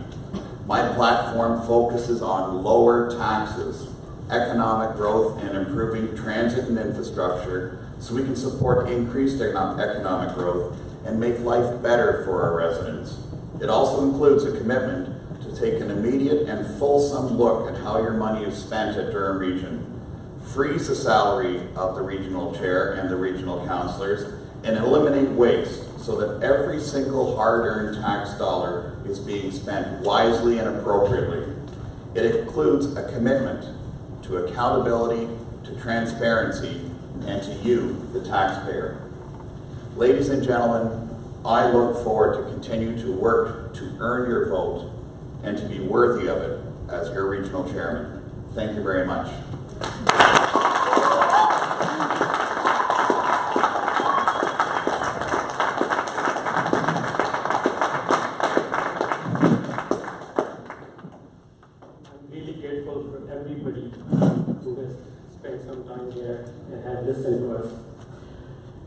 My platform focuses on lower taxes, economic growth, and improving transit and infrastructure so we can support increased economic growth and make life better for our residents. It also includes a commitment to take an immediate and fulsome look at how your money is spent at Durham Region, freeze the salary of the regional chair and the regional councillors, and eliminate waste so that every single hard-earned tax dollar is being spent wisely and appropriately. It includes a commitment to accountability, to transparency, and to you, the taxpayer. Ladies and gentlemen, I look forward to continue to work to earn your vote and to be worthy of it as your regional chairman. Thank you very much.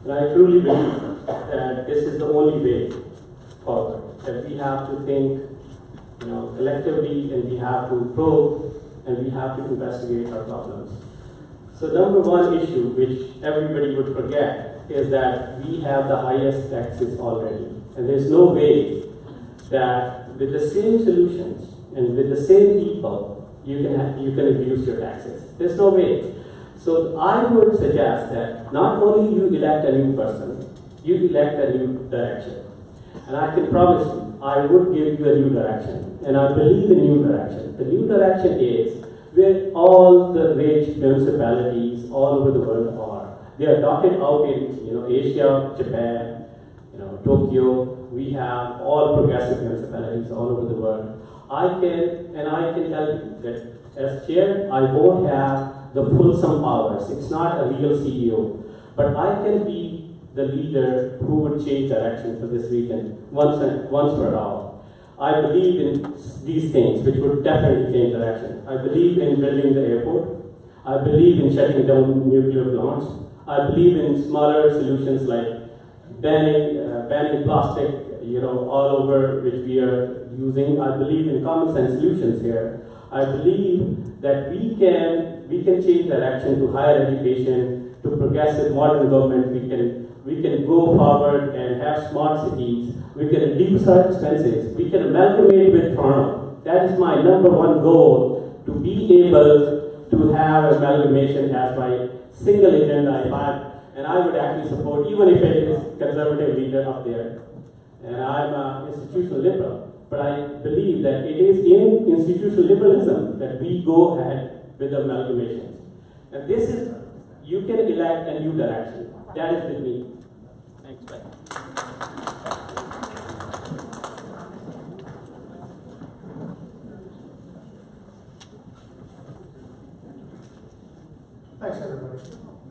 And I truly believe that this is the only way forward, that we have to think, collectively, and we have to probe, and we have to investigate our problems. So number one issue, which everybody would forget, is that we have the highest taxes already. And there's no way that with the same solutions and with the same people, you can reduce your taxes. There's no way. So I would suggest that not only you elect a new person, you elect a new direction. And I can promise you, I would give you a new direction. And I believe in new direction. The new direction is where all the rich municipalities all over the world are. They are dotted out in Asia, Japan, Tokyo. We have all progressive municipalities all over the world. I can tell you that as chair, I won't have the fulsome powers. It's not a real CEO. But I can be the leader who would change direction for this region once for all. I believe in these things, which would definitely change direction. I believe in building the airport. I believe in shutting down nuclear plants. I believe in smaller solutions like banning plastic all over, which we are using. I believe in common sense solutions here. I believe that we can change direction to higher education, to progressive modern government. We can go forward and have smart cities. We can reduce our expenses. We can amalgamate with Toronto. That is my number one goal, to be able to have amalgamation as my single agenda. And I would actually support, even if it is conservative leader up there. And I'm an institutional liberal. But I believe that it is in institutional liberalism that we go ahead with the amalgamations. And this is, you can elect a new direction. That is with me. Thanks, bye. Thanks, everybody.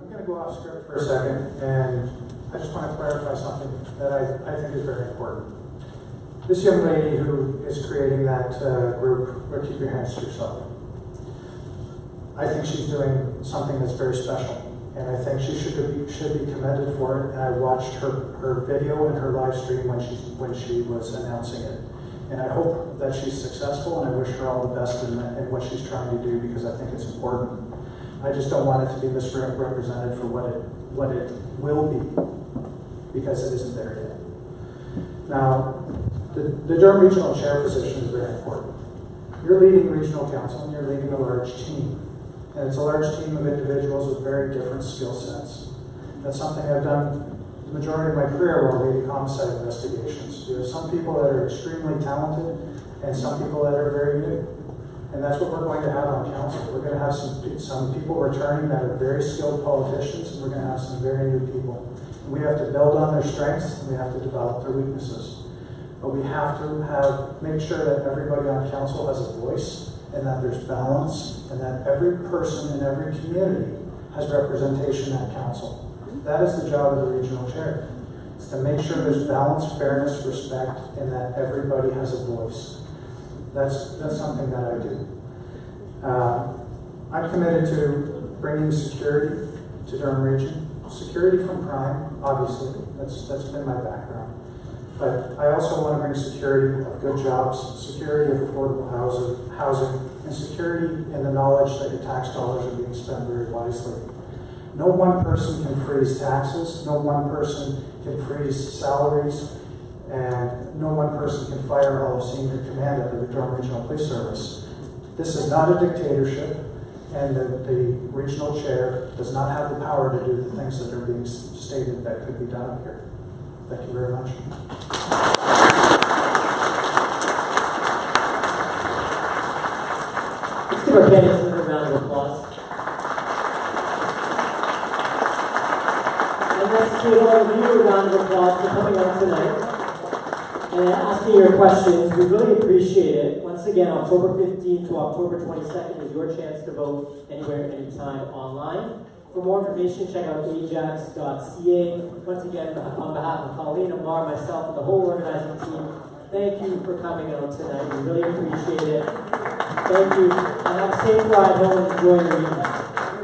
I'm going to go off script for a second, and I just want to clarify something that I think is very important. This young lady who is creating that group, or keep your hands to yourself, I think she's doing something that's very special, and I think she should be commended for it. And I watched her video and her live stream when she was announcing it, and I hope that she's successful, and I wish her all the best in what she's trying to do, because I think it's important. I just don't want it to be misrepresented for what it will be, because it isn't there yet. Now, the Durham Regional Chair position is very important. You're leading regional council, and you're leading a large team. And it's a large team of individuals with very different skill sets. That's something I've done the majority of my career while leading homicide investigations. You have some people that are extremely talented, and some people that are very new. And that's what we're going to have on council. We're going to have some people returning that are very skilled politicians, and we're going to have some very new people. And we have to build on their strengths, and we have to develop their weaknesses. But we have to make sure that everybody on council has a voice, and that there's balance, and that every person in every community has representation at council. That is the job of the regional chair. It's to make sure there's balance, fairness, respect, and that everybody has a voice. That's something that I do. I'm committed to bringing security to Durham Region. Security from crime, obviously, that's been my background. But I also want to bring security of good jobs, security of affordable housing, and security in the knowledge that your tax dollars are being spent very wisely. No one person can freeze taxes, no one person can freeze salaries, and no one person can fire all of senior command at the Durham Regional Police Service. This is not a dictatorship, and the regional chair does not have the power to do the things that are being stated that could be done up here. Thank you very much. Let's give our candidates another round of applause. And let's give all of you a round of applause for coming out tonight and asking your questions. We really appreciate it. Once again, October 15th to October 22nd is your chance to vote anywhere, anytime online. For more information, check out ajax.ca. Once again, on behalf of Colleen, Amar, myself, and the whole organizing team, thank you for coming out tonight. We really appreciate it. Thank you. And have a safe ride home and enjoy your evening.